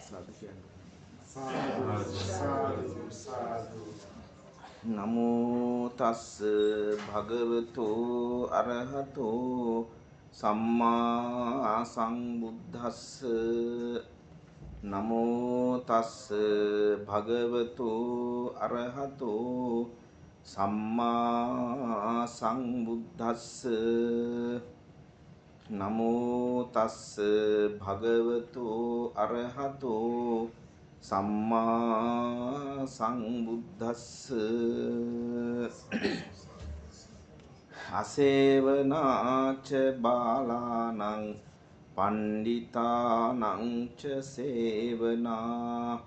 සාදු කියන්නේ සාදු සාදු සාදු නමෝ තස්ස භගවතු අරහතෝ සම්මා සම්බුද්දස්ස නමෝ තස්ස භගවතු අරහතෝ සම්මා සම්බුද්දස්ස නමෝ තස්ස භගවතු අරහතෝ සම්මා සංබුද්දස්ස අසේවනාච බාලානං පණ්ඩිතානං ච සේවනා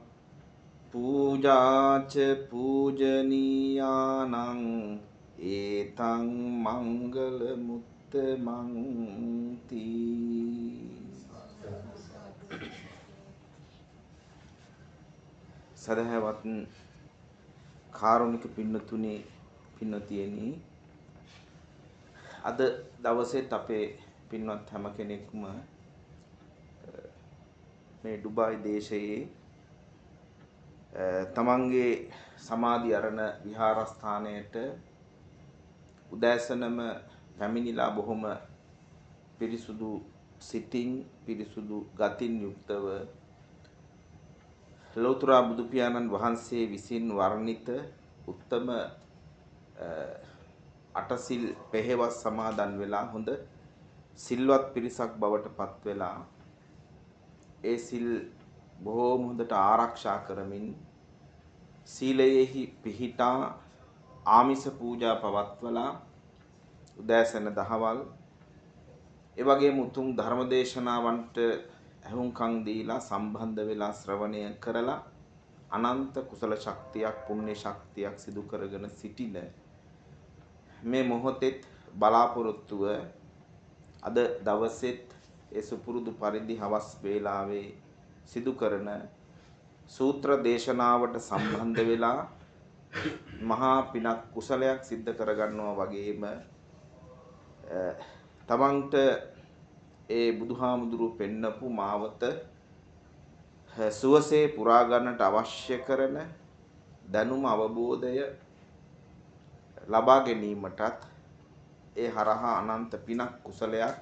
පූජාච පූජනීයානං ඒතං මංගල මුත්තමං තී. සදහවත් කාරුණික පින්නතුනි පින්නතියනි, අද දවසේත් අපේ පින්වත් හැම කෙනෙක්ම මේ ඩුබායි දේශයේ තමන්ගේ සමාධි අරණ විහාරස්ථානයට උදෑසනම පැමිණිලා බොහොම පිරිසුදු සිතින් පිරිසුදු ගතින් යුක්තව ලෞතර බුදු පියාණන් වහන්සේ විසින් වර්ණිත උත්තම අටසිල් පෙහෙවස් සමාදන් වෙලා හොඳ සිල්වත් පිරිසක් බවට පත් වෙලා ඒ සිල් බොහෝම හොඳට ආරක්ෂා කරමින් සීලයෙහි පිහිටා ආමිස පූජා පවත්වලා උදෑසන දහවල් ඒ වගේම උතුම් ධර්මදේශනාවන්ට ඇහුම්කන් දීලා සම්බන්ධ වෙලා ශ්‍රවණය කරලා අනන්ත කුසල ශක්තියක් පුණ්‍ය ශක්තියක් සිදු කරගෙන සිටින මේ මොහොතෙත් බලාපොරොත්තුව අද දවසෙත් ඒ සුපුරුදු පරිදි හවස් වේලාවේ සිදු කරන සූත්‍ර දේශනාවට සම්බන්ධ වෙලා මහා පිනක් කුසලයක් සිද්ධ කරගන්නවා වගේම තමන්ට ඒ බුදුහාමුදුරුව පෙන්නපු මාවත සුවසේ පුරා ගන්නට අවශ්‍ය කරන දැනුම අවබෝධය ලබා ගැනීමටත් ඒ හරහා අනන්ත පිනක් කුසලයක්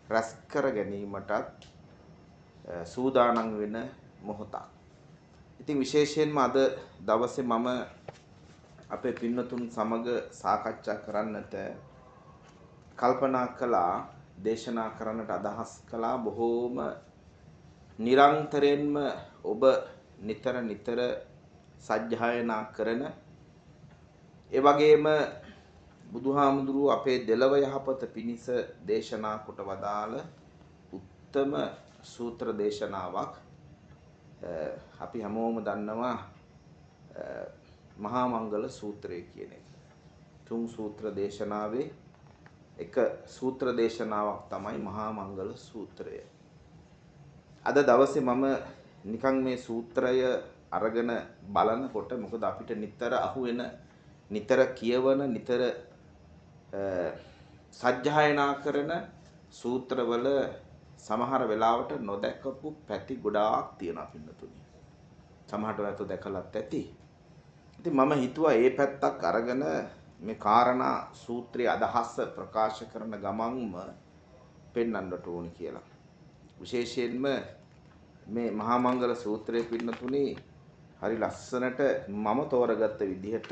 රැස් කර ගැනීමටත් සූදානම් වෙන මොහොතක්. ඉතින් විශේෂයෙන්ම අද දවසේ මම අපේ පින්නතුන් සමග සාකච්ඡා කරන්නට කල්පනා කළා, දේශනා කරන්නට අදහස් කළා බොහෝම නිරන්තරයෙන්ම ඔබ නිතර සජ්ජායනා කරන ඒ වගේම බුදුහාමුදුරුව අපේ දෙලව යහපත පිණිස දේශනා කොට වදාළ උත්තම සූත්‍ර දේශනාවක්. අපි හැමෝම දන්නවා මහා මංගල සූත්‍රය කියන එක. තුන් සූත්‍ර දේශනාවේ එක සූත්‍ර දේශනාවක් තමයි මහා මංගල සූත්‍රය. අද දවසේ මම නිකන් මේ සූත්‍රය අරගෙන බලනකොට මොකද අපිට නිතර අහුවෙන, නිතර කියවන, නිතර සජ්ජායනා කරන සූත්‍රවල සමහර වෙලාවට නොදැකපු පැති ගොඩාක් තියෙනවා පින්නතුනි. සමහරට ඔයත් දැකලත් ඇති. ඉතින් මම හිතුවා මේ පැත්තක් අරගෙන මේ කාරණා සූත්‍රයේ අදහස ප්‍රකාශ කරන ගමන්ම පෙන්වන්නට ඕනි කියලා. විශේෂයෙන්ම මේ මහා මංගල සූත්‍රයේ පින්නතුනි හරි ලස්සනට මම තෝරගත්ත විදිහට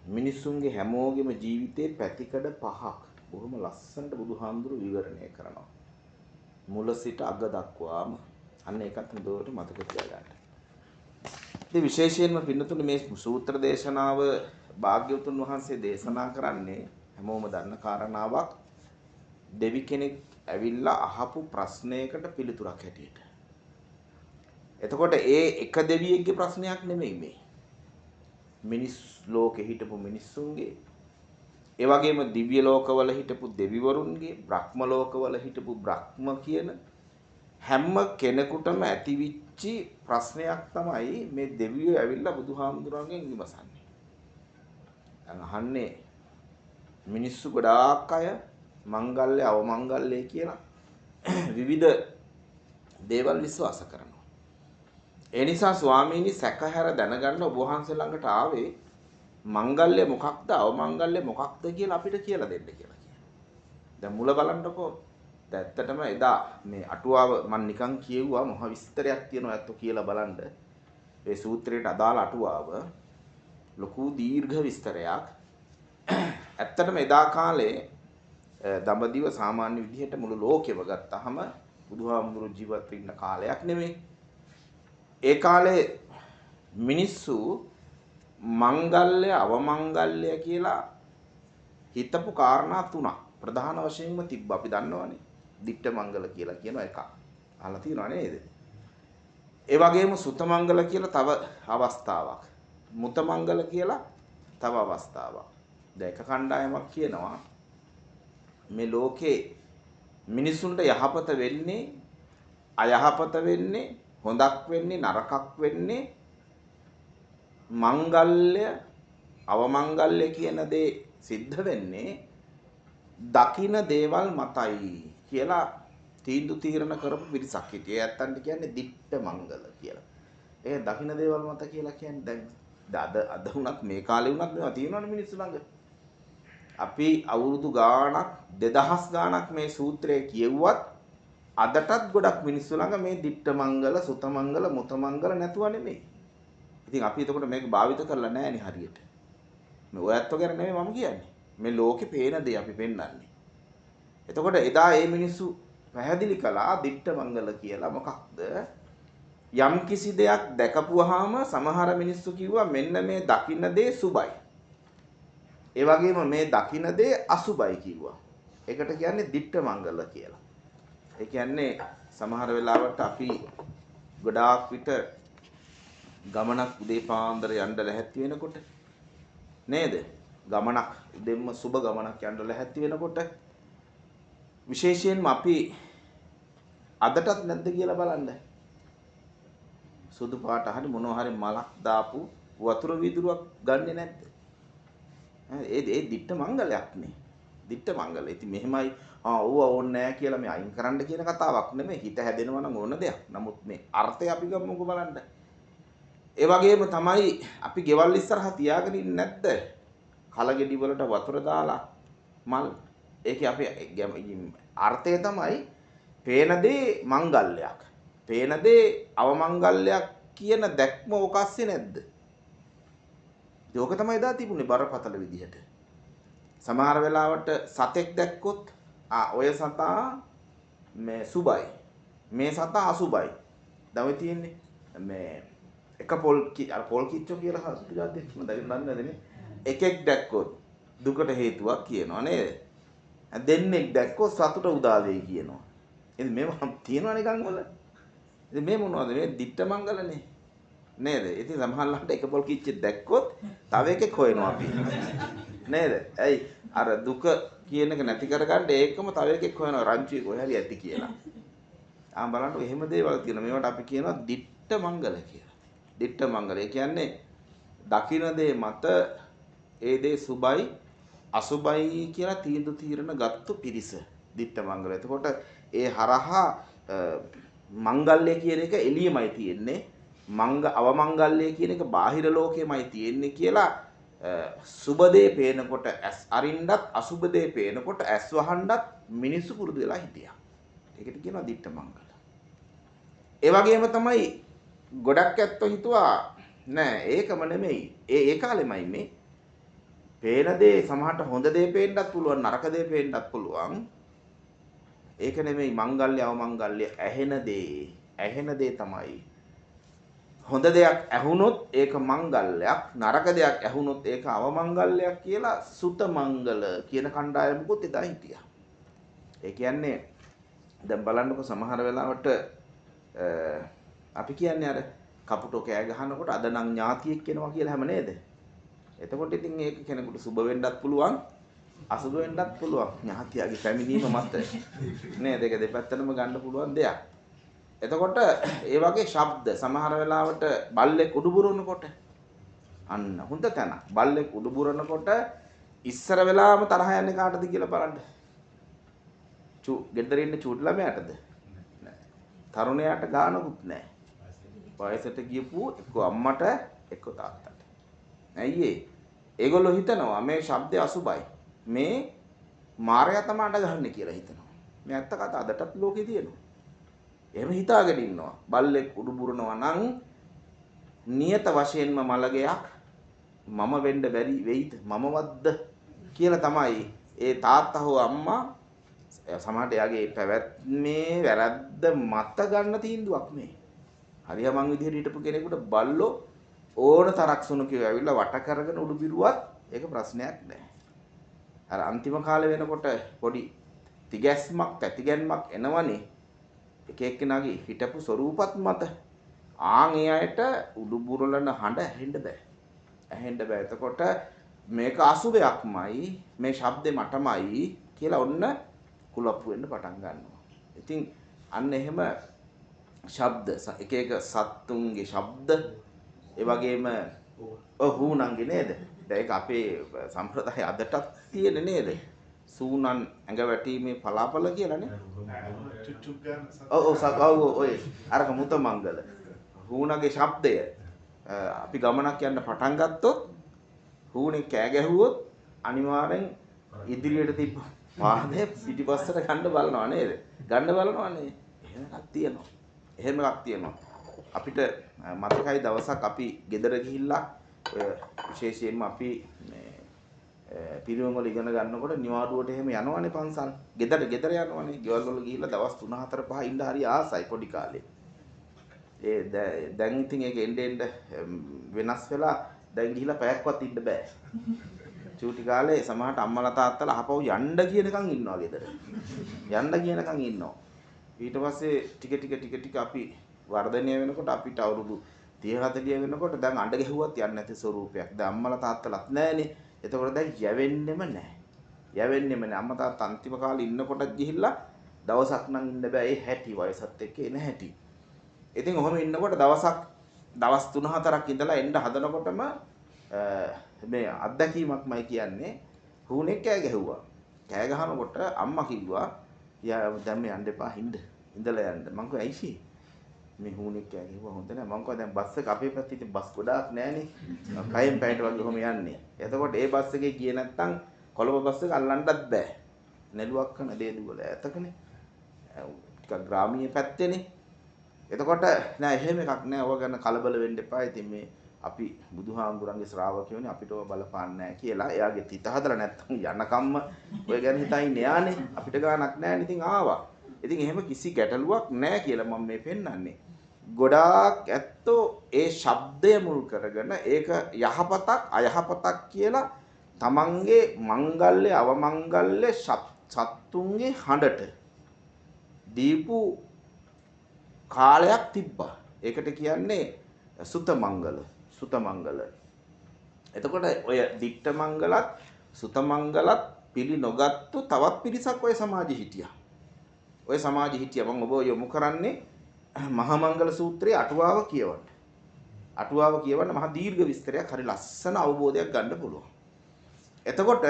මිනිසුන්ගේ හැමෝගෙම ජීවිතේ පැතිකඩ පහක් බොහොම ලස්සනට බුදුහාමුදුරු විවරණය කරනවා. මුල සිට අග දක්වාම. අන්න ඒකත් හොඳට මතක තියාගන්න. ඉතින් විශේෂයෙන්ම පින්නතුනි මේ සූත්‍ර දේශනාව භාග්‍යවතුන් වහන්සේ දේශනා කරන්නේ හැමෝම දන්න කාරණාවක්. දෙවි කෙනෙක් ඇවිල්ලා අහපු ප්‍රශ්නයකට පිළිතුරක් හැටියට. එතකොට ඒ එක දෙවියෙක්ගේ ප්‍රශ්නයක් නෙමෙයි මේ. මිනිස් ලෝකෙ හිටපු මිනිස්සුන්ගේ, ඒ වගේම දිව්‍ය ලෝකවල හිටපු දෙවිවරුන්ගේ, බ්‍රහ්ම ලෝකවල හිටපු බ්‍රහ්ම කියන හැම කෙනෙකුටම ඇතිවිච්චි ප්‍රශ්නයක් තමයි මේ දෙවියෝ ඇවිල්ලා බුදුහාමුදුරන්ගෙන් විමසන්නේ. දැන් අහන්නේ මිනිස්සු ගොඩාක් අය මංගල්‍ය අවමංගල්‍ය කියලා විවිධ දේවල් විශ්වාස කරනවා. ඒ නිසා ස්වාමීනි සැකහැර දැනගන්න ඔබ වහන්සේ ළඟට ආවේ මංගල්‍ය මොකක්ද අවමංගල්‍ය මොකක්ද කියලා අපිට කියලා දෙන්න කියලා කියනවා. දැන් මුල බලන්නකෝ. ඇත්තටම එදා මේ අටුවාව මම නිකන් කියෙව්වා මොහ විස්තරයක් තියෙනවා ඇත්තෝ කියලා බලන්න. ඒ සූත්‍රයට අදාළ අටුවාව ලොකු දීර්ඝ විස්තරයක්. ඇත්තටම එදා කාලේ දඹදිව සාමාන්‍ය විදිහට මුළු ලෝකෙම ගත්තාම බුදුහාමුදුරු ජීවත් වෙන්න කාලයක් නෙමෙයි. ඒ කාලේ මිනිස්සු මංගල්‍ය අවමංගල්‍ය කියලා හිතපු කාරණා තුනක් ප්‍රධාන වශයෙන්ම තිබ්බ අපි දන්නවනේ. දිට්ඨ මංගල කියලා කියන එක. අහලා තියෙනව නේද? ඒ වගේම සුත මංගල කියලා තව අවස්ථාවක්. මුත මංගල කියලා තව අවස්ථාවක්. දැන් එක කණ්ඩායමක් කියනවා මේ ලෝකේ මිනිසුන්ට යහපත වෙන්නේ අයහපත වෙන්නේ හොඳක් වෙන්නේ නරකක් වෙන්නේ මංගල්‍ය අවමංගල්‍ය කියන දේ සිද්ධ වෙන්නේ දකින දේවල් මතයි කියලා තීන්දුව තීරණ කරපු පිරිසක් හිටියේ. ඇත්තන්ට කියන්නේ දිට්ඨ මංගල කියලා. ඒ දකින දේවල් මත කියලා කියන්නේ දැන් අද වුණත් මේ කාලේ වුණත් මේවා තියෙනවනේ මිනිස්සු ළඟ. අපි අවුරුදු ගාණක් 2000 ගාණක් මේ සූත්‍රය කියෙව්වත් අදටත් ගොඩක් මිනිස්සු ළඟ මේ දිට්ඨ මංගල සුත මංගල මුත මංගල නැතුව නෙමෙයි. ඉතින් අපි එතකොට මේක භාවිත කරලා නැහැ නේ හරියට. මේ ඔයත් ගැන නෙමෙයි මම කියන්නේ. මේ ලෝකේ පේන දේ අපි පෙන්වන්නේ. එතකොට එදා මේ මිනිස්සු පැහැදිලි කළා දිට්ඨ මංගල කියලා මොකක්ද? යම් කිසි දෙයක් දැකපුවාම සමහර මිනිස්සු කිව්වා මෙන්න මේ දකින්න දේ සුබයි. ඒ වගේම මේ දකින්න දේ අසුබයි කිව්වා. ඒකට කියන්නේ දිට්ඨ මංගල කියලා. ඒ කියන්නේ සමහර වෙලාවට අපි ගොඩාක් විට ගමනක් උදේ පාන්දර යන්න ලැහැත්ති වෙනකොට නේද? ගමනක් දෙම්ම සුබ ගමනක් යන්න ලැහැත්ති වෙනකොට විශේෂයෙන්ම අපි අදටත් නැද්ද කියලා බලන්න. සුදු පාට හරි මොනවා හරි මලක් දාපු වතුර වීදුරුවක් ගන්නෙ නැද්ද? ඒ දිට්ඨ මංගලයක් නේ. දිට්ඨ මංගල. ඉතින් මෙහෙමයි ඕව ඕනේ නැහැ කියලා මේ අයින් කරන්න කියන කතාවක් නෙමෙයි. හිත හැදෙනවා නම් ඕන දෙයක්. නමුත් මේ අර්ථය අපි ගමුකෝ බලන්න. ඒ වගේම තමයි අපි ගෙවල් ඉස්සරහා තියාගෙන ඉන්නේ නැද්ද? කලගෙඩි වලට වතුර දාලා මල්. ඒකේ අපි අර්ථය තමයි පේන දේ මංගල්‍යයක්. පේන දේ අවමංගල්‍යයක් කියන දැක්ම ඔකස්සේ නැද්ද? ඒක තමයි දා තිබුණේ බරපතල විදිහට. සමහර වෙලාවට සතෙක් දැක්කොත් ඔය සතා මේ සුබයි. මේ සතා අසුබයි. දැන් ඔය තියෙන්නේ මේ එක පොල් කිච්චෝ කියලා හසුටු දෙයක් මම දන්නේ නැදනේ. එකෙක් දැක්කොත් දුකට හේතුවක් කියනවා නේද? දෙන්නෙක් දැක්කොත් සතුට උදා වෙයි කියනවා. ඉතින් මේවා තියෙනවා නිකන් වල. ඉතින් මේ මොනවද මේ දිට්ඨ මංගලනේ. නේද? ඉතින් සමහරවිට එක පොල් කිච්චෙක් දැක්කොත් තව එකෙක් හොයනවා අපි. නේද? ඇයි අර දුක කියන එක නැති කරගන්න ඒකම තව එකෙක් හොයනවා රංචුවේ කොහේ හරි ඇති කියලා. බලන්න එහෙම දේවල් තියෙනවා. මේවට අපි කියනවා දිට්ඨ මංගල කියලා. දිට්ඨ මංගල. ඒ කියන්නේ දකින්න දේ මත ඒ දේ සුබයි අසුබයි කියලා තීන්දුව තීරණ ගත්තු පිරිස දිට්ඨ මංගල. එතකොට ඒ හරහා මංගල්‍ය කියන එක එළියමයි තියෙන්නේ. අවමංගල්‍ය කියන එක බාහිර ලෝකෙමයි තියෙන්නේ කියලා සුබ දේ පේනකොට ඇස් අරින්නත් අසුබ දේ පේනකොට ඇස් වහන්නත් මිනිස්සු පුරුදු වෙලා හිටියා. ඒකට කියනවා දිට්ඨ මංගල. ඒ වගේම තමයි ගොඩක් ඇත්තෝ හිතුවා නෑ ඒකම නෙමෙයි. ඒ කාලෙමයි මේ පේන දේ සමහරට හොඳ දේ පේන්නත් පුළුවන් නරක දේ පේන්නත් පුළුවන්. ඒක නෙමෙයි මංගල්‍ය අවමංගල්‍ය ඇහෙන දේ තමයි. හොඳ දෙයක් ඇහුනොත් ඒක මංගල්‍යයක් නරක දෙයක් ඇහුනොත් ඒක අවමංගල්‍යයක් කියලා සුත මංගල කියන කණ්ඩායමකුත් එදා හිටියා. ඒ කියන්නේ දැන් බලන්නකො සමහර වෙලාවට අපි කියන්නේ අර කපුටෝ කෑ ගහනකොට අද නම් ඥාතියෙක් වෙනවා කියලා හැම නේද? එතකොට ඉතින් ඒක කෙනෙකුට සුබ වෙන්නත් පුළුවන් අසුබ වෙන්නත් පුළුවන්. ඥාතියගේ පැමිණීම මත නේද? ඒක දෙපැත්තටම ගන්න පුළුවන් දෙයක්. එතකොට ඒ වගේ ශබ්ද සමහර වෙලාවට බල්ලෙක් උඩුබුරනකොට අන්න හොඳ තැන. බල්ලෙක් උඩුබුරනකොට ඉස්සර වෙලාවම තරහ යන්නේ කාටද කියලා බලන්න. ගෙදර ඉන්න චූටි ළමයාටද? නෑ. තරුණයාට ගානකුත් නෑ. වයසට ගියපු එක්ක අම්මට එක්ක තාත්තට. ඇයි ඒ? ඒගොල්ලෝ හිතනවා මේ ශබ්දය අසුබයි. මේ මායя තමයි අඬ ගහන්නේ කියලා හිතනවා. මේ ඇත්ත කතා අදටත් ලෝකේ තියෙනවා. එහෙම හිතාගෙන ඉන්නවා. බල්ලෙක් උඩු බුරනවා නම් නියත වශයෙන්ම මලගයක් මම වෙන්න බැරි වෙයිද? මමවත්ද කියලා තමයි ඒ තාත්තා හෝ අම්මා සමහරට එයාගේ පැවැත්මේ වැරද්ද මත ගන්න තීන්දුවක් මේ. හරිය මං විදිහට හිටපු කෙනෙකුට බල්ලෝ ඕන තරක් සුණු කියව ඇවිල්ලා වට කරගෙන උඩු බිරුවත් ඒක ප්‍රශ්නයක් නෑ. අර අන්තිම කාලේ වෙනකොට පොඩි තිගැස්මක් තැතිගැන්මක් එනවනේ. එක එක්කෙනාගේ හිටපු ස්වරූපත් මත ආන් ඒ අයට උඩු බුරලන හඬ ඇහෙන්න බෑ. ඇහෙන්න බෑ. එතකොට මේක අසුබයක්මයි මේ ශබ්දේ මටමයි කියලා ඔන්න කුලප්පු වෙන්න පටන් ගන්නවා. ඉතින් අන්න එහෙම ශබ්ද එක එක සත්තුන්ගේ ශබ්ද ඒ වගේම හූනන්ගේ නේද? දැන් ඒක අපේ සම්ප්‍රදාය අදටත් තියෙන නේද? සූනන් ඇඟ වැටීමේ පලාපල කියලානේ. ඔව් ඔය අරක මුත මංගල. හූනගේ ශබ්දය අපි ගමනක් යන්න පටන් ගත්තොත් හූනේ කෑ ගැහුවොත් අනිවාර්යෙන් ඉදිරියට තිබ්බ පාදේ පිටිපස්සට ගන්න බලනවා නේද? ගන්න බලනවානේ. එහෙම එකක් තියෙනවා. එහෙම එකක් තියෙනවා. අපිට මතකයි දවසක් අපි ගෙදර ගිහිල්ලා විශේෂයෙන්ම අපි පිරිවෙන් වල ඉගෙන ගන්නකොට නිවාඩුවට එහෙම යනවනේ පන්සල්. ගෙදර යනවනේ. ගෙවල් වල ගිහිල්ලා දවස් 3 4 5 ඉන්න හරි ආසයි පොඩි කාලේ. දැන් ඉතින් ඒක එන්න වෙනස් වෙලා දැන් ගිහිල්ලා පැයක්වත් ඉන්න බෑ. චූටි කාලේ සමහරට අම්මලා තාත්තලා අහපව් යන්න කියනකම් ඉන්නවා ගෙදර. යන්න කියනකම් ඉන්නවා. ඊට පස්සේ ටික අපි වර්ධනය වෙනකොට අපිට අවුරුදු 30 40 වෙනකොට දැන් අඬ ගැහුවත් යන්නේ නැති ස්වරූපයක්. දැන් අම්මලා තාත්තලාත් නැහනේ. එතකොට දැන් යවෙන්නෙම නැහැ. අම්මා තාත්තා අන්තිම කාලේ ඉන්නකොටත් ගිහිල්ලා දවසක් නම් ඉන්න බෑ. ඒ හැටි වයසත් එක්ක එන හැටි. ඉතින් ඔහොම ඉන්නකොට දවස් 3-4ක් ඉඳලා එන්න හදනකොටම මේ අත්දැකීමක්මයි කියන්නේ හුනේ කෑ ගැහුවා. කෑ ගහනකොට අම්මා කිව්වා දැන් මේ යන්න එපා ඉඳලා යන්න. මං කිව්වා ඇයි මේ හුනේ කෑ ගැහුවා හොඳ නෑ. මං කිව්වා දැන් බස් එක අපේ පැත්තේ ඉතින් බස් ගොඩාක් නෑනේ. කයෙන් පැයට වගේ කොහොම යන්නේ. එතකොට ඒ බස් එකේ ගියේ නැත්තම් කොළඹ බස් එක අල්ලන්නත් බෑ. නෙළුවක් කන දේදු වල ඇතකනේ. ටිකක් ග්‍රාමීය පැත්තේනේ. එතකොට නෑ එහෙම එකක් නෑ. ඔය ගැන කලබල වෙන්න එපා. ඉතින් මේ අපි බුදුහාමුදුරන්ගේ ශ්‍රාවකයෝනේ අපිට ඔය බලපාන්නේ නැහැ කියලා එයාගේ තිත හදලා නැත්තම් යනකම්ම ඔය ගැන හිතා ඉන්නේ යානේ. අපිට ගානක් නැහැ. ඉතින් ආවා. ඉතින් එහෙම කිසි ගැටලුවක් නැහැ කියලා මම මේ පෙන්නන්නේ. ගොඩාක් ඇත්තෝ ඒ ශබ්දය මුල් කරගෙන ඒක යහපතක් අයහපතක් කියලා තමන්ගේ මංගල්‍ය අවමංගල්‍ය සත්තුන්ගේ හඬට දීපු කාලයක් තිබ්බා. ඒකට කියන්නේ සුත මංගල. එතකොට ඔය දිට්ඨ මංගලත් සුත මංගලත් පිළි නොගත්තු තවත් පිරිසක් ඔය සමාජෙ හිටියා. මම ඔබ යොමු කරන්නේ මහා මංගල සූත්‍රයේ අටුවාව කියවන්න. අටුවාව කියවන්න මහා දීර්ඝ විස්තරයක් හරි ලස්සන අවබෝධයක් ගන්න පුළුවන්. එතකොට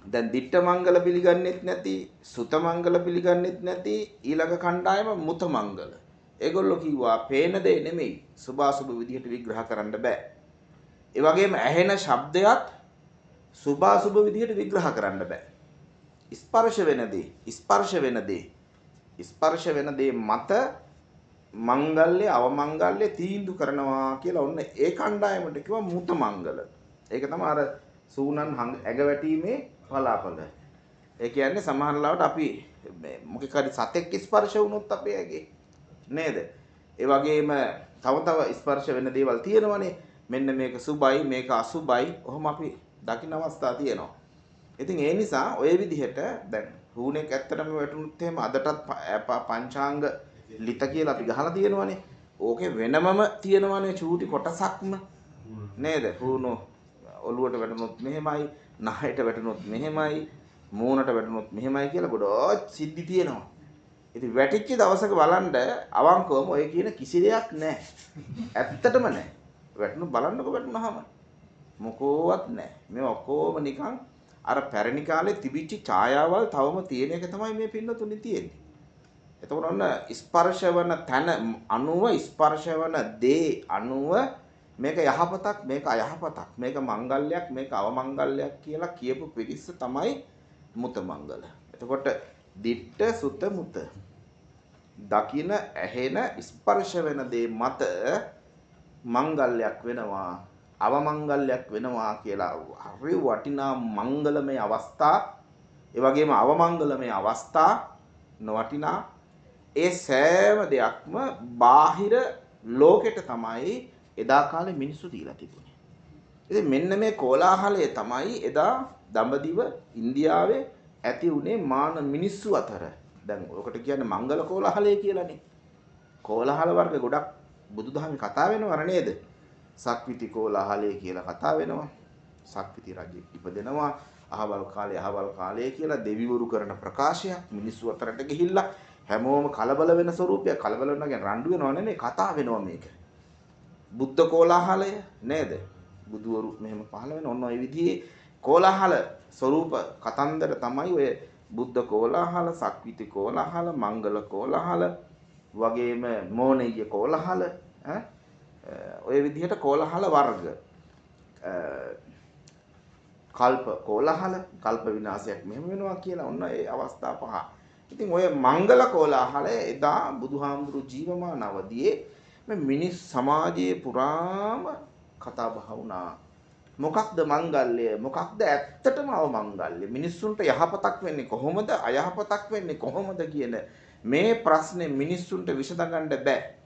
දැන් දිට්ඨ මංගල පිළිගන්නෙත් නැති සුත මංගල පිළිගන්නෙත් නැති ඊළඟ කණ්ඩායම මුත මංගල. ඒගොල්ලෝ කිව්වා පේන දේ නෙමෙයි සුභාසුභ විදිහට විග්‍රහ කරන්න බෑ. ඒ වගේම ඇහෙන ශබ්දයක් සුභාසුභ විදිහට විග්‍රහ කරන්න බෑ. ස්පර්ශ වෙන දේ මත මංගල්‍ය අවමංගල්‍ය තීන්දුව කරනවා කියලා ඔන්න ඒ කණ්ඩායමට කිව්වා මුත මංගල. ඒක තමයි අර සූනන් ඇඟ වැටීමේ පලාපල. ඒ කියන්නේ සමහර ලාවට අපි මොකක් හරි සතෙක් ස්පර්ශ වුණොත් අපේ ඇගේ නේද? ඒ වගේම තව ස්පර්ශ වෙන දේවල් තියෙනවනේ. මෙන්න මේක සුබයි මේක අසුබයි. ඔහොම අපි දකින්න අවස්ථා තියෙනවා. ඉතින් ඒ නිසා ඔය විදිහට දැන් හුණෙක් ඇත්තටම වැටුනොත් එහෙම අදටත් පංචාංග ලිත කියලා අපි ගහලා තියෙනවනේ. ඕකේ වෙනමම තියෙනවනේ චූටි කොටසක්ම නේද? හුණෝ ඔළුවට වැටුනොත් මෙහෙමයි, නහයට වැටුනොත් මෙහෙමයි, මූණට වැටුනොත් මෙහෙමයි කියලා ගොඩක් සිද්ධි තියෙනවා. ඉතින් වැටිච්ච දවසක බලන්න අවංකවම ඔය කියන කිසි දෙයක් නැහැ. ඇත්තටම නැහැ. බලන්නකෝ වැටුනහම මොකෝවත් නැහැ. මේ ඔක්කොම නිකන් අර පැරණි කාලේ තිබිච්ච ඡායාවල් තවම තියෙන එක තමයි මේ පින්නතුනේ තියෙන්නේ. එතකොට ඔන්න ස්පර්ශ වන තන අණුව ස්පර්ශ වන දේ අණුව මේක යහපතක් මේක අයහපතක් මේක මංගල්‍යයක් මේක අවමංගල්‍යයක් කියලා කියපු පිරිස තමයි මුත මංගල. එතකොට දිට්ඨ සුත මුත දකින ඇහෙන ස්පර්ශ වෙන දේ මත මංගල්‍යයක් වෙනවා අවමංගල්‍යයක් වෙනවා කියලා හරි වටිනා මංගලමය අවස්ථා ඒ වගේම අවමංගලමය අවස්ථා නොවටිනා ඒ සෑම දෙයක්ම බාහිර ලෝකෙට තමයි එදා කාලේ මිනිස්සු දීලා තිබුණේ. ඉතින් මෙන්න මේ කෝලාහලය තමයි එදා දඹදිව ඉන්දියාවේ ඇති උනේ මාන මිනිස්සු අතර. දැන් ඔකට කියන්නේ මංගල කෝලාහලය කියලානේ. කෝලාහල වර්ග ගොඩක් බුදුදහමේ කතා වෙනවර නේද? සක්විති කෝලාහලය කියලා කතා වෙනවා. සක්විති රජෙක් ඉපදෙනවා. අහවල් කාලේ කියලා දෙවිවරු කරන ප්‍රකාශයක් මිනිස්සු අතරට ගිහිල්ලා හැමෝම කලබල වෙන ස්වරූපයක්. කලබල වෙනවා කියන්නේ රණ්ඩු වෙනව නෙමෙයි කතා වෙනවා මේක. බුද්ධ කෝලාහලය නේද? බුදුවරු මෙහෙම පහළ වෙන ඔන්න ඔය විදිහේ කෝලාහල ස්වරූප කතන්දර තමයි ඔය බුද්ධ කෝලාහල, සක්විති කෝලාහල, මංගල කෝලාහල වගේම මෝනෙය කෝලාහල ඔය විදිහට කෝලාහල වර්ග කල්ප කෝලාහල කල්ප විනාශයක් මෙහෙම වෙනවා කියලා ඔන්න ඒ අවස්ථා පහ. ඉතින් ඔය මංගල කෝලාහලය එදා බුදුහාමුදුරු ජීවමාන අවදියේ මේ මිනිස් සමාජයේ පුරාම කතා බහ වුණා. මොකක්ද මංගල්‍ය? මොකක්ද ඇත්තටම අවමංගල්‍ය? මිනිස්සුන්ට යහපතක් වෙන්නේ කොහොමද? අයහපතක් වෙන්නේ කොහොමද කියන මේ ප්‍රශ්නේ මිනිස්සුන්ට විසඳගන්න බෑ.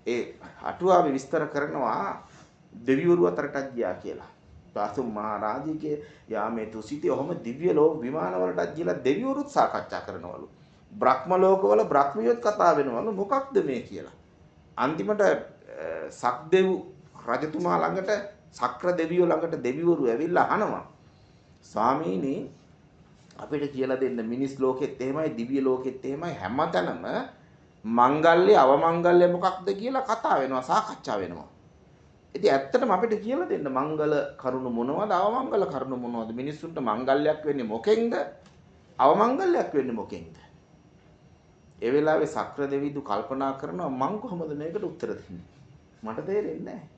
ඒ අටුවාවේ විස්තර කරනවා දෙවිවරු අතරටත් ගියා කියලා. පාසුම් මහරජිගේ යාමේ තුසිතේ ඔහම දිව්‍ය ලෝක විමාන වලටත් ගිහලා දෙවිවරුත් සාකච්ඡා කරනවලු. බ්‍රහ්ම ලෝකවල බ්‍රහ්මියොත් කතා වෙනවලු මොකක්ද මේ කියලා. අන්තිමට සක්දෙව් රජතුමා ළඟට සක්‍ර දෙවියෝ ළඟට දෙවිවරු ඇවිල්ලා අහනවා ස්වාමීනි අපිට කියලා දෙන්න මිනිස් ලෝකෙත් එහෙමයි දිව්‍ය ලෝකෙත් එහෙමයි හැමතැනම මංගල්‍ය අවමංගල්‍ය මොකක්ද කියලා කතා වෙනවා සාකච්ඡා වෙනවා. ඉතින් ඇත්තටම අපිට කියලා දෙන්න මංගල කරුණු මොනවද අවමංගල කරුණු මොනවද මිනිස්සුන්ට මංගල්‍යයක් වෙන්නේ මොකෙන්ද අවමංගල්‍යයක් වෙන්නේ මොකෙන්ද? ඒ වෙලාවේ සක්‍ර දෙවිදු කල්පනා කරනවා මං කොහොමද මේකට උත්තර දෙන්නේ? මට තේරෙන්නේ නැහැ.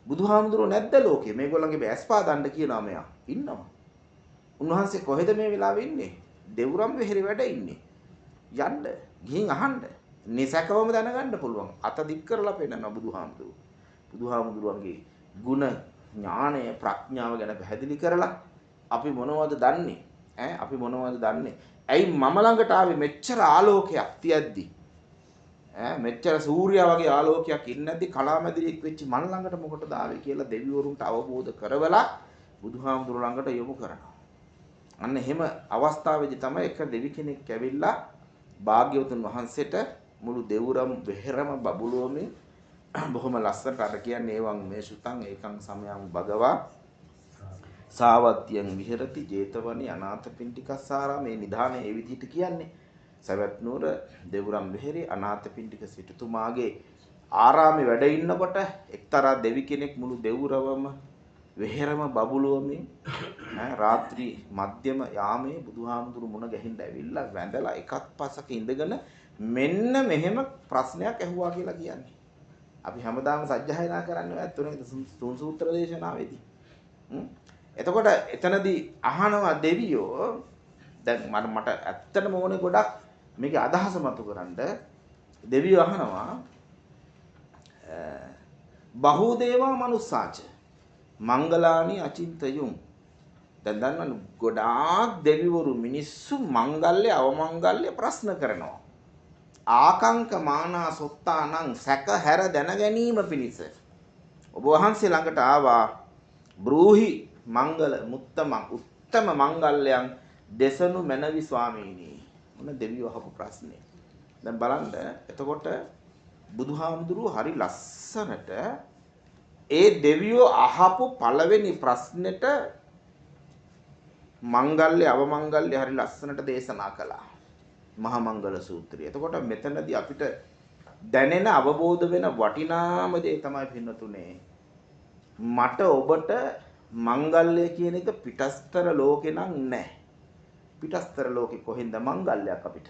බුදුහාමුදුරුවෝ නැද්ද ලෝකේ? මේගොල්ලන්ගේ බෑස් පාදන්න කියනවා මෙයා. ඉන්නවා. උන්වහන්සේ කොහෙද මේ වෙලාවේ ඉන්නේ? දෙවුරම් වෙහෙරි වැඩ ඉන්නේ. යන්න, ගිහින් අහන්න. නිසකවම දැනගන්න පුළුවන්. අත දික් කරලා පෙන්නනවා බුදුහාමුදුරුවෝ. බුදුහාමුදුරුවන්ගේ ගුණ, ඥානය, ප්‍රඥාව ගැන පැහැදිලි කරලා අපි මොනවද දන්නේ? අපි මොනවද දන්නේ? ඇයි මම ළඟට ආවේ මෙච්චර ආලෝකයක් තියද්දි? මෙච්චර සූර්යයා වගේ ආලෝකයක් ඉන්නේ නැද්දි කලාමැදිරියෙක් වෙච්ච මන් ළඟට මොකටද ආවේ කියලා දෙවිවරුන්ට අවබෝධ කරවලා බුදුහාමුදුරු ළඟට යොමු කරනවා. අන්න එහෙම අවස්ථාවේදී තමයි එක දෙවි කෙනෙක් ඇවිල්ලා භාග්‍යවතුන් වහන්සේට මුළු දෙවුරම් වෙහෙරම බබළුවමින් බොහොම ලස්සනට අර කියන්නේ එවං මේ සුතං ඒකං සමයං භගවා සාවත්‍යං විහෙරති 제තවනි අනාථපිණ්ඩිකස්සාරා මේ නිධානය ඒ විදිහට කියන්නේ සවැත් නුවර දෙවුරම් වෙහෙරි අනාථපිණ්ඩික සිටුතුමාගේ ආරාමේ වැඩ ඉන්නකොට එක්තරා දෙවි කෙනෙක් මුළු දෙවුරවම වෙහෙරම බබළුවමින් රාත්‍රී මධ්‍යම යාමේ බුදුහාමුදුරු මුණ ගැහින්න ඇවිල්ලා වැඳලා එකත් පසක ඉඳගෙන මෙන්න මෙහෙම ප්‍රශ්නයක් ඇහුවා කියලා කියන්නේ. අපි හැමදාම සජ්ජායනා කරන්නේ ඔයත් තුනේ තුන් සූත්‍ර දේශනාවේදී. එතකොට එතනදී අහනවා දෙවියෝ දැන් මට ඇත්තටම ඕනේ ගොඩක් මේකේ අදහස මතු කරන්න දෙවියෝ අහනවා බහූදේවා මනුස්සාච මංගලානි අචින්තයුම් දැන් දන්නවනේ ගොඩාක් දෙවිවරු මිනිස්සු මංගල්‍ය අවමංගල්‍ය ප්‍රශ්න කරනවා ආකංක මානා සොත්තානං සැක හැර දැන ගැනීම පිණිස ඔබ වහන්සේ ළඟට ආවා බ්‍රූහි මංගල උත්තම මංගල්‍යයන් දෙසනු මැනවි ස්වාමීනි මොන දෙවියෝ අහපු ප්‍රශ්නේ දැන් බලන්න එතකොට බුදුහාමුදුරුවෝ හරි ලස්සනට ඒ දෙවියෝ අහපු පළවෙනි ප්‍රශ්නෙට මංගල්‍ය අවමංගල්‍ය හරි ලස්සනට දේශනා කළා මහා මංගල සූත්‍රය. එතකොට මෙතනදී අපිට දැනෙන අවබෝධ වෙන වටිනාම දේ තමයි පින්නතුනේ මට ඔබට මංගල්‍ය කියන එක පිටස්තර ලෝකේ නම් නැහැ. පිටස්තර ලෝකේ කොහෙන්ද මංගල්‍යයක් අපිට?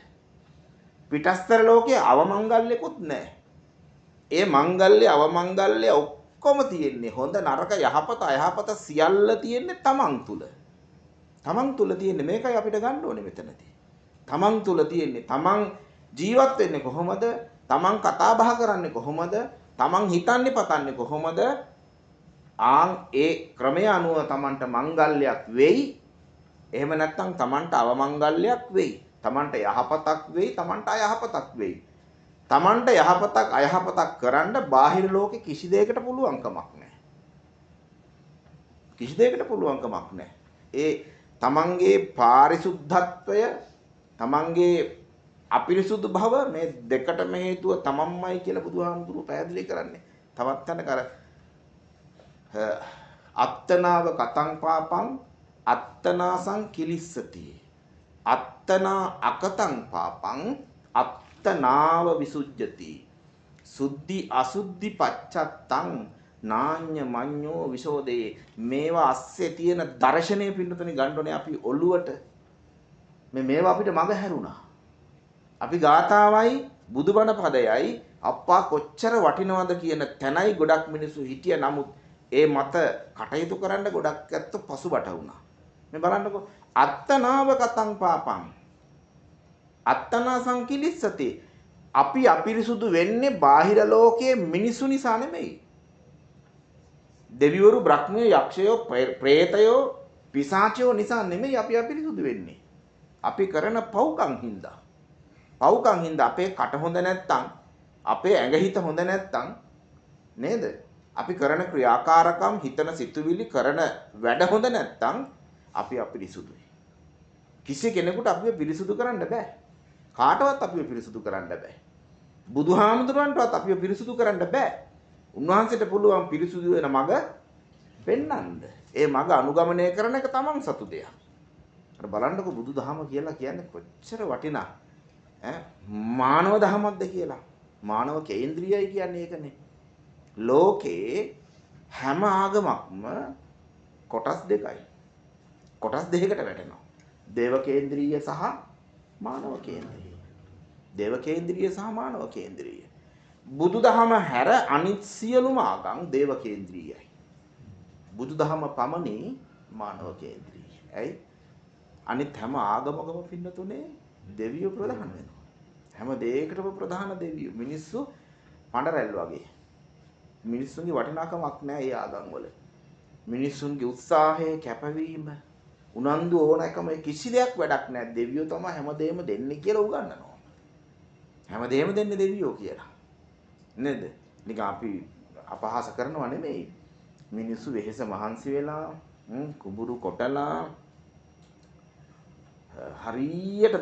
පිටස්තර ලෝකයේ අවමංගල්‍යකුත් නැහැ. ඒ මංගල්‍ය අවමංගල්‍ය ඔක්කොම තියෙන්නේ හොඳ නරක යහපත අයහපත සියල්ල තියෙන්නේ තමන් තුල. තමන් තුල තියෙන්නේ මේකයි අපිට ගන්න ඕනේ මෙතනදී. තමන් තුල තියෙන්නේ තමන් ජීවත් වෙන්නේ කොහොමද? තමන් කතා බහ කරන්නේ කොහොමද? තමන් හිතන්නේ පතන්නේ කොහොමද? ඒ ක්‍රමය අනුව තමන්ට මංගල්‍යයක් වෙයි. එහෙම නැත්නම් තමන්ට අවමංගල්‍යයක් වෙයි. තමන්ට යහපතක් වෙයි, තමන්ට අයහපතක් වෙයි. තමන්ට යහපතක් අයහපතක් කරන්න බාහිර ලෝකෙ කිසි දෙයකට පුළුවන්කමක් නැහැ. කිසි දෙයකට පුළුවන්කමක් නැහැ. ඒ තමන්ගේ පාරිශුද්ධත්වය, තමන්ගේ අපිරිසුදු බව මේ දෙකටම හේතුව තමන්මයි කියලා බුදුහාමුදුරුවෝ පැහැදිලි කරන්නේ. තවත් තැනක අර අත්තනාව කතං පාපං අත්තනාසං කිලිස්සති. අත්තනා අකතං පාපං අත්තනාව විසුජ්ජති. සුද්ධි අසුද්ධි පච්චත්තං නාඤ්ඤ මඤ්ඤෝ විසෝදේ. මේවා අස්සේ තියෙන දර්ශනය පින්නතුනි ගන්නෝනේ අපි ඔළුවට. මේවා අපිට මග හැරුණා. අපි ගාතාවයි බුදුබණ පදයයි අප්පා කොච්චර වටිනවද කියන තැනයි ගොඩක් මිනිස්සු හිටිය. නමුත් ඒ මත කටයුතු කරන්න ගොඩක් ඇත්තෝ පසුබට වුණා. මේ බලන්නකෝ අත්තනාව කතං පාපං අත්තනා සංකිලිස්සති. අපි අපිරිසුදු වෙන්නේ බාහිර ලෝකයේ මිනිසු නිසා නෙමෙයි. දෙවිවරු බ්‍රහ්මයෝ යක්ෂයෝ ප්‍රේතයෝ පිසාචයෝ නිසා නෙමෙයි අපි අපිරිසුදු වෙන්නේ. අපි කරන පව්කම් හින්දා. පව්කම් හින්දා අපේ කට හොඳ නැත්තම්, අපේ ඇඟ හිත හොඳ නැත්තම් නේද? අපි කරන ක්‍රියාකාරකම්, හිතන සිතුවිලි, කරන වැඩ හොඳ නැත්තම් අපි අපිරිසුදුයි. කිසි කෙනෙකුට අපිව පිරිසුදු කරන්න බෑ. කාටවත් අපිව පිරිසුදු කරන්න බෑ. බුදුහාමුදුරන්ටවත් අපිව පිරිසුදු කරන්න බෑ. උන්වහන්සේට පුළුවන් පිරිසුදු වෙන මඟ පෙන්වන්න. ඒ මඟ අනුගමනය කරන එක තමන් සතු දෙයක්. අර බලන්නකො බුදුදහම කියලා කියන්නේ කොච්චර වටිනා මානව දහමක්ද කියලා. මානව කේන්ද්‍රීයයි කියන්නේ ඒකනේ. ලෝකේ හැම ආගමක්ම කොටස් දෙකයි. කොටස් දෙකකට වැටෙනවා. දේව කේන්ද්‍රීය සහ මානව කේන්ද්‍රීය. දේව කේන්ද්‍රීය සහ මානව කේන්ද්‍රීය. බුදුදහම හැර අනිත් සියලුම ආගම් දේව කේන්ද්‍රීයයි. බුදුදහම පමණි මානව කේන්ද්‍රීය. ඇයි? අනිත් හැම ආගමකම පින්නතුනේ දෙවියෝ ප්‍රධාන වෙනවා. හැම දෙයකටම ප්‍රධාන දෙවියෝ. මිනිස්සු පඬරැල් වගේ. මිනිස්සුන්ගේ වටිනාකමක් නැහැ ඒ ආගම් වල. මිනිස්සුන්ගේ උත්සාහය, කැපවීම, උනන්දු ඕනකම කිසි දෙයක් වැඩක් නැහැ. දෙවියෝ තමයි හැමදේම දෙන්නේ කියලා උගන්වනවා. හැමදේම දෙන්නේ දෙවියෝ කියලා. නේද? නිකන් අපි අපහාස කරනවා නෙමෙයි. මිනිස්සු වෙහෙස මහන්සි වෙලා කුඹුරු කොටලා හරියට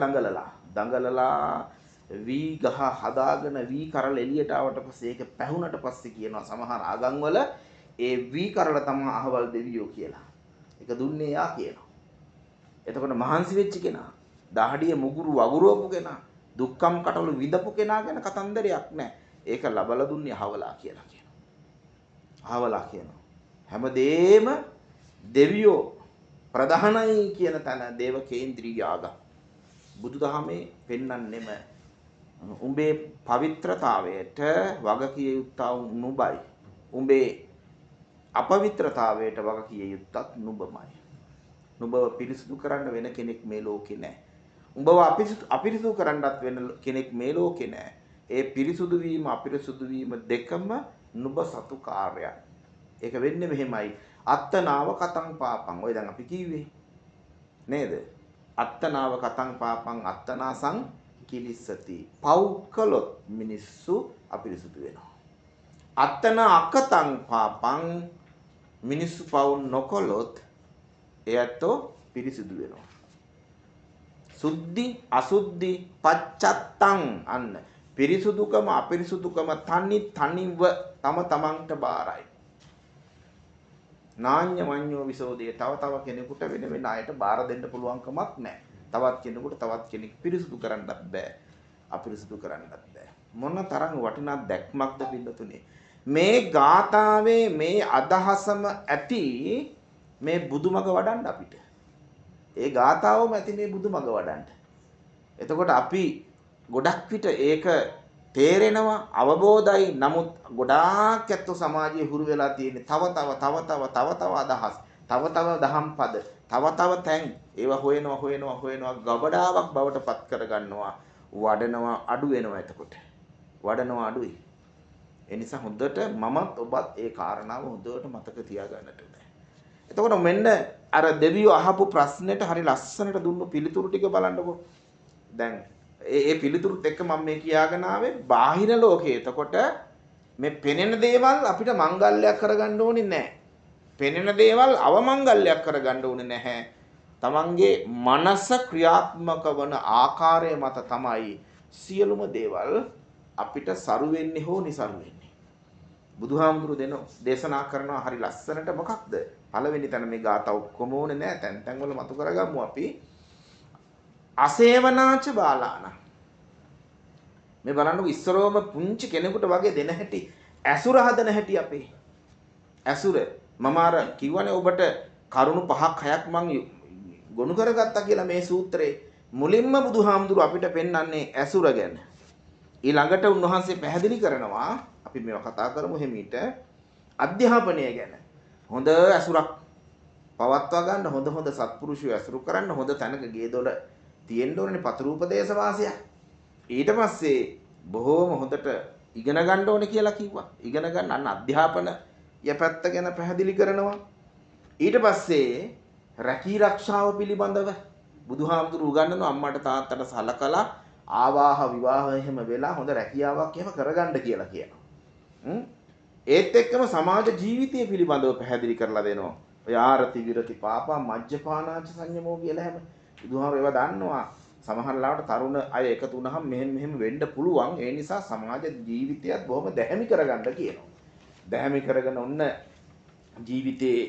දඟලලා වී ගහ හදාගෙන වී කරල එළියට ආවට පස්සේ ඒක පැහුනට පස්සේ කියනවා සමහර ආගම් වල ඒ වී කරල තමයි අහවල් දෙවියෝ කියලා. ඒක දුන්නේ යා කියනවා. එතකොට මහන්සි වෙච්ච කෙනා, දහඩිය මුගුරු වගුරුවපු කෙනා, දුක්ඛම් කටළු විඳපු කෙනා ගැන කතන්දරයක් නැහැ. ඒක ලබලා දුන්නේ අහවලා කියලා කියනවා. අහවලා කියනවා. හැමදේම දෙවියෝ ප්‍රධානයි කියන තැන දේව කේන්ද්‍රීය ආගම්. බුදුදහමේ පෙන්වන්නෙම උඹේ පවිත්‍රතාවයට වග කිය යුත්තා නුඹයි. උඹේ අපවිත්‍රතාවයට වග කිය යුත්තත් නුඹමයි. නුඹව පිරිසුදු කරන්න වෙන කෙනෙක් මේ ලෝකේ නැහැ. උඹව අපිරිසුදු කරන්නත් වෙන කෙනෙක් මේ ලෝකේ නැහැ. ඒ පිරිසුදු වීම අපිරිසුදු වීම දෙකම නුඹ සතු කාර්යයක්. ඒක වෙන්නේ මෙහෙමයි. අත්තනාව කතං පාපං. ඔය දැන් අපි කිව්වේ නේද? අත්තනාව කතං පාපං අත්තනාසං කිලිස්සති. පව් කළොත් මිනිස්සු අපිරිසුදු වෙනවා. අත්තන අකතං පාපං මිනිස්සු පව් නොකළොත් එයත්ෝ පිරිසුදු වෙනවා. සුද්ධි අසුද්ධි පච්චත්තං. අන්න පිරිසුදුකම අපිරිසුදුකම තනිව තම තමන්ට බාරයි. නාඤ්ඤ මඤ්ඤෝ විසෝදේ. තව කෙනෙකුට වෙන අයට බාර දෙන්න පුළුවන්කමක් නැහැ. තවත් කෙනෙකුට තවත් කෙනෙක් පිරිසුදු කරන්නත් බෑ. අපිරිසුදු කරන්නත් බෑ. මොන තරම් වටිනා දැක්මක්ද පිළිතුනේ. මේ ගාථාවේ මේ අදහසම ඇති මේ බුදුමග වඩන්න අපිට. ඒ ගාථාවම ඇති මේ බුදුමග වඩන්න. එතකොට අපි ගොඩක් විට ඒක තේරෙනවා අවබෝධයි. නමුත් ගොඩාක් ඇත්තෝ සමාජයේ හුරු වෙලා තියෙන්නේ තව අදහස්, තව දහම් පද, තව තැන් ඒවා හොයනවා ගබඩාවක් බවට පත් කරගන්නවා. වඩනවා අඩු වෙනවා. එතකොට වඩනවා අඩුයි. ඒ නිසා හොඳට මමත් ඔබත් ඒ කාරණාව හොඳට මතක තියාගන්නට ඕනේ. එතකොට මෙන්න අර දෙවියෝ අහපු ප්‍රශ්නෙට හරි ලස්සනට දුන්නු පිළිතුරු ටික බලන්නකෝ. දැන් ඒ පිළිතුරුත් එක්ක මම මේ කියාගෙන ආවේ බාහිර ලෝකේ. එතකොට මේ පෙනෙන දේවල් අපිට මංගල්‍යයක් කරගන්න ඕනේ නැහැ. පෙනෙන දේවල් අවමංගල්‍යයක් කරගන්න ඕනේ නැහැ. තමන්ගේ මනස ක්‍රියාත්මක වන ආකාරය මත තමයි සියලුම දේවල් අපිට සරු වෙන්නේ හෝ නිසරු වෙන්නේ. බුදුහාමුදුරු දේශනා කරනවා හරි ලස්සනට. මොකක්ද? පළවෙනි තැන මේ ગાතා ඔක්කොම ඕනේ නැහැ. තැන් වල මතු කරගමු අපි. අසේවනාච බාලාන. මේ බලන්නකො ඉස්සරෝම පුංචි කෙනෙකුට වගේ දෙන හැටි, ඇසුර හදන හැටි අපේ. ඇසුර මම අර කිව්වනේ ඔබට කරුණු 5ක් 6ක් මං ගොනු කරගත්තා කියලා මේ සූත්‍රේ. මුලින්ම බුදුහාමුදුරු අපිට පෙන්වන්නේ ඇසුර ගැන. ඊළඟට උන්වහන්සේ පැහැදිලි කරනවා අපි මේවා කතා කරමු හිමීට අධ්‍යාපනය ගැන. හොඳ ඇසුරක් පවත්වා ගන්න, හොඳ සත්පුරුෂයෝ ඇසුරු කරන්න, හොඳ තැනක ගේදොල තියෙන්න ඕනේ, පතරූපදේශ වාසයක්. ඊට පස්සේ බොහෝම හොඳට ඉගෙන ගන්න ඕනේ කියලා කිව්වා. ඉගෙන ගන්න අන්න අධ්‍යාපන යපැත්ත ගැන පැහැදිලි කරනවා. ඊට පස්සේ රැකී රක්ෂාව පිළිබඳව බුදුහාමුදුරු උගන්වනවා අම්මට තාත්තට සලකලා ආවාහ විවාහ එහෙම වෙලා හොඳ රැකියාවක් එහෙම කරගන්න කියලා කියනවා. ඒත් එක්කම සමාජ ජීවිතය පිළිබඳව පැහැදිලි කරලා දෙනවා. ඔය ආරති විරති පාපා මජ්ජපානාච සංයමෝ කියලා හැම බුදුහාමුදුරු ඒවා දන්නවා. සමහර ලාවට තරුණ අය එකතු වුණාම මෙහෙම වෙන්න පුළුවන්. ඒ නිසා සමාජ ජීවිතයත් බොහොම දැහැමි කරගන්න කියනවා. දැහැමි කරගෙන ඔන්න ජීවිතේ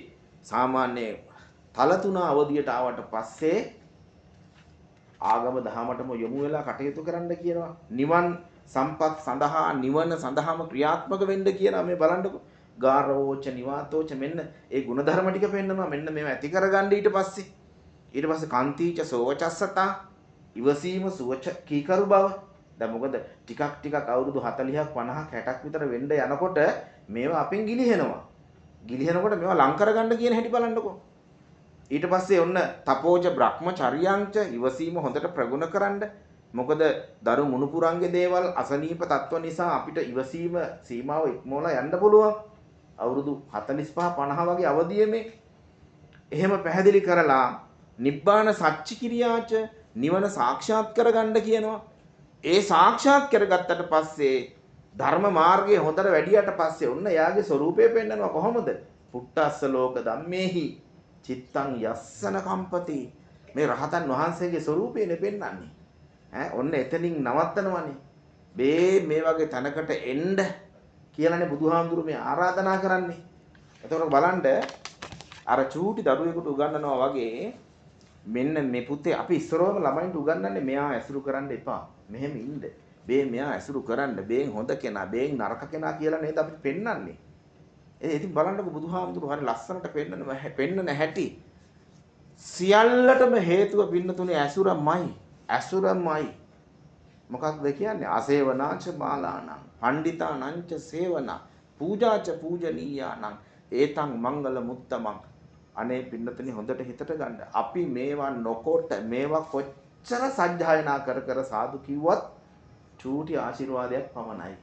සාමාන්‍ය තල තුන අවධියට ආවට පස්සේ ආගම දහමටම යොමු වෙලා කටයුතු කරන්න කියනවා. නිවන් සම්පත් සඳහා නිවන සඳහාම ක්‍රියාත්මක වෙන්න කියනවා. මේ බලන්නකො ගාරවෝච නිවාතෝච මෙන්න ඒ ಗುಣධර්ම ටික පෙන්නනවා. මෙන්න මේව ඇති කරගන්න ඊට පස්සේ කාන්තිච සෝවචස්සතා ඉවසීම සුවච කීකරු බව. දැන් මොකද ටිකක් අවුරුදු 40ක් 50ක් 60ක් විතර වෙන්න යනකොට මේවා අපෙන් ගිලිහෙනවා. ගිලිහෙනකොට මේවා ලං කරගන්න කියන හැටි බලන්නකෝ. ඊට පස්සේ ඔන්න තපෝජ බ්‍රහ්මචර්යංච ඉවසීම හොඳට ප්‍රගුණ කරන්න. මොකද දරු මුණුපුරන්ගේ දේවල් අසනීප තත්ත්ව නිසා අපිට ඉවසීම සීමාව ඉක්මවලා යන්න පුළුවන්. අවුරුදු 45 50 වගේ අවධියේ එහෙම පැහැදිලි කරලා නිබ්බාන සච්චි කිරියාච නිවන සාක්ෂාත් කරගන්න කියනවා. ඒ සාක්ෂාත් කරගත්තට පස්සේ ධර්ම මාර්ගයේ හොඳට වැඩියට පස්සේ ඔන්න යාගේ ස්වરૂපය පෙන්නනවා. කොහොමද? පුට්ටස්ස ලෝක ධම්මේහි චිත්තං යස්සන කම්පති. මේ රහතන් වහන්සේගේ ස්වરૂපයනේ පෙන්වන්නේ. ඔන්න එතනින් නවත්තනවනේ. මේ වගේ තැනකට එන්න කියලානේ බුදුහාමුදුරු මේ ආරාධනා කරන්නේ. එතකොට බලන්න අර චූටි දරුවෙකුට උගන්වනවා වගේ මෙන්න මේ පුතේ අපි ඉස්සරවම ළමයින්ට උගන්වන්නේ මෙයා ඇසුරු කරන්න එපා. මෙහෙම ඉන්න. මෙයා ඇසුරු කරන්න. බේන් හොඳ කෙනා, බේන් නරක කෙනා කියලා නේද අපි පෙන්වන්නේ. ඉතින් බලන්නකො බුදුහාමුදුරු හරි ලස්සනට පෙන්නන හැටි. සියල්ලටම හේතුව පින්නතුනේ ඇසුරමයි. මොකක්ද කියන්නේ? අසේවනාච බාලානං පණ්ඩිතානංච සේවනා පූජාච පූජනීයානං ඒතං මංගල මුත්තමං. අනේ පින්නතුනි හොඳට හිතට ගන්න. අපි මේවා නොකොට මේවා කොච්චර සජ්ජායනා කර සාදු කිව්වත් චූටි ආශිර්වාදයක් පමණයි.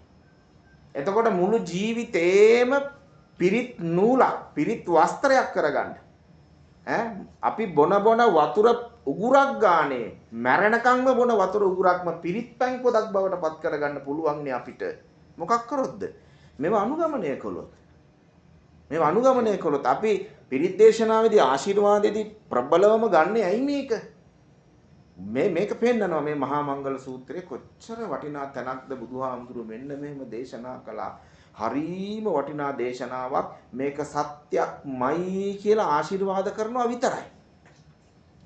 එතකොට මුළු ජීවිතේම පිරිත් නූලක්, පිරිත් වස්ත්‍රයක් කරගන්න. අපි බොන වතුර උගුරක් ගානේ මැරෙනකන්ම බොන වතුර උගුරක්ම පිරිත් පැන් පොදක් බවට පත් කරගන්න පුළුවන් නේ අපිට. මොකක් කරොත්ද? මේවා අනුගමනය කළොත් අපි පිරිත් දේශනාවේදී ආශිර්වාදෙදී ප්‍රබලවම ගන්න ඇයි මේක? මේක පෙන්නනවා මේ මහා මංගල සූත්‍රයේ කොච්චර වටිනා තැනක්ද බුදුහාමුදුරු මෙන්න මෙහෙම දේශනා කළා. හරීම වටිනා දේශනාවක්. මේක සත්‍යක්මයි කියලා ආශිර්වාද කරනවා විතරයි.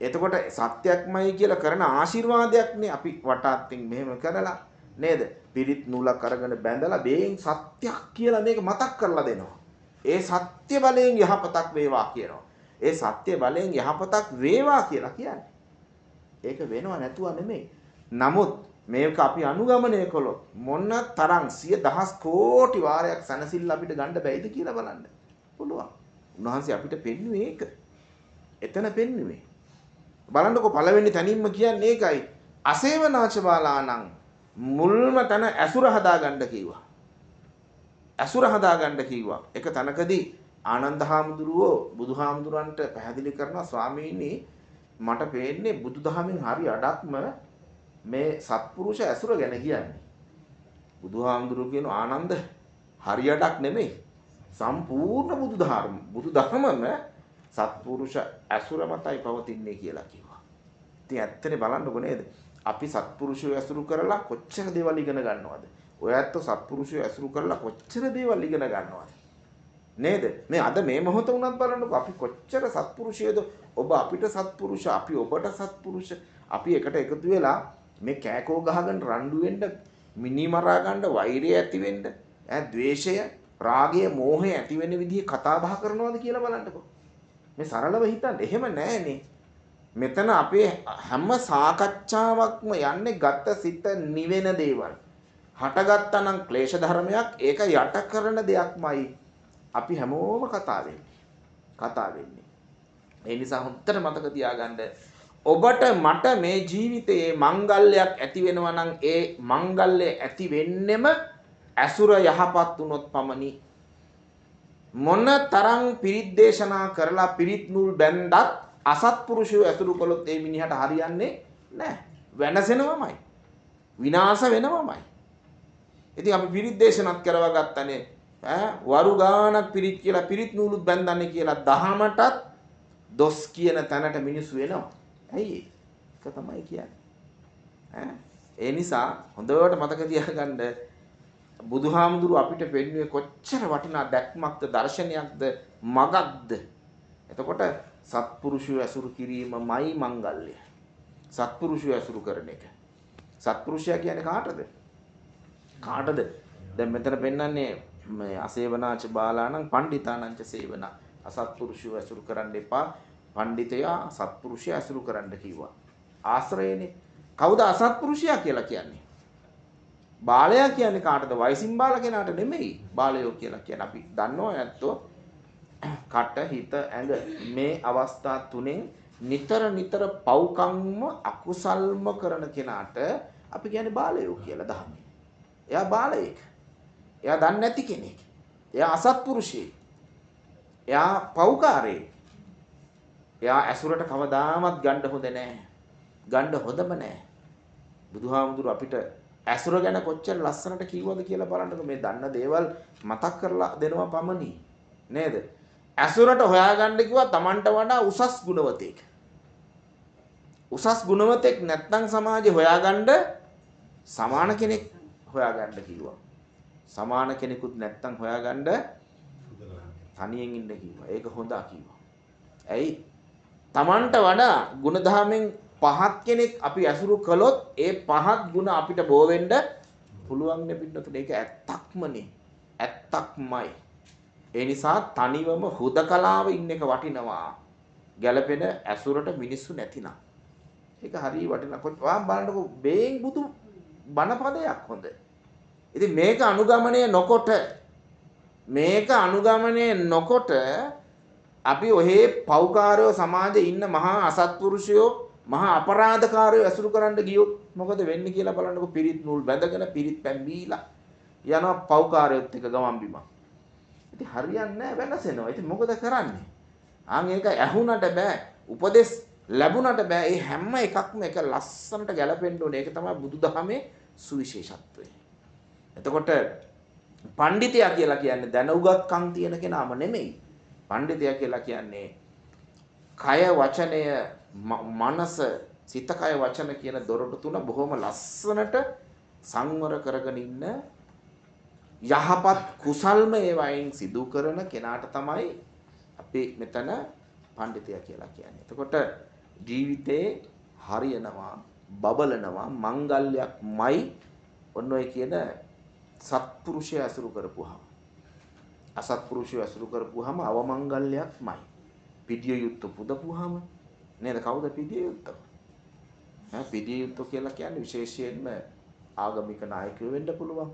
එතකොට සත්‍යක්මයි කියලා කරන ආශිර්වාදයක්නේ අපි වටාත්ින් මෙහෙම කරලා නේද? පිරිත් නූලක් අරගෙන බැඳලා බේන් සත්‍යක් කියලා මේක මතක් කරලා දෙනවා. ඒ සත්‍ය බලයෙන් යහපතක් වේවා කියනවා. ඒ සත්‍ය බලයෙන් යහපතක් වේවා කියලා කියන්නේ. ඒක වෙනව නැතුව නෙමෙයි. නමුත් මේක අපි අනුගමනය කළොත් මොන තරම් 100,000 කෝටි වාරයක් සනසිල්ල අපිට ගන්න බැයිද කියලා බලන්න. පුළුවන්. උන්වහන්සේ අපිට පෙන්වුවේ ඒක. එතන පෙන්වුවේ. බලන්නකො පළවෙනි තැනින්ම කියන්නේ ඒකයි. අසේවනාච බාලාණන් මුල්ම තැන ඇසුර හදාගන්න කිව්වා. ඇසුර හදාගන්න කිව්වා. එක තැනකදී ආනන්ද හාමුදුරුවෝ බුදුහාමුදුරන්ට පැහැදිලි කරනවා ස්වාමීනි මට පේන්නේ බුදුදහමෙන් හරි අඩක්ම මේ සත්පුරුෂ ඇසුර ගැන කියන්නේ. බුදුහාමුදුරුවෝ කියන ආනන්ද හරි අඩක් නෙමෙයි. සම්පූර්ණ බුදුදහමම සත්පුරුෂ ඇසුර මතයි පවතින්නේ කියලා කිව්වා. ඉතින් ඇත්තනේ බලන්නකො නේද? අපි සත්පුරුෂය ඇසුරු කරලා කොච්චර දේවල් ඉගෙන ගන්නවද? ඔය ඇත්ත සත්පුරුෂය ඇසුරු කරලා කොච්චර දේවල් ඉගෙන ගන්නවද? නේද? මේ අද මේ මොහොත උනත් බලන්නකො අපි කොච්චර සත්පුරුෂයද? ඔබ අපිට සත්පුරුෂ, අපි ඔබට සත්පුරුෂ. අපි එකට එකතු වෙලා මේ කෑකෝ ගහගෙන රණ්ඩු වෙන්න, මිනි මරා ගන්න, වෛරය ඇති වෙන්න, ද්වේෂය, රාගය, මෝහය ඇති වෙන විදිහේ කතා බහ කරනවද කියලා බලන්නකො. මේ සරලව හිතන්න. එහෙම නෑනේ. මෙතන අපේ හැම සාකච්ඡාවක්ම යන්නේ ගත සිත නිවෙන දේවල්. හටගත්තා නම් ක්ලේශ ධර්මයක් ඒක යට කරන දෙයක්මයි අපි හැමෝම කතා වෙන්නේ. ඒ නිසා හොඳට මතක තියාගන්න ඔබට මට මේ ජීවිතයේ මංගල්‍යයක් ඇති වෙනවා නම් ඒ මංගල්‍ය ඇති වෙන්නෙම ඇසුර යහපත් වුණොත් පමණි. මොන තරම් පිරිත් දේශනා කරලා පිරිත් නූල් බැන්දත් අසත්පුරුෂයෝ ඇසුරු කළොත් ඒ මිනිහට හරියන්නේ නැහැ. වෙනසෙනවමයි. විනාශ වෙනවමයි. ඉතින් අපි පිරිත් දේශනාත් කරවා ගත්තනේ වරු ගානක් පිරිත් කියලා පිරිත් නූලුත් බැන්දන්නේ කියලා දහමටත් දොස් කියන තැනට මිනිස්සු එනවා. ඇයි ඒක තමයි කියන්නේ. ඒ නිසා හොඳට මතක තියාගන්න බුදුහාමුදුරු අපිට පෙන්වුවේ කොච්චර වටිනා දැක්මක්ද දර්ශනයක්ද මගක්ද. එතකොට සත්පුරුෂය ඇසුරු කිරීමමයි මංගල්‍ය. සත්පුරුෂය ඇසුරු කරන එක. සත්පුරුෂයා කියන්නේ කාටද? කාටද? දැන් මෙතන පෙන්වන්නේ මේ අසේවනාච බාලාණන් පණ්ඩිතානංච සේවනා. අසත්පුරුෂය ඇසුරු කරන්න එපා. පණ්ඩිතයා සත්පුරුෂයා ඇසුරු කරන්න කිව්වා. ආශ්‍රයනේ. කවුද අසත්පුරුෂයා කියලා කියන්නේ? බාලයා කියන්නේ කාටද? වයසින් බාල කෙනාට නෙමෙයි. බාලයෝ කියලා කියන්නේ අපි දන්නවා ඇත්තෝ කට හිත ඇඟ මේ අවස්ථා තුනෙන් නිතර පව්කම්ම අකුසල්ම කරන කෙනාට අපි කියන්නේ බාලයෝ කියලා දහමේ. එයා බාලයෙක්. එයා දන්නේ නැති කෙනෙක්. එයා අසත්පුරුෂයෙක්. එයා පව්කාරයෙක්. එයා ඇසුරට කවදාමත් ගන්න හොඳ නැහැ. ගන්න හොඳම නැහැ. බුදුහාමුදුරු අපිට ඇසුර ගැන කොච්චර ලස්සනට කිව්වද කියලා බලන්නකො. මේ දන්න දේවල් මතක් කරලා දෙනවා පමණි. නේද? ඇසුරට හොයාගන්න කිව්වා Tamanට වඩා උසස් ගුණවතෙක්. උසස් ගුණවතෙක් නැත්නම් සමාජේ හොයාගන්න සමාන කෙනෙක් හොයාගන්න කිව්වා. සමාන කෙනෙකුත් නැත්නම් හොයාගන්න තනියෙන් ඉන්න කිව්වා. ඒක හොඳා කිව්වා. ඇයි? Tamanට වඩා ගුණධර්මෙන් පහත් කෙනෙක් අපි ඇසුරු කළොත් ඒ පහත් ගුණ අපිට බෝ වෙන්න පුළුවන් නේ පිටුතුනේ. ඒක ඇත්තක්මනේ. ඇත්තක්මයි. ඒ නිසා තනිවම හුදකලාව ඉන්න එක වටිනවා. ගැළපෙන ඇසුරට මිනිස්සු නැතිනම්. ඒක හරිය වටිනවා. කොහොම බලන්නකො බේන් බුදු බණපදයක් හොඳ. ඉතින් මේක අනුගමනය නොකොට අපි ඔහේ පෞකාරයෝ සමාජයේ ඉන්න මහා අසත්පුරුෂයෝ මහා අපරාධකාරයෝ ඇසුරු කරන්න ගියොත් මොකද වෙන්නේ කියලා බලන්නකො. පිරිත් නූල් බැඳගෙන පිරිත් පැන් බීලා යනවා පෞකාරයොත් එක ගමන් බිමන්. ඉතින් හරියන්නේ නැහැ, වෙනසෙනවා. ඉතින් මොකද කරන්නේ? ඒක ඇහුණට බෑ, උපදෙස් ලැබුණට බෑ. ඒ හැම එකක්ම එක ලස්සනට ගැලපෙන්න ඕනේ. ඒක තමයි බුදුදහමේ සුවිශේෂත්වය. එතකොට පඬිතයා කියලා කියන්නේ දැන උගත්කම් තියෙන කෙනාම නෙමෙයි. පඬිතයා කියලා කියන්නේ කය වචනය මනස සිත කය වචන කියන දොරටු තුන බොහොම ලස්සනට සංවර කරගෙන ඉන්න යහපත් කුසල්ම ඒවයින් සිදු කරන කෙනාට තමයි අපි මෙතන පඬිතයා කියලා කියන්නේ. එතකොට ජීවිතේ හරියනවා, බබලනවා, මංගල්‍යයක්මයි ඔන්න ඔය කියන සත්පුරුෂය ඇසුරු කරපුවාම. අසත්පුරුෂය ඇසුරු කරපුවාම අවමංගල්‍යයක්මයි. පිටිය යුත්ත පුදපුවාම නේද? කවුද පිටිය යුත්ත? පිටිය යුත්ත කියලා කියන්නේ විශේෂයෙන්ම ආගමික නායකයෝ වෙන්න පුළුවන්.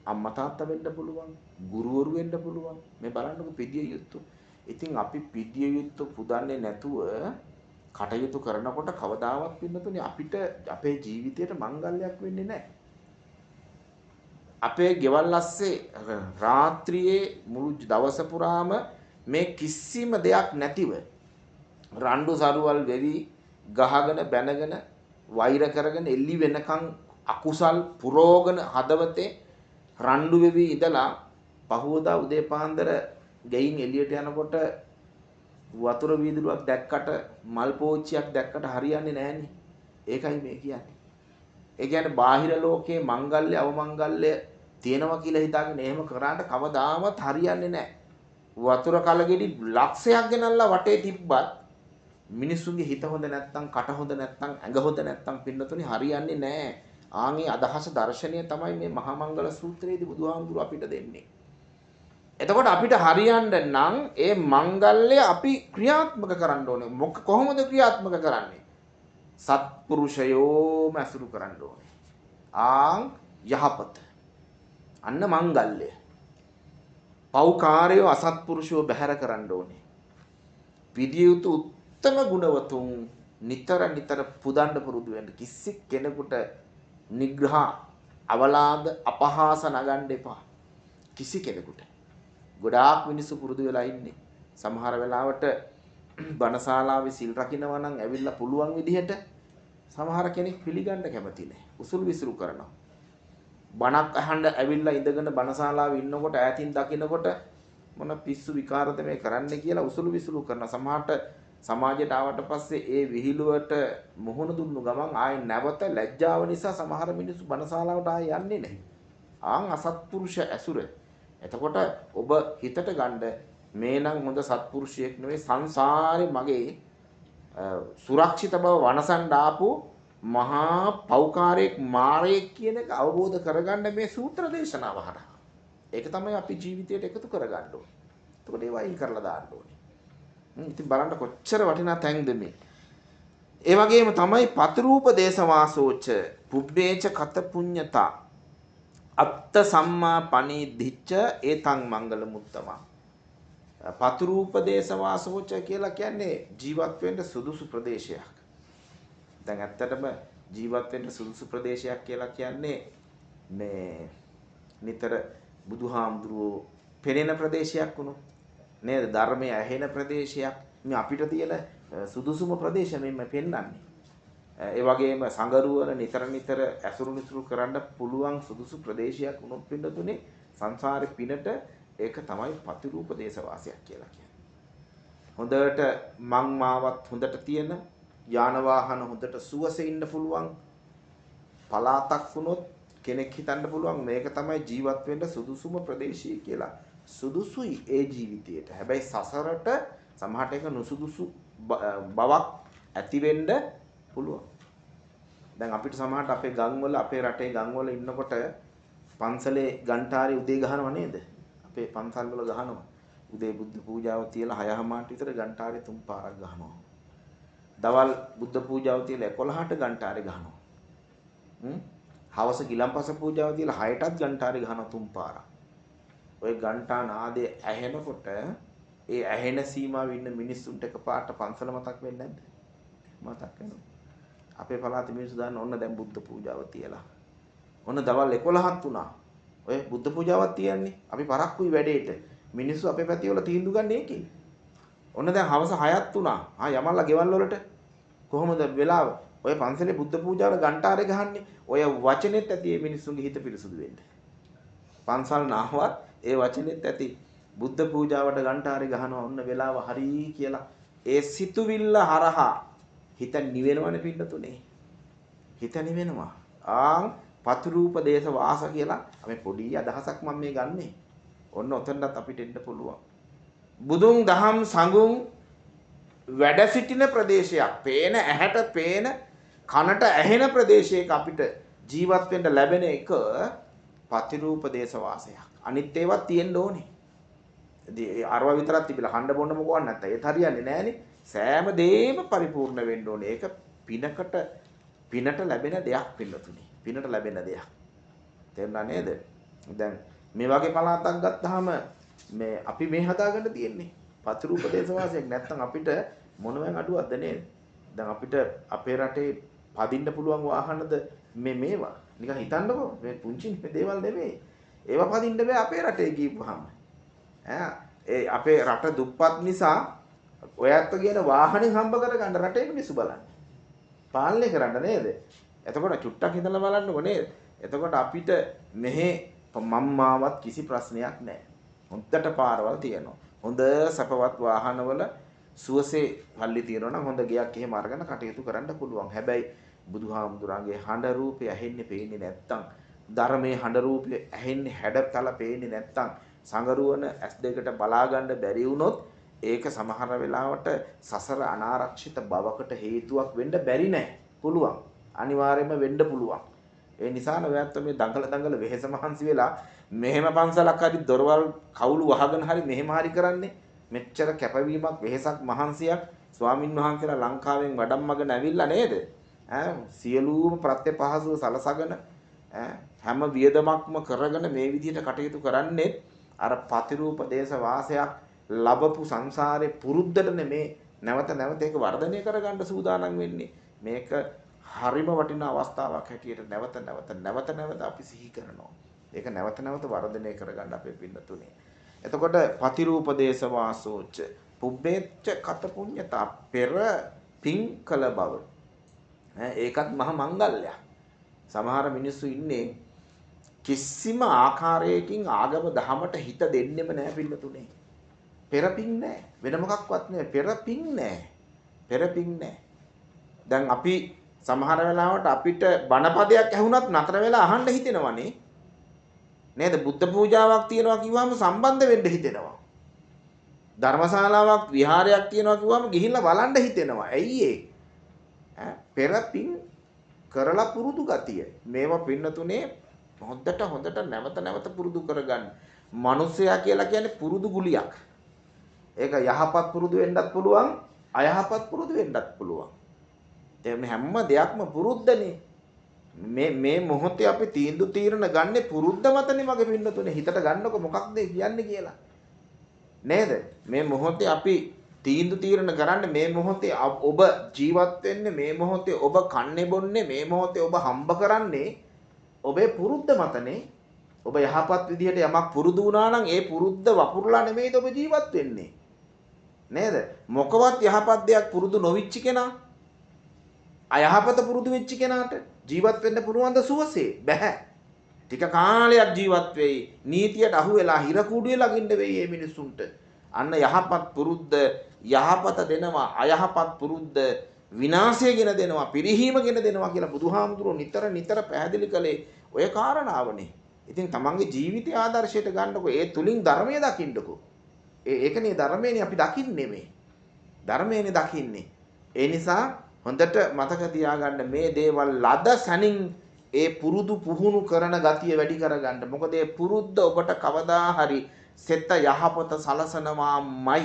අම්මා තාත්තා වෙන්න පුළුවන්. ගුරුවරු වෙන්න පුළුවන්. මේ බලන්නකො පිළිය යුතු. ඉතින් අපි පිළිය යුතු පුදන්නේ නැතුව කටයුතු කරනකොට කවදාවත් පින්නතුනේ අපිට අපේ ජීවිතයට මංගල්‍යයක් වෙන්නේ නැහැ. අපේ ගෙවල් අස්සේ රාත්‍රියේ මුළු දවස පුරාම මේ කිසිම දෙයක් නැතිව රණ්ඩු සරුවල් වෙවි ගහගෙන බැනගෙන වෛර කරගෙන එල්ලි වෙනකන් අකුසල් පුරෝගන හදවතේ රණ්ඩු වෙවි ඉඳලා පහවදා උදේ පාන්දර ගෙයින් එළියට යනකොට වතුර වීදුරුවක් දැක්කට මල් පෝච්චියක් දැක්කට හරියන්නේ නැහනේ. ඒකයි මේ කියන්නේ. ඒ කියන්නේ බාහිර ලෝකයේ මංගල්‍ය අවමංගල්‍ය තියෙනවා කියලා හිතාගෙන එහෙම කරාට කවදාවත් හරියන්නේ නැහැ. වතුර කලගෙඩි ලක්ෂයක් ගෙනල්ලා වටේ තිබ්බත් මිනිස්සුන්ගේ හිත හොඳ නැත්නම් කට හොඳ නැත්නම් ඇඟ හොඳ නැත්නම් පින්නතුනේ හරියන්නේ නැහැ. ආන්ගේ අදහස දර්ශනීය තමයි මේ මහා මංගල සූත්‍රයේදී බුදුහාමුදුරුවෝ අපිට දෙන්නේ. එතකොට අපිට හරියන්න නම් ඒ මංගල්‍ය අපි ක්‍රියාත්මක කරන්න ඕනේ. කොහොමද ක්‍රියාත්මක කරන්නේ? සත්පුරුෂයෝම ඇසුරු කරන්න ඕනේ. යහපත. අන්න මංගල්‍ය. පෞකාරයෝ අසත්පුරුෂයෝ බැහැර කරන්න ඕනේ. විදිය යුතු උත්තම ගුණවතුන් නිතර නිතර පුදන්න පුරුදු වෙන්න. කිසි කෙනෙකුට නිග්‍රහ අවලාද අපහාස නගන්න එපා. කිසි කෙනෙකුට. ගොඩාක් මිනිස්සු පුරුදු වෙලා ඉන්නේ. සමහර වෙලාවට බණශාලාවේ සිල් රකින්නවා නම් ඇවිල්ලා පුළුවන් විදිහට සමහර කෙනෙක් පිළිගන්න කැමති නැහැ. උසුළු විසුළු කරනවා. බණක් අහන්න ඇවිල්ලා ඉඳගෙන බණශාලාවේ ඉන්නකොට ඈතින් දකින්නකොට මොන පිස්සු විකාරද මේ කරන්නේ කියලා උසුළු විසුළු කරන සමහරට සමාජයට ආවට පස්සේ ඒ විහිළුවට මුහුණ දුන්නු ගමන් ආයේ නැවත ලැජ්ජාව නිසා සමහර මිනිස්සු බණශාලාවට ආයේ යන්නේ නැහැ. අසත්පුරුෂ ඇසුර. එතකොට ඔබ හිතට ගන්න මේ නම් හොඳ සත්පුරුෂයෙක් නෙවෙයි සංසාරේ මගේ සුරක්ෂිත බව වනසන් ආපු මහා පෞකාරයෙක් මාරයෙක් කියන එක අවබෝධ කරගන්න මේ සූත්‍ර දේශනාව හරහා. ඒක තමයි අපි ජීවිතයට එකතු කරගන්න ඕනේ. එතකොට ඒවා අයින් කරලා දාන්න ඕනේ. ඉතින් බලන්න කොච්චර වටිනා තැන්ද මේ. ඒ වගේම තමයි පතරූප දේශවාසෝච පුබ්බේච කත පුඤ්ඤතා අත්ත සම්මා පනිදිච්ච ඒතං මංගල මුත්තම. පතරූප දේශවාසෝච කියලා කියන්නේ ජීවත් වෙන්න සුදුසු ප්‍රදේශයක්. දැන් ඇත්තටම ජීවත් වෙන්න සුදුසු ප්‍රදේශයක් කියලා කියන්නේ මේ නිතර බුදුහාමුදුරුවෝ පෙනෙන ප්‍රදේශයක් වුණොත් නේද? ධර්මයේ ඇහෙන ප්‍රදේශයක්. මේ අපිට තියෙන සුදුසුම ප්‍රදේශ මෙන්න පෙන්වන්නේ. ඒ වගේම සංගරුවන නිතර නිතර ඇසුරු නිසුරු කරන්න පුළුවන් සුදුසු ප්‍රදේශයක් වුණොත් පින්නතුනේ සංසාරේ පිනට ඒක තමයි පතිරූප දේශවාසයක් කියලා කියන්නේ. හොඳට මං මාවත් හොඳට තියෙන යාන වාහන හොඳට සුවසේ ඉන්න පුළුවන් පළාතක් වුණොත් කෙනෙක් හිතන්න පුළුවන් මේක තමයි ජීවත් වෙන්න සුදුසුම ප්‍රදේශය කියලා. සුදුසුයි ඒ ජීවිතයට. හැබැයි සසරට සමහරට ඒක නුසුදුසු බවක් ඇති වෙන්න පුළුවන්. දැන් අපිට සමහරට අපේ ගම්වල අපේ රටේ ගම්වල ඉන්නකොට පන්සලේ ගන්ටාරේ උදේ ගහනව නේද? අපේ පන්සල් වල ගහනවා. උදේ බුද්ධ පූජාව තියලා 6:00 විතර ගන්ටාරේ 3 පාරක් ගහනවා. දවල් බුද්ධ පූජාව තියලා 11ට ගන්ටාරේ ගහනවා. හවස ගිලම්පස පූජාව තියලා 6ටත් ගන්ටාරේ ගහනවා 3 පාරක්. ඔය ගන්ටා නාදය ඇහෙනකොට ඒ ඇහෙන සීමාවෙ ඉන්න මිනිස්සුන්ට එකපාරට පන්සල මතක් වෙන්නේ නැද්ද? මතක් වෙනවා. අපේ පළාතේ මිනිස්සු දාන්න ඕන්න දැන් බුද්ධ පූජාව තියලා. ඔන්න දවල් 11ක් වුණා. ඔය බුද්ධ පූජාවක් තියන්නේ. අපි පරක්කුයි වැඩේට. මිනිස්සු අපේ පැති වල තීන්දුව ගන්න ඒකේ. ඔන්න දැන් හවස 6ක් වුණා. යමල්ලා ගෙවල් වලට කොහොමද වෙලාව? ඔය පන්සලේ බුද්ධ පූජාවල ගන්ටාරේ ගහන්නේ. ඔය වචනෙත් ඇති මේ මිනිස්සුන්ගේ හිත පිරිසුදු වෙන්න. පන්සල් නාවත් ඒ වචනෙත් ඇති බුද්ධ පූජාවට ගන්ටාරේ ගහනවා ඔන්න වෙලාව හරි කියලා. ඒ සිතුවිල්ල හරහා හිත නිවෙනවනේ පින්නතුනේ. හිත නිවෙනවා. පතුරූප දේශ වාස කියලා අපි පොඩි අදහසක් මම මේ ගන්නෙ. ඔන්න ඔතනත් අපිට එන්න පුළුවන්. බුදුන් දහම් සංගුන් වැඩ සිටින ප්‍රදේශයක්. පේන ඇහැට පේන කනට ඇහෙන ප්‍රදේශයක අපිට ජීවත් වෙන්න ලැබෙන එක පතිරූප දේශ වාසයක්. අනිත් ඒවා තියෙන්න ඕනේ. ඉතින් අරව විතරක් තිබිලා හඬ බොන්න මොකවත් නැත්නම් ඒත් හරියන්නේ නැහනේ. සෑම දෙයක්ම පරිපූර්ණ වෙන්න ඕනේ. ඒක පිනට ලැබෙන දෙයක් පිළිතුනේ. පිනට ලැබෙන දෙයක්. තේරුණා නේද? දැන් මේ වගේ පළාතක් ගත්තාම මේ අපි මේ හදාගන්න තියෙන්නේ. පතිරූපදේශ වාසයක් නැත්තම් අපිට මොනවෙන් අඩුවක්ද නේද? දැන් අපිට අපේ රටේ පදින්න පුළුවන් වාහනද මේවා. නිකන් හිතන්නකෝ මේ පුංචි දේවල් නෙමෙයි. ඒවා පදින්න බෑ අපේ රටේ ගිහුවාම. ඒ අපේ රට දුප්පත් නිසා ඔයත් කියන වාහනේ හම්බ කරගන්න රටේ මිනිස්සු බලන්න. පාලනය කරන්න නේද? එතකොට චුට්ටක් හිතලා බලන්නකෝ නේද? එතකොට අපිට මෙහෙ මම්මාවත් කිසි ප්‍රශ්නයක් නැහැ. හොඳට පාරවල් තියෙනවා. හොඳ සපවත් වාහනවල සුවසේ පල්ලි තියෙනවා නම් හොඳ ගයක් එහෙම අරගෙන කටයුතු කරන්න පුළුවන්. හැබැයි බුදුහාමුදුරන්ගේ හඬ රූපය ඇහෙන්නේ පේන්නේ නැත්තම් ධර්මයේ හඬ රූපය ඇහෙන්නේ හැඩතල පේන්නේ නැත්තම් සංගරුවන S2කට බලා ගන්න බැරි වුණොත් ඒක සමහර වෙලාවට සසර අනාරක්ෂිත බවකට හේතුවක් වෙන්න බැරි නෑ. පුළුවන්. අනිවාර්යයෙන්ම වෙන්න පුළුවන්. ඒ නිසා නෝයත් මේ දඟල වෙහෙස මහන්සි වෙලා මෙහෙම පන්සලක් හරි දොරවල් කවුළු වහගෙන හරි මෙහෙම හරි කරන්නේ මෙච්චර කැපවීමක් වෙහෙසක් මහන්සියක් ස්වාමින් වහන්සේලා ලංකාවෙන් වඩම්මගෙන ඇවිල්ලා නේද? සියලුම ප්‍රත්‍ය පහසුව සලසගෙන හැම වියදමක්ම කරගෙන මේ විදිහට කටයුතු කරන්නේ අර පතිරූප දේශ වාසයක් ලැබපු සංසාරේ පුරුද්දටනේ මේ නැවත නැවත ඒක වර්ධනය කරගන්න සූදානම් වෙන්නේ. මේක හරිම වටිනා අවස්ථාවක් හැටියට නැවත අපි සිහි කරනවා. ඒක නැවත නැවත වර්ධනය කරගන්න අපේ පින්නතුනේ. එතකොට පතිරූප දේශ වාසෝච පුබ්බේච්ච කත පුඤ්ඤතා පෙර පිං කළ බව. ඒකත් මහ මංගල්‍යයක්. සමහර මිනිස්සු ඉන්නේ කිසිම ආකාරයකින් ආගම දහමට හිත දෙන්නෙම නැහැ පින්නතුනේ. පෙරපින් නැහැ. වෙන මොකක්වත් නැහැ. පෙරපින් නැහැ. දැන් අපි සමහර වෙලාවට අපිට බණපදයක් ඇහුණත් නතර වෙලා අහන්න හිතෙනවනේ. නේද? බුද්ධ පූජාවක් තියනවා කිව්වම සම්බන්ධ වෙන්න හිතෙනවා. ධර්මශාලාවක් විහාරයක් තියනවා කිව්වම ගිහිල්ලා බලන්න හිතෙනවා. ඇයි ඒ? පෙරපින් කරලා පුරුදු ගතිය. මේවා පින්නතුනේ හොඳට නැවත පුරුදු කරගන්න. මිනිසයා කියලා කියන්නේ පුරුදු ගුලියක්. ඒක යහපත් පුරුදු වෙන්නත් පුළුවන්, අයහපත් පුරුදු වෙන්නත් පුළුවන්. එතන හැම දෙයක්ම පුරුද්දනේ. මේ මොහොතේ අපි තීරණ ගන්නේ පුරුද්ද මතනේ මගේ පින්නතුනේ. හිතට ගන්නකො මොකක්ද කියන්නේ කියලා. නේද? මේ මොහොතේ අපි තීරණ කරන්නේ මේ මොහොතේ ඔබ ජීවත් වෙන්නේ, මේ මොහොතේ ඔබ කන්නේ බොන්නේ, මේ මොහොතේ ඔබ හම්බ කරන්නේ ඔබේ පුරුද්ද මතනේ. ඔබ යහපත් විදිහට යමක් පුරුදු වුණා නම් ඒ පුරුද්ද වපුරලා නෙමෙයිද ඔබ ජීවත් වෙන්නේ. නේද? මොකවත් යහපත් දෙයක් පුරුදු නොවිච්ච කෙනා අයහපත පුරුදු වෙච්ච කෙනාට ජීවත් වෙන්න පුළුවන්ද සුවසේ? බැහැ. ටික කාලයක් ජීවත් වෙයි. නීතියට අහු වෙලා හිර කුඩුවේ ළඟින්න වෙයි මේ මිනිස්සුන්ට. අන්න යහපත් පුරුද්ද යහපත දෙනවා, අයහපත් පුරුද්ද විනාශයගෙන දෙනවා, පිරිහීමගෙන දෙනවා කියලා බුදුහාමුදුරුවෝ නිතර පැහැදිලි කළේ ඔය කාරණාවනේ. ඉතින් තමන්ගේ ජීවිතය ආදර්ශයට ගන්නකො, ඒ තුලින් ධර්මය දකින්නකො. ඒකනේ ධර්මයනේ අපි දකින්නේ මේ. ධර්මයනේ දකින්නේ. ඒ නිසා හොඳට මතක තියාගන්න මේ දේවල් ලද සැනින් ඒ පුරුදු පුහුණු කරන ගතිය වැඩි කරගන්න. මොකද ඒ පුරුද්ද ඔබට කවදා හරි සෙත යහපත සලසනවාමයි.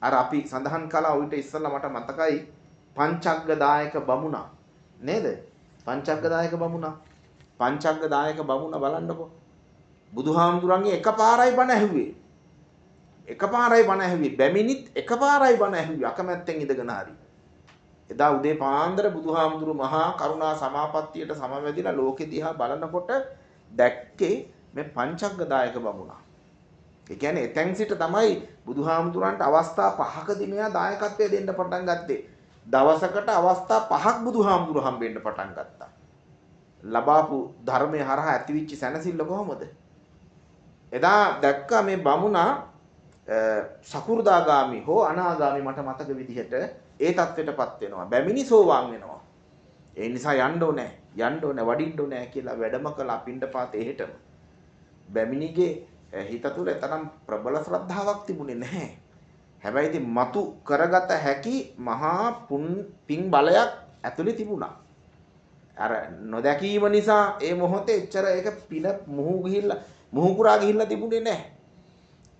අර අපි සඳහන් කළා ඊට ඉස්සෙල්ලා මට මතකයි පංචග්ගදායක බමුණා. නේද? පංචග්ගදායක බමුණා බලන්නකො. බුදුහාමුදුරන්ගේ එකපාරයි බණ ඇහුවේ. බැමිනිත් එකපාරයි බණ ඇහුවේ අකමැත්තෙන් ඉඳගෙන හරි. එදා උදේ පාන්දර බුදුහාමුදුරු මහා කරුණා සමාපත්තියට සමවැදිලා ලෝකෙ දිහා බලනකොට දැක්කේ මේ පංචග්ගදායක බමුණා. ඒ කියන්නේ එතෙන් සිට තමයි බුදුහාමුදුරන්ට අවස්ථා 5කදී මෙයා දායකත්වය දෙන්න පටන් ගත්තේ. දවසකට අවස්ථා 5ක් බුදුහාමුදුරු හම්බෙන්න පටන් ගත්තා. ලබාපු ධර්මයේ හරහා ඇතිවිච්ච සැනසෙල්ල කොහොමද? එදා දැක්කා මේ බමුණා සකු르දාගාමි හෝ අනාගාමි මට මතක විදිහට ඒ தත්වෙටපත් වෙනවා. බැමිනි සෝවාන් වෙනවා. ඒ නිසා යන්න ඕනේ, වඩින්න ඕනේ කියලා වැඩම කළා පිණ්ඩපාත එහෙටම. බැමිනිගේ හිත තුළ තරම් ප්‍රබල ශ්‍රද්ධාවක් තිබුණේ නැහැ. හැබැයි ඉතින් මතු කරගත හැකි මහා පින් බලයක් ඇතුලේ තිබුණා. අර නොදැකීම නිසා ඒ මොහොතේ එච්චර ඒක පින මුහු කුරා ගිහිල්ලා තිබුණේ නැහැ.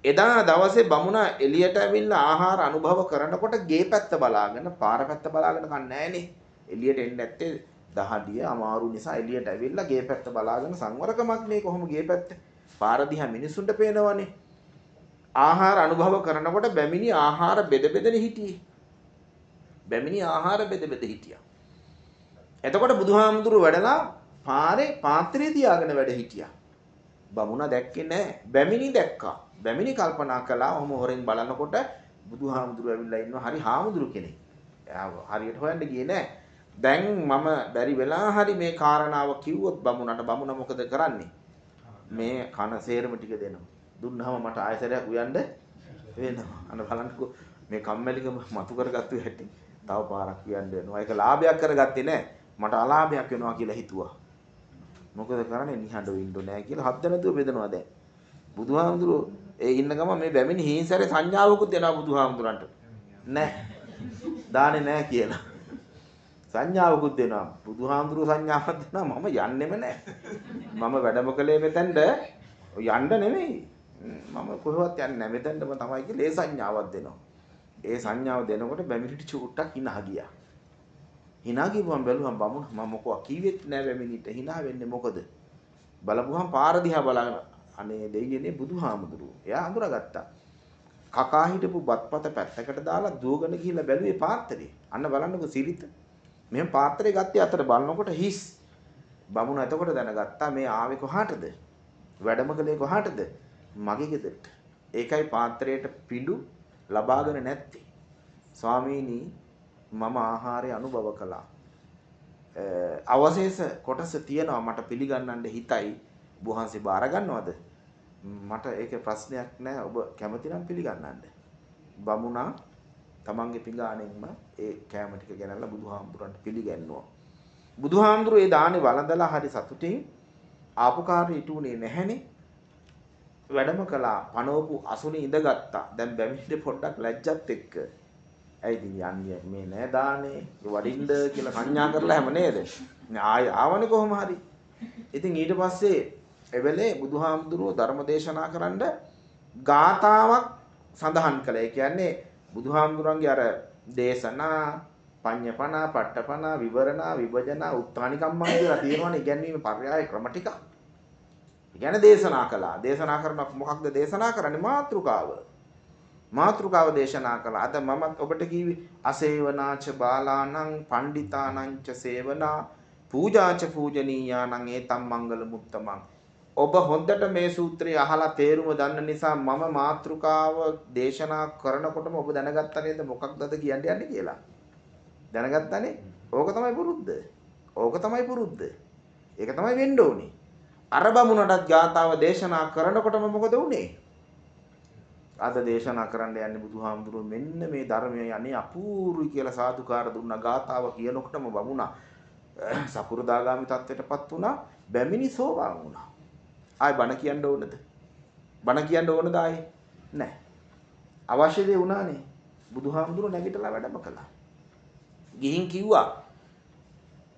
එදා දවසේ බමුණා එළියට ඇවිල්ලා ආහාර අනුභව කරනකොට ගේ පැත්ත බලාගෙන, පාර පැත්ත බලාගෙන කන්නේ නැහනේ. එළියට එන්නේ නැත්තේ දහඩිය අමාරු නිසා එළියට ඇවිල්ලා ගේ පැත්ත බලාගෙන සංවරකමක් නේ කොහොම ගේ පැත්ත. පාර දිහා මිනිසුන්ට පේනවනේ. ආහාර අනුභව කරනකොට බැමිණි ආහාර බෙද බෙදෙන හිටියේ. බැමිණි ආහාර බෙද බෙද හිටියා. එතකොට බුදුහාමුදුරුව වැඩලා පාරේ පාත්‍රය තියාගෙන වැඩ හිටියා. බමුණා දැක්කේ නැහැ. බැමිණි දැක්කා. බැමිණි කල්පනා කළා ඔහොම හොරෙන් බලනකොට බුදුහාමුදුරුව ඇවිල්ලා ඉන්නවා. හරි හාමුදුරු කෙනෙක්. එයා හරියට හොයන්න ගියේ නැහැ. දැන් මම බැරි වෙලා හරි මේ කාරණාව කිව්වොත් බමුණට බමුණ මොකද කරන්නේ? මේ කන සේරම ටික දෙනවා. දුන්නාම මට ආයතරයක් උයන්ඩ වෙනවා. අන්න බලන්නකෝ මේ කම්මැලිකම මතු කරගත්තු හැටි. තව පාරක් උයන්ඩ වෙනවා. ඒක ලාභයක් කරගත්තේ නැහැ. මට අලාභයක් වෙනවා කියලා හිතුවා. මොකද කරන්නේ? නිහඬව ඉන්න නෑ කියලා හත් දෙනෙකුව බෙදනවා දැන්. බුදුහාමුදුරුවෝ ඒ ඉන්න ගම මේ බැමිණි හීන්සරේ සංඥාවකුත් දෙනවා බුදුහාමුදුරන්ට. නෑ. දාන්නේ නෑ කියලා. සංඥාවකුත් දෙනවා. බුදුහාමුදුරුවෝ සංඥාවක් දෙනවා මම යන්නෙම නෑ. මම වැඩම කළේ මෙතෙන්ද යන්න නෙමෙයි. මම කොහෙවත් යන්නේ නැහැ. මෙතෙන්ටම තමයි කියලා ඒ සංඥාවක් දෙනවා. ඒ සංඥාව දෙනකොට බැමිණිට චුට්ටක් hina ගියා. hina ගිහුවම බැලුවම බමුණ මම මොකවා කිව්වෙත් නැහැ බැමිණිට. hina වෙන්නේ මොකද? බලපුවම පාර දිහා බලන අනේ දෙයියනේ බුදුහාමුදුරුවෝ. එයා අඳුරගත්තා. කකා හිටපු බත්පත පැත්තකට දාලා දුවගෙන ගිහිල්ලා බැලුවේ පාත්‍රේ. අන්න බලන්නකො සිරිත. මෙහෙම පාත්‍රේ ගත්තේ අතට බලනකොට හිස්. බමුණ එතකොට දැනගත්තා මේ ආවේ කොහාටද? වැඩම කළේ කොහාටද? මගේ ගෙදරට. ඒකයි පාත්‍රයට පිඬු ලබාගෙන නැත්තේ. ස්වාමීනි මම ආහාරය අනුභව කළා. අවශේෂ කොටස තියෙනවා මට පිළිගන්නන්න හිතයි. බුහන්සේ බාර ගන්නවද? මට ඒකේ ප්‍රශ්නයක් නැහැ. ඔබ කැමති නම් පිළිගන්නන්න. බමුණා තමන්ගේ පිඟානෙන්ම ඒ කැම ටික ගෙනල්ලා බුදුහාමුදුරන්ට පිළිගන්නවා. බුදුහාමුදුරුවෝ ඒ දානේ වළඳලා හරි සතුටින් ආපු කාර්ය ඉටුනේ නැහැනේ. වැඩම කළා පනවපු අසුනේ ඉඳගත්තා. දැන් බැමිණිට පොඩ්ඩක් ලැජ්ජත් එක්ක. ඇයි ඉතින් යන්නේ මේ නෑ දානේ වඩින්න කියලා සංඥා කරලා හැම නේද? ආය ආවනේ කොහොම හරි. ඉතින් ඊට පස්සේ එවෙලේ බුදුහාමුදුරුවෝ ධර්ම දේශනා කරන්න ගාතාවක් සඳහන් කළා. ඒ කියන්නේ බුදුහාමුදුරන්ගේ අර දේශනා පඤ්ඤපන පට්ඨපන විවරණ විභජන උත්තානිකම්මා කියලා තියෙනවනේ ඉගැන්වීමේ පර්යාය ක්‍රම ටික. ඉගෙන දේශනා කළා. දේශනා කරනකොට මොකක්ද දේශනා කරන්නේ? මාත්‍රිකාව. මාත්‍රිකාව දේශනා කළා. අද මමත් ඔබට කිව්වේ අසේවනාච බාලානං පණ්ඩිතානං ච සේවනා පූජාච පූජනීයානං ඒතම් මංගල මුත්තමං. ඔබ හොඳට මේ සූත්‍රය අහලා තේරුම දන්න නිසා මම මාත්‍රිකාව දේශනා කරනකොටම ඔබ දැනගත්තා නේද මොකක්ද කියන්නේ කියලා? දැනගත්තානේ? ඕක තමයි පුරුද්ද. ඕක තමයි පුරුද්ද. ඒක තමයි වෙන්න ඕනේ. අර බමුණටත් ගාතාව දේශනා කරනකොටම මොකද වුනේ? අද දේශනා කරන්න යන්නේ බුදුහාමුදුරුවෝ මෙන්න මේ ධර්මයේ යන්නේ අපූර්වයි කියලා සාදුකාර දුන්නා. ගාතාව කියනකොටම බමුණා සකු르දාගාමි තත්ත්වයටපත් වුණා. බැමිණි සෝවාන් වුණා. ආයි බණ කියන්න ඕනද? බණ කියන්න ඕනද ආයි? නැහැ. අවශ්‍ය දේ වුණානේ. බුදුහාමුදුරුවෝ නැගිටලා වැඩම කළා. ගිහින් කිව්වා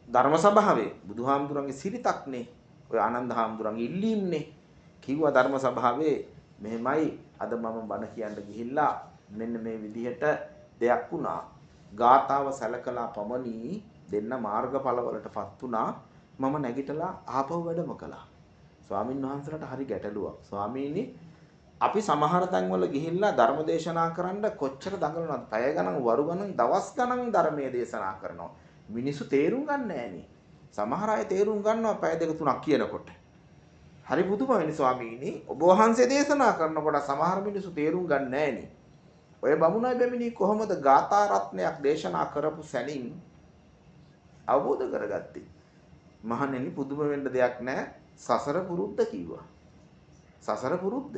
ධර්ම සභාවේ බුදුහාමුදුරන්ගේ සිරිතක්නේ. ඔය ආනන්ද හාමුදුරන්ගේ ඉල්ලීම්නේ. කිව්වා ධර්ම සභාවේ මෙහෙමයි අද මම බණ කියන්න ගිහිල්ලා මෙන්න මේ විදිහට දෙයක් වුණා. ගාතාව සැලකලා පමණි දෙන්න මාර්ගඵලවලටපත් වුණා. මම නැගිටලා ආපහු වැඩම කළා. ස්වාමින් වහන්සේලාට හරි ගැටලුවක්. ස්වාමීනි අපි සමහර තැන්වල ගිහිල්ලා ධර්ම දේශනා කරන්න කොච්චර දඟලනවද? පැය ගණන්, වරු ගණන්, දවස් ගණන් ධර්මයේ දේශනා කරනවා. මිනිස්සු තේරුම් ගන්න නෑනේ. සමහර අය තේරුම් ගන්නවා පැය දෙක තුනක් කියනකොට. හරි පුදුමයි ස්වාමීනි. ඔබ වහන්සේ දේශනා කරනකොට සමහර මිනිස්සු තේරුම් ගන්න නෑනේ. ඔය බමුණයි බැමිණි කොහොමද ගාථා රත්නයක් දේශනා කරපු සැනින් අවබෝධ කරගත්තේ? මහණෙනි පුදුම වෙන්න දෙයක් නෑ. සසර පුරුද්ද කිව්වා. සසර පුරුද්ද.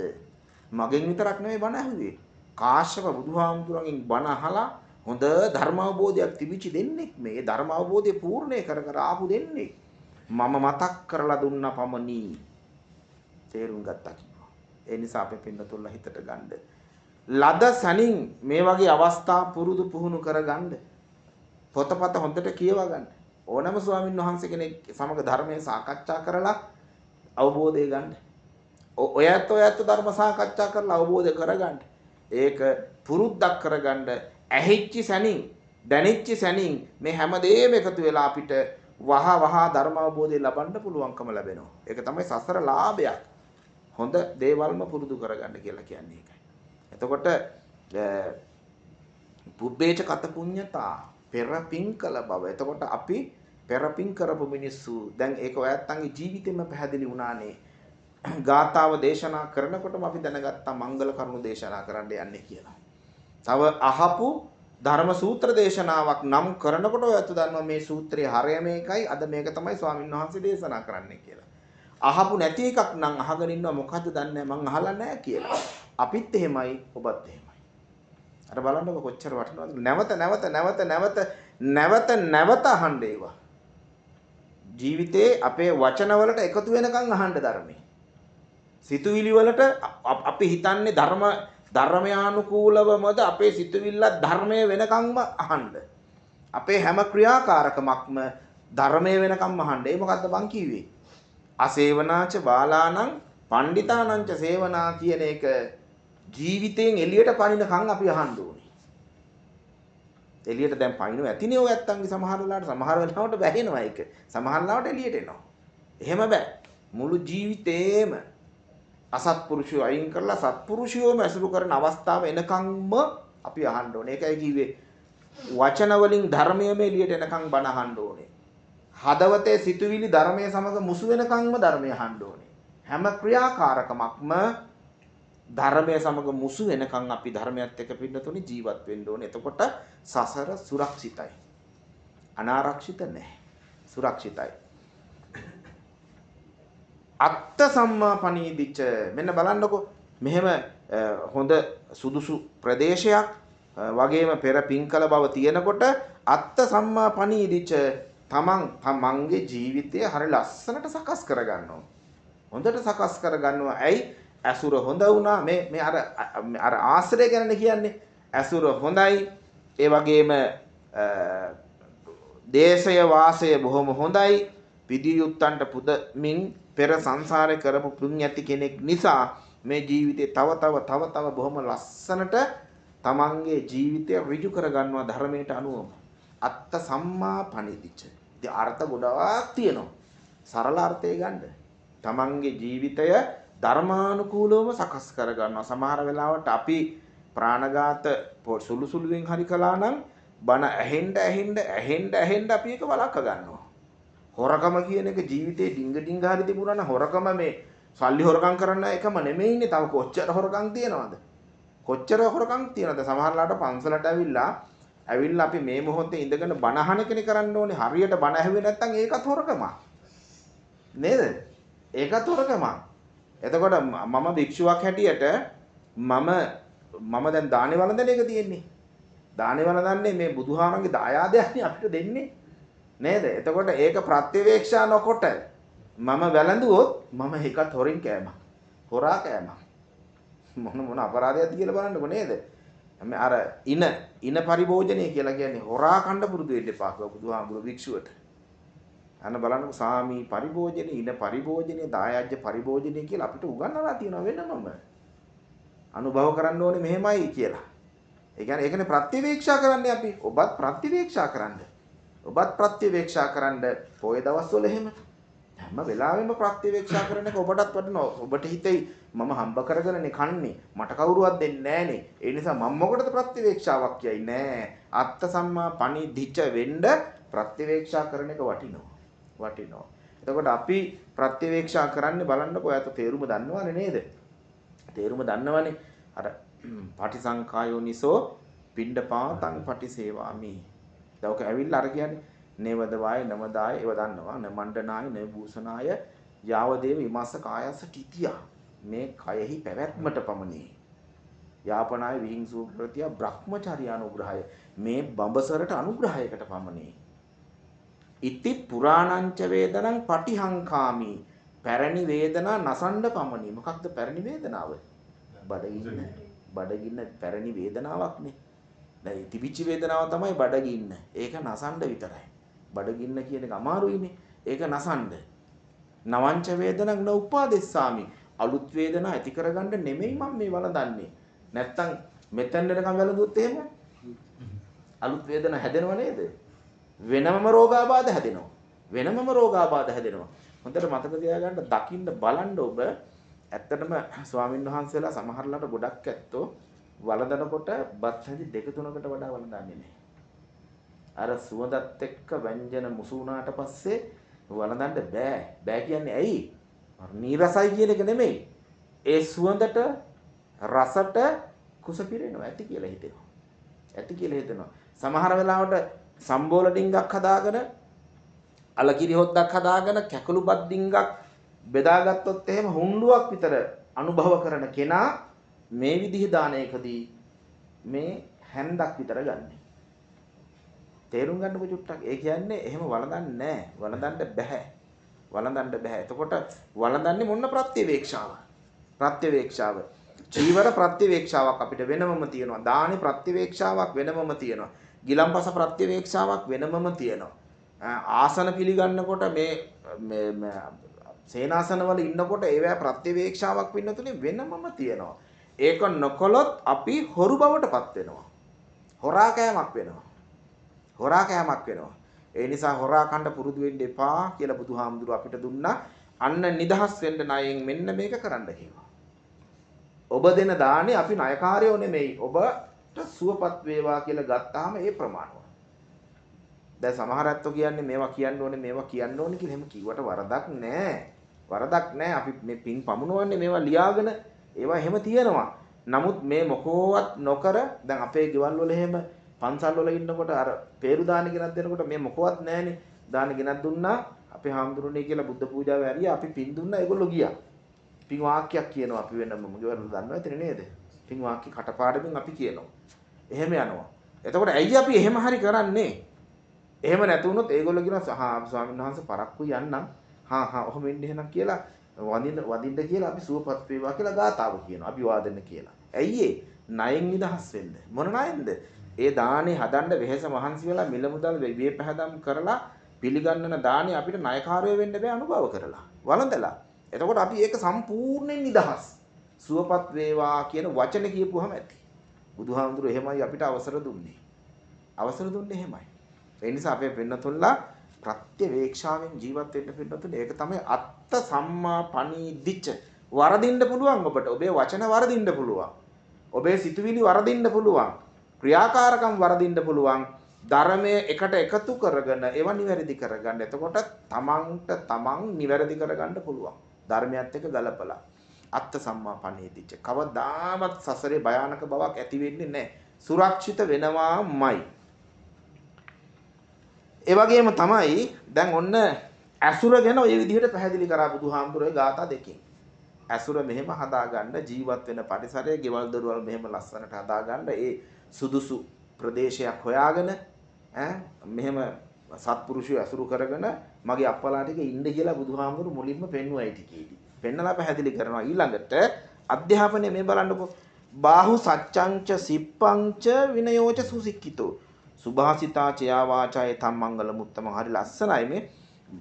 මගෙන් විතරක් නෙවෙයි බණ ඇහුවේ. කාශ්‍යප බුදුහාමුදුරන්ගෙන් බණ අහලා හොඳ ධර්ම අවබෝධයක් තිබිච්ච දෙන්නෙක් මේ ධර්ම අවබෝධය පූර්ණේ කර කර ආපු දෙන්නෙක්. මම මතක් කරලා දුන්න පමණි තේරුම් ගත්තා කිව්වා. ඒ නිසා අපේ පින්නතුල්ලා හිතට ගන්න. ලද සනින් මේ වගේ අවස්ථා පුරුදු පුහුණු කරගන්න. පොතපත හොඳට කියවා ගන්න. ඕනම ස්වාමීන් වහන්සේ කෙනෙක් සමග ධර්මයේ සාකච්ඡා කරලා අවබෝධය ගන්න. ඔයත් ධර්ම සාකච්ඡා කරලා අවබෝධ කරගන්න. ඒක පුරුද්දක් කරගන්න. ඇහිච්ච සැනින් දැනෙච්ච සැනින් මේ හැමදේම එකතු වෙලා අපිට වහ ධර්ම අවබෝධය ලබන්න පුළුවන්කම ලැබෙනවා. ඒක තමයි සසර ලාභයක්. හොඳ දේවල්ම පුරුදු කරගන්න කියලා කියන්නේ ඒකයි. එතකොට පුබ්බේච කත පුඤ්ඤතා පෙරපින් කළ බව. එතකොට අපි පෙරපින් කරපු මිනිස්සු දැන් ඒක ඔයත්තන්ගේ ජීවිතෙම පැහැදිලි වුණානේ. ගාථාව දේශනා කරනකොටම අපි දැනගත්තා මංගල කරුණු දේශනා කරන්න යන්නේ කියලා. තව අහපු ධර්ම සූත්‍ර දේශනාවක් නම් කරනකොට ඔයත් දන්නවා මේ සූත්‍රයේ හරය මේකයි අද මේක තමයි ස්වාමීන් වහන්සේ දේශනා කරන්නේ කියලා. අහපු නැති එකක් නම් අහගෙන ඉන්නවා මොකද්ද දන්නේ මං අහලා නැහැ කියලා. අපිත් එහෙමයි ඔබත් එහෙමයි. අර බලන්නකො කොච්චර වටිනවද නැවත අහන්න ඒවා. ජීවිතේ අපේ වචනවලට එකතු වෙනකන් අහන්න ධර්මයේ. සිතුවිලි වලට අපි හිතන්නේ ධර්මයානුකූලවමද අපේ සිතුවිල්ලත් ධර්මයේ වෙනකන්ම අහන්න. අපේ හැම ක්‍රියාකාරකමක්ම ධර්මයේ වෙනකන්ම අහන්න. ඒ මොකද්ද බං කිව්වේ? අසේවනාච බාලානං පණ්ඩිතානංච සේවනා කියන එක ජීවිතයෙන් එළියට පනිනකන් අපි අහන්න ඕනේ. එළියට දැන් පනිනව ඇතිනේ ඔය ඇත්තන්ගේ සමහර වෙලාවට වැහෙනවා ඒක. සමහර වෙලාවට එළියට එනවා. එහෙම බෑ. මුළු ජීවිතේම අසත්පුරුෂයෝ අයින් කරලා සත්පුරුෂයෝම ඇසුරු කරන අවස්ථාව එනකන්ම අපි අහන්න ඕනේ. ඒකයි කිව්වේ වචන වලින් ධර්මයේම එළියට එනකන් බණ අහන්න ඕනේ. හදවතේ සිතුවිලි ධර්මයේ සමග මුසු වෙනකන්ම ධර්මය අහන්න ඕනේ. හැම ක්‍රියාකාරකමක්ම ධර්මයේ සමග මුසු වෙනකන් අපි ධර්මයත් එක්ක පින්නතුනේ ජීවත් වෙන්න ඕනේ. එතකොට සසර සුරක්ෂිතයි. අනාරක්ෂිත නැහැ. සුරක්ෂිතයි. අත්ත සම්මාපනීදිච මෙන්න බලන්නකො මෙහෙම හොඳ සුදුසු ප්‍රදේශයක් වගේම පෙර පින්කල බව තියෙනකොට අත්ත සම්මාපනීදිච තමන්ගේ ජීවිතය හරි ලස්සනට සකස් කරගන්නවා. හොඳට සකස් කරගන්නවා. ඇයි? ඇසුර හොඳ වුණා. මේ අර ආශ්‍රය ගැනනේ කියන්නේ. ඇසුර හොඳයි. ඒ වගේම දේශය වාසය බොහොම හොඳයි. පිදියුත්තන්ට පුදමින් පෙර සංසාරේ කරපු පුණ්‍ය ඇති කෙනෙක් නිසා මේ ජීවිතේ තව බොහොම ලස්සනට තමන්ගේ ජීවිතය ඍජු කරගන්නවා ධර්මයට අනුවම. අත්ත සම්මා පණිදිච්ච. ඉතින් අර්ථ ගොඩාක් තියෙනවා. සරල අර්ථය ගන්න. තමන්ගේ ජීවිතය ධර්මානුකූලවම සකස් කරගන්නවා. සමහර වෙලාවට අපි ප්‍රාණඝාත සුළුසුළුවෙන් හරි කළා නම් බණ ඇහෙන්න අපි ඒක වළක්ව ගන්නවා. හොරකම කියන එක ජීවිතේ ඩිංග හරි තිබුණා නම් හොරකම මේ සල්ලි හොරකම් කරන්න එකම නෙමෙයිනේ. තව කොච්චර හොරකම් තියනවද? සමහරලාට පන්සලට ඇවිල්ලා අපි මේ මොහොතේ ඉඳගෙන බණ අහන කෙනෙක් කරන්න ඕනේ. හරියට බණ ඇහුවේ නැත්නම් ඒකත් හොරකමක්. නේද? ඒකත් හොරකමක්. එතකොට මම භික්ෂුවක් හැටියට මම දැන් දානේ වළඳන එක තියෙන්නේ. දානේ වළඳන්නේ මේ බුදුහාමගේ දායාදයක්නේ අපිට දෙන්නේ. නේද? එතකොට ඒක ප්‍රත්‍යවේක්ෂා නොකොට මම වැළඳුවොත් මම එකත් හොරින් කෑමක්. හොරා කෑමක්. මොන අපරාධයක්ද කියලා බලන්නකො නේද? අර ඉන පරිභෝජනය කියලා කියන්නේ හොරා කණ්ඩ පුරුදු වෙන්න එපා කියලා බුදුහාමුදුරු භික්ෂුවට. අන්න බලන්නකො සාමී පරිභෝජනේ, ඉන පරිභෝජනේ, දායජ්‍ය පරිභෝජනේ කියලා අපිට උගන්වලා තියෙනවා වෙනමම. අනුභව කරන්න ඕනේ මෙහෙමයි කියලා. ඒ කියන්නේ ඒකනේ ප්‍රත්‍යවේක්ෂා කරන්නේ අපි. ඔබත් ප්‍රත්‍යවේක්ෂා කරන්න. පොයේ දවස්වල එහෙම හැම වෙලාවෙම ප්‍රත්‍යවේක්ෂා කරන එක ඔබටත් වටිනවා. ඔබට හිතෙයි මම හම්බ කරගෙනනේ කන්නේ. මට කවුරුවත් දෙන්නේ නැහනේ. ඒ නිසා මම මොකටද ප්‍රත්‍යවේක්ෂාවක් කියයි නෑ. අත්ත සම්මා පණිදිච්ච වෙන්න ප්‍රත්‍යවේක්ෂා කරන එක වටිනවා. එතකොට අපි ප්‍රත්‍යවේක්ෂා කරන්නේ බලන්නකො ඔයත් තේරුම දන්නවනේ නේද? තේරුම දන්නවනේ. අර පටිසංඛායෝනිසෝ පිණ්ඩපාතං පටිසේවාමි. දවක ඇවිල්ලා අර කියන්නේ නේවදවාය නමදාය ඒව දන්නවා නමණ්ඩනාය නේභූෂනාය යාවදේව විමස්ස කායස්ස තිතියා මේ කයෙහි පැවැත්මට පමණි යාපනාය විහිංසු ප්‍රතිය බ්‍රහ්මචර්ය අනුග්‍රහය මේ බඹසරට අනුග්‍රහයකට පමණි ඉති පුරාණංච වේදනං පටිහංකාමි පැරණි වේදනා නසණ්ඩ පමණි. මොකක්ද පැරණි වේදනාව? බඩගින්න පැරණි වේදනාවක්නේ. දැන් තිබිච්ච වේදනාව තමයි බඩගින්න. ඒක නසන්න විතරයි. බඩගින්න කියන එක අමාරුයිනේ. ඒක නසන්න. නවංච වේදනං න උපාදෙස්සාමි. අලුත් වේදනා ඇති කරගන්න නෙමෙයි මම මේ වළඳන්නේ. නැත්තම් මෙතන වෙනකම් වැළඳුවොත් එහෙම අලුත් වේදනා හැදෙනව නේද? වෙනමම රෝගාබාධ හැදෙනවා. වෙනමම රෝගාබාධ හැදෙනවා. හොඳට මතක තියාගන්න දකින්න බලන්න ඔබ ඇත්තටම ස්වාමින් වහන්සේලා සමහරලාට ගොඩක් ඇත්තෝ වළඳනකොට බත් හැදි 2-3කට වඩා වළඳන්නේ නැහැ. අර සුවඳත් එක්ක ව්‍යංජන මුසු වුණාට පස්සේ වළඳන්න බෑ. බෑ කියන්නේ ඇයි? නීරසයි කියන එක නෙමෙයි. ඒ සුවඳට රසට කුස පිරෙනවා ඇති කියලා හිතෙනවා. ඇති කියලා හිතෙනවා. සමහර වෙලාවට සම්බෝල ඩිංගක් හදාගෙන අලකිරි හොද්දක් හදාගෙන කැකුළු බත් ඩිංගක් බෙදාගත්තොත් එහෙම හුණ්ඩුවක් විතර අනුභව කරන කෙනා මේ විදිහ දානයකදී මේ හැන්දක් විතර ගන්න. තේරුම් ගන්නකො චුට්ටක්. ඒ කියන්නේ එහෙම වළඳන්නේ නැහැ. වළඳන්න බෑ. වළඳන්න බෑ. එතකොට වළඳන්නේ මොන ප්‍රත්‍යවේක්ෂාව? ප්‍රත්‍යවේක්ෂාව. චීවර ප්‍රත්‍යවේක්ෂාවක් අපිට වෙනමම තියෙනවා. දානි ප්‍රත්‍යවේක්ෂාවක් වෙනමම තියෙනවා. ගිලම්පස ප්‍රත්‍යවේක්ෂාවක් වෙනමම තියෙනවා. ආසන පිළිගන්නකොට මේ සේනාසනවල ඉන්නකොට ඒවැ ප්‍රත්‍යවේක්ෂාවක් වෙන්නතුනේ වෙනමම තියෙනවා. ඒක නොකොලොත් අපි හොරු බවටපත් වෙනවා. හොරා කෑමක් වෙනවා. හොරා කෑමක් වෙනවා. ඒ නිසා හොරා කන්න පුරුදු වෙන්න එපා කියලා බුදුහාමුදුරුවෝ අපිට දුන්නා. අන්න නිදහස් වෙන්න ණයෙන් මෙන්න මේක කරන්න කිව්වා. ඔබ දෙන දානේ අපි ණයකාරයෝ නෙමෙයි. ඔබට සුවපත් වේවා කියලා ගත්තාම ඒ ප්‍රමාණවත්. දැන් සමහර අයත් කියන්නේ මේවා කියන්න ඕනේ කියලා එහෙම කිව්වට වරදක් නැහැ. වරදක් නැහැ. අපි මේ පින් පමුණවන්නේ මේවා ලියාගෙන ඒවා එහෙම තියෙනවා. නමුත් මේ මොකෝවත් නොකර දැන් අපේ ගෙවල් වල එහෙම පන්සල් වල ඉන්නකොට අර peeru දාන ගෙනත් දෙනකොට මේ මොකවත් නැහනේ. දාන ගෙනත් දුන්නා. අපේ හාමුදුරනේ කියලා බුද්ධ පූජාව ඇරියා. අපි පින් දුන්නා. ඒගොල්ලෝ ගියා. පින් වාක්‍යයක් කියනවා අපි වෙනම ගෙවල් වල දන්නවා ඇතනේ නේද? පින් වාක්‍ය කටපාඩමින් අපි කියනවා. එහෙම යනවා. එතකොට ඇයි අපි එහෙම හරි කරන්නේ? එහෙම නැතු වුණොත් ඒගොල්ලෝ කියනවා ස්වාමීන් වහන්සේ පරක්කු යන්නම්. ඔහොම වෙන්න එහෙනම් කියලා වදින්න කියලා අපි සුවපත් වේවා කියලා ගාතාව කියනවා. අපි වාදන්න කියලා. ඇයි ඒ? ණයෙන් නිදහස් වෙන්න. මොන ණයෙන්ද? ඒ දානේ හදන්න වෙහෙස මහන්සි වෙලා මිල මුදල් වේ පහදම් කරලා පිළිගන්නන දානේ අපිට ණයකාරයෝ වෙන්න බෑ අනුභව කරලා. වළඳලා. එතකොට අපි ඒක සම්පූර්ණයෙන් නිදහස්. සුවපත් වේවා කියන වචන කියපුවාම ඇති. බුදුහාමුදුරුවෝ එහෙමයි අපිට අවසර දුන්නේ. අවසර දුන්නේ එහෙමයි. ඒ නිසා අපේ පින්නතුල්ලා ප්‍රත්‍යවේක්ෂාවෙන් ජීවත් වෙන්න පින්නතුනේ ඒක තමයි අත්ත සම්මා පණීදිච්ච. වරදින්න පුළුවන් ඔබට. ඔබේ වචන වරදින්න පුළුවන්. ඔබේ සිතුවිලි වරදින්න පුළුවන්. ක්‍රියාකාරකම් වරදින්න පුළුවන්. ධර්මයේ එකට එකතු කරගෙන ඒවා නිවැරදි කරගන්න. එතකොට තමන් නිවැරදි කරගන්න පුළුවන්. ධර්මයත් එක්ක ගලපලා. අත්ත සම්මා පණීදිච්ච. කවදාවත් සසරේ භයානක බවක් ඇති වෙන්නේ නැහැ. සුරක්ෂිත වෙනවාමයි. ඒ වගේම තමයි දැන් ඔන්න ඇසුර ගැන ওই විදිහට පැහැදිලි කරා බුදුහාමුදුරේ ගාථා දෙකකින්. ඇසුර මෙහෙම හදාගන්න ජීවත් වෙන පරිසරයේ ගෙවල් දොරවල් මෙහෙම ලස්සනට හදාගන්න ඒ සුදුසු ප්‍රදේශයක් හොයාගෙන මෙහෙම සත්පුරුෂය ඇසුරු කරගෙන මගේ අප්පලා ටික ඉන්න කියලා බුදුහාමුදුරු මුලින්ම පෙන්වුවයි ටිකේදී. පෙන්නලා පැහැදිලි කරනවා ඊළඟට අධ්‍යාපනය මේ බලන්නකෝ. බාහු සච්ඡංච සිප්පංච විනයෝච සුසික්කිතෝ සුභාසිතා චයා වාචාය තම්මංගල මුත්තම. හරි ලස්සනයි මේ.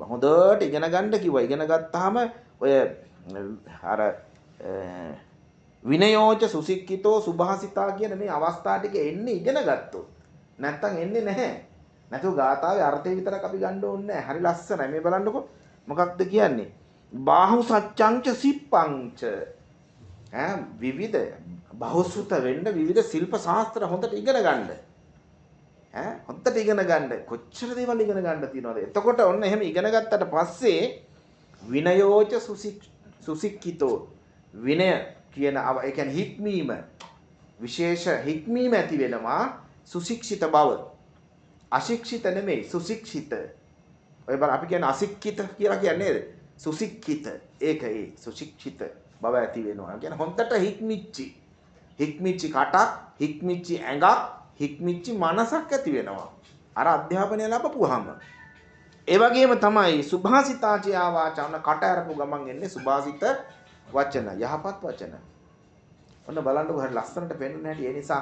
හොඳට ඉගෙන ගන්න කිව්වා. ඉගෙන ගත්තාම ඔය අර විනයෝච සුසික්කිතෝ සුභාසිතා කියන මේ අවස්ථා ටික එන්නේ ඉගෙන ගත්තොත්. නැත්තම් එන්නේ නැහැ. නැතුව ගාථාවේ අර්ථය විතරක් අපි ගන්න ඕනේ නැහැ. හරි ලස්සනයි. මේ බලන්නකෝ. මොකක්ද කියන්නේ? බාහු සච්ඡංච සිප්පංච. විවිධ බහුසුත වෙන්න විවිධ ශිල්ප ශාස්ත්‍ර හොඳට ඉගෙන ගන්න. හොඳට ඉගෙන ගන්න. කොච්චර දේවල් ඉගෙන ගන්න තියෙනවද? එතකොට ඔන්න එහෙම ඉගෙන ගත්තට පස්සේ විනයෝච සුසික්කිතෝ විනය කියන ඒ කියන්නේ හික්මීම විශේෂ හික්මීම ඇති වෙනවා. සුශික්ෂිත බව. අශික්ෂිත නෙමෙයි සුශික්ෂිත. ඔය බල අපි කියන්නේ අශික්ෂිත කියලා කියන්නේ නේද? සුශික්ෂිත. ඒක ඒ සුශික්ෂිත බව ඇති වෙනවා. කියන්නේ හොඳට හික්මිච්චි. හික්මිච්චි කටක්, හික්මිච්චි ඇඟක්, හික්මිච්චි මනසක් ඇති වෙනවා. අර අධ්‍යාපනය ලැබපුවාම. ඒ වගේම තමයි සුභාසිතාචය වාචාන කට අරපු ගමන් එන්නේ සුභාසිත වචන, යහපත් වචන. ඔන්න බලන්නකො හරි ලස්සනට පෙන්වන්න හැටි. ඒ නිසා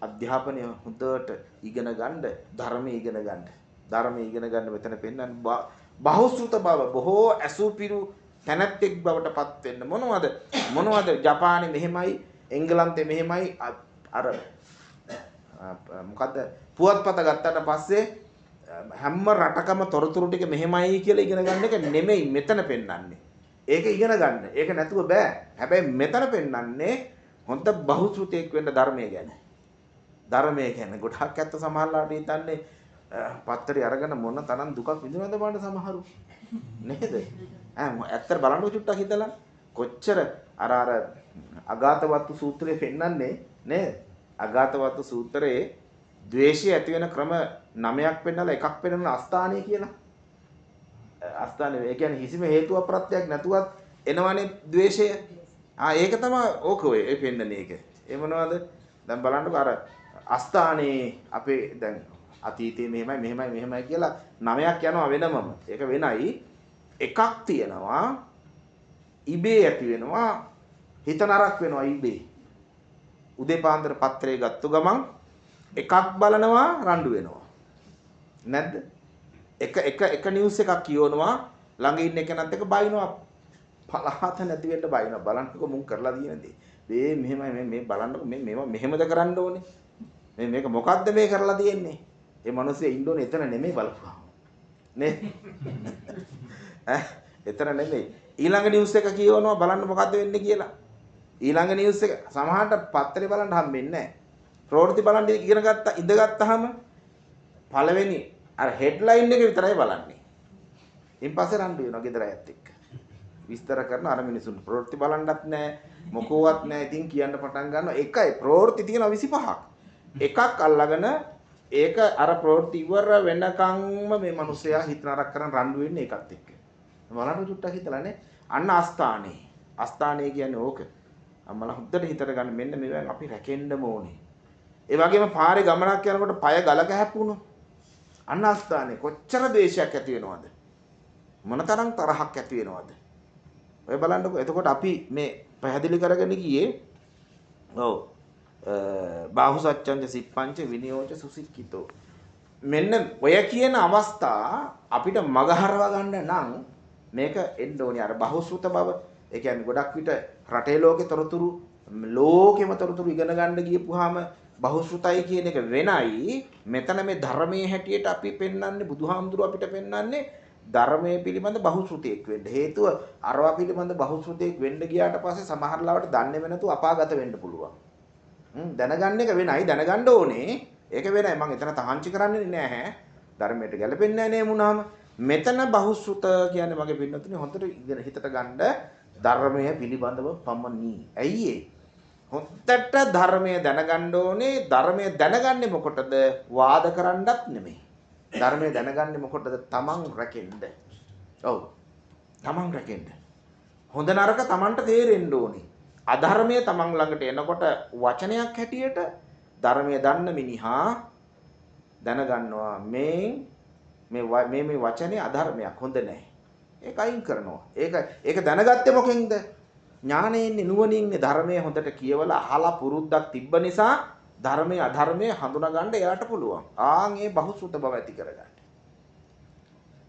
අධ්‍යාපනය හොඳට ඉගෙන ගන්න, ධර්මයේ ඉගෙන ගන්න. ධර්මයේ ඉගෙන ගන්න මෙතන පෙන්වන්නේ බහුශ්‍රුත බව, බොහෝ ඇසුපිරු තැනැත්තෙක් බවට පත් වෙන්න. මොනවද ජපානයේ මෙහෙමයි, එංගලන්තේ මෙහෙමයි. අර මොකද්ද පුවත්පත ගත්තට පස්සේ හැම රටකම තොරතුරු ටික මෙහෙමයි කියලා ඉගෙන ගන්න එක නෙමෙයි මෙතන පෙන්වන්නේ. ඒක ඉගෙන ගන්න. ඒක නැතුව බෑ. හැබැයි මෙතන පෙන්වන්නේ හොඳ බහුශ්‍රුතියක් වෙන්න ධර්මයේ ගැන. ධර්මයේ ගැන ගොඩක් ඇත්ත සමහරලාට හිතන්නේ පත්තරي අරගෙන මොන තරම් දුකක් විඳිනවද බලන්න සමහරු. නේද? ඇත්තට බලන්න චුට්ටක් හිතලා කොච්චර අර අගාතවත්තු සූත්‍රයේ පෙන්වන්නේ නේද? අගාතවත්තු සූත්‍රයේ ද්වේෂය ඇති වෙන ක්‍රම 9ක් පෙන්නලා එකක් පෙන්නන අස්ථානීය කියලා. අස්ථානීය ඒ කියන්නේ කිසිම හේතුවක් ප්‍රත්‍යක් නැතුවත් එනවනේ ද්වේෂය. ඒක තමයි ඕක ඔය ඒ පෙන්නන්නේ ඒක. ඒ මොනවද? දැන් බලන්නකෝ අර අස්ථානේ අපේ දැන් අතීතයේ මෙහෙමයි කියලා 9ක් යනවා වෙනමම. ඒක වෙනයි. එකක් තියෙනවා ඉබේ ඇති වෙනවා හිත නරක වෙනවා ඉබේ. උදේ පාන්දර පත්‍රය ගත්ත ගමන් එකක් බලනවා රණ්ඩු වෙනවා. නැද්ද? එක නිවුස් එකක් කියවනවා ළඟ ඉන්න එකනත් එක බයිනවා. පළහත නැති වෙන්න බයිනවා. බලන්නකො මුන් කරලා තියෙන දේ. මේ මෙහෙමයි මේ බලන්නකො මේවා මෙහෙමද කරන්න ඕනේ. මේක මොකද්ද මේ කරලා තියෙන්නේ? ඒ මිනිස්සේ ඉන්න ඕනේ එතන නෙමෙයි බලපුවා. නේ? එතන නෙමෙයි. ඊළඟ නිවුස් එක කියවනවා බලන්න මොකද්ද වෙන්නේ කියලා. ඊළඟ නිවුස් එක සමහරට පත්තරේ බලන්න හම්බෙන්නේ නැහැ. ප්‍රවෘත්ති බලන්න ඉගෙන ගත්තා ඉඳගත්තාම පළවෙනි අර හෙඩ්ලයින් එක විතරයි බලන්නේ. ඊපස්සේ රණ්ඩු වෙනවා ගෙදර අයත් එක්ක. විස්තර කරන අර මිනිසුන් ප්‍රවෘත්ති බලන්නත් නැහැ මොකවත් නැහැ. ඉතින් කියන්න පටන් ගන්නවා එකයි ප්‍රවෘත්ති තියෙනවා 25ක්. එකක් අල්ලගෙන ඒක අර ප්‍රවෘත්ති ඉවර වෙනකම්ම මේ මිනිසයා හිත නරක කරන් රණ්ඩු වෙන්නේ ඒකත් එක්ක. බලන්න චුට්ටක් හිතලානේ. අන්න අස්ථානේ. අස්ථානේ කියන්නේ ඕක. අම්මලා හුද්දට හිතට ගන්න මෙන්න මේවෙන් අපි රැකෙන්නම ඕනේ. ඒ වගේම පාරේ ගමනක් යනකොට පය ගලක හැප්පුණොත් අන්න අස්ථානේ කොච්චර ද්වේෂයක් ඇති වෙනවද? මොනතරම් තරහක් ඇති වෙනවද? ඔය බලන්නකෝ. එතකොට අපි මේ පැහැදිලි කරගෙන ගියේ ඔව් බාහුසච්ඡංච සිප්පංච විනියෝච සුසික්කිතෝ. මෙන්න ඔය කියන අවස්ථා අපිට මගහරව ගන්න නම් මේක එන්න ඕනේ අර බහුශ්‍රුත බව. ඒ කියන්නේ ගොඩක් විට රටේ ලෝකේ තොරතුරු ලෝකෙම තොරතුරු ඉගෙන ගන්න ගියපුවාම බහුශ්‍රුතයි කියන එක වෙනයි. මෙතන මේ ධර්මයේ හැටියට අපි පෙන්වන්නේ බුදුහාමුදුරුව අපිට පෙන්වන්නේ ධර්මයේ පිළිබඳ බහුශ්‍රුතියක් වෙන්න. හේතුව අරවා පිළිබඳ බහුශ්‍රුතියක් වෙන්න ගියාට පස්සේ සමහර ලාවට දන්නේ නැතුව අපාගත වෙන්න පුළුවන්. දැනගන්න එක වෙනයි දැනගන්න ඕනේ. ඒක වෙනයි. මම එතන තහංචි කරන්නේ නැහැ. ධර්මයට ගැලපෙන්නේ නැහැ නේ මුණාම. මෙතන බහුශ්‍රුත කියන්නේ මගේ පින්නතුනේ හොඳට ඉගෙන හිතට ගන්න ධර්මය පිළිබඳව පමණි. ඇයි ඒ? හොඳට ධර්මය දැනගන්න ඕනේ. ධර්මය දැනගන්නේ මොකටද? වාද කරන්නත් නෙමෙයි. ධර්මය දැනගන්නේ මොකටද? තමන් රැකෙන්න. ඔව්. තමන් රැකෙන්න. හොඳ නරක තමන්ට තේරෙන්න ඕනේ. අධර්මය තමන් ළඟට එනකොට වචනයක් හැටියට ධර්මය දන්න මිනිහා දැනගන්නවා මේ වචනේ අධර්මයක් හොඳ නැහැ. ඒක අයින් කරනවා. ඒක දැනගත්තේ මොකෙන්ද? ඥානයෙන්නේ නුවණින්නේ ධර්මයේ හොඳට කියවලා අහලා පුරුද්දක් තිබ්බ නිසා ධර්මයේ අධර්මයේ හඳුනා ගන්න එයාට පුළුවන්. ඒ බහුසුත බව ඇති කරගන්න.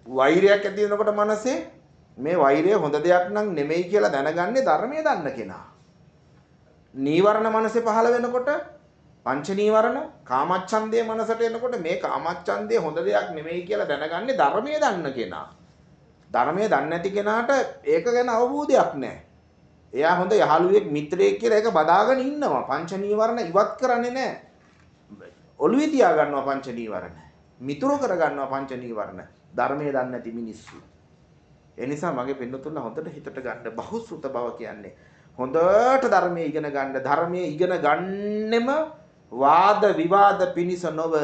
වෛරයක් ඇති වෙනකොට මනසේ මේ වෛරය හොඳ දෙයක් නම් නෙමෙයි කියලා දැනගන්නේ ධර්මයේ දන්න කෙනා. නීවරණ මනසේ පහළ වෙනකොට පංච නීවරණ කාමච්ඡන්දයේ මනසට එනකොට මේ කාමච්ඡන්දේ හොඳ දෙයක් නෙමෙයි කියලා දැනගන්නේ ධර්මයේ දන්න කෙනා. ධර්මයේ දන්නේ නැති කෙනාට ඒක ගැන අවබෝධයක් නැහැ. එයා හොඳ යහළුවෙක් මිත්‍රයෙක් කියලා ඒක බදාගෙන ඉන්නවා. පංච නීවරණ ඉවත් කරන්නේ නැහැ. ඔළුවේ තියා ගන්නවා පංච නීවරණ. මිතුරු කර ගන්නවා පංච නීවරණ. ධර්මයේ දන්නේ නැති මිනිස්සු. ඒ නිසා මගේ පින්නතුන්ලා හොඳට හිතට ගන්න බහුසුත බව කියන්නේ හොඳට ධර්මයේ ඉගෙන ගන්න. ධර්මයේ ඉගෙන ගන්නෙම වාද විවාද පිණිස නොව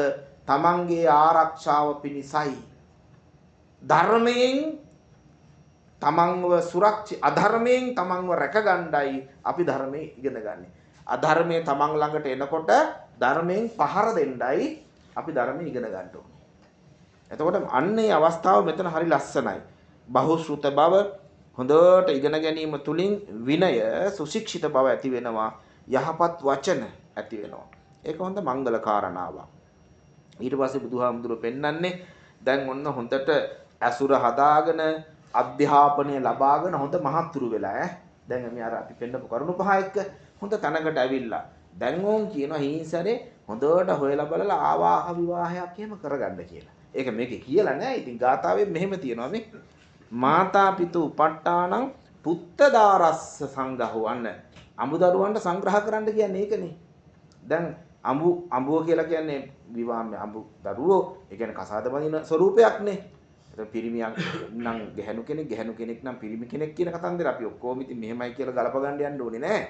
තමන්ගේ ආරක්ෂාව පිණිසයි. ධර්මයෙන් තමන්ව අධර්මයෙන් තමන්ව රැකගන්නයි අපි ධර්මයේ ඉගෙන ගන්න. අධර්මයේ තමන් ළඟට එනකොට ධර්මයෙන් පහර දෙන්නයි අපි ධර්මයේ ඉගෙන ගන්න ඕනේ. එතකොට අන්නේ අවස්ථාව මෙතන හරි ලස්සනයි. බහුශ්‍රුත බව හොඳට ඉගෙන ගැනීම තුලින් විනය සුශික්ෂිත බව ඇති වෙනවා. යහපත් වචන ඇති වෙනවා. ඒක හොඳ මංගල කාරණාවක්. ඊට පස්සේ බුදුහාමුදුරුවෝ පෙන්වන්නේ දැන් ඔන්න හොඳට ඇසුර හදාගෙන අධ්‍යාපනය ලබාගෙන හොඳ මහත්තුරු වෙලා දැන් මේ අර අපි පෙන්නපු කරුණු පහ එක්ක හොඳ තැනකට ඇවිල්ලා දැන් ඕන් කියනවා හිංසරේ හොඳට හොයලා බලලා ආවාහ විවාහයක් එහෙම කරගන්න කියලා. ඒක මේකේ කියලා නෑ. ඉතින් ගාථාවෙන් මෙහෙම තියෙනවා මේ. මාතා පිතු උපට්ඨානං පුත්තදාරස්ස සංඝහෝ අන්න. අමුදරුවන්ට සංග්‍රහ කරන්න කියන්නේ ඒකනේ. දැන් අඹුව කියලා කියන්නේ විවාහයේ අඹු දරුවෝ. ඒ කියන්නේ කසාද බඳින ස්වරූපයක්නේ. ඒක පිරිමියක් නම් ගැහණු කෙනෙක් නම් පිරිමි කෙනෙක් කියන කතන්දර අපි ඔක්කොම ඉතින් මෙහෙමයි කියලා ගලප ගන්න යන්න ඕනේ නෑ.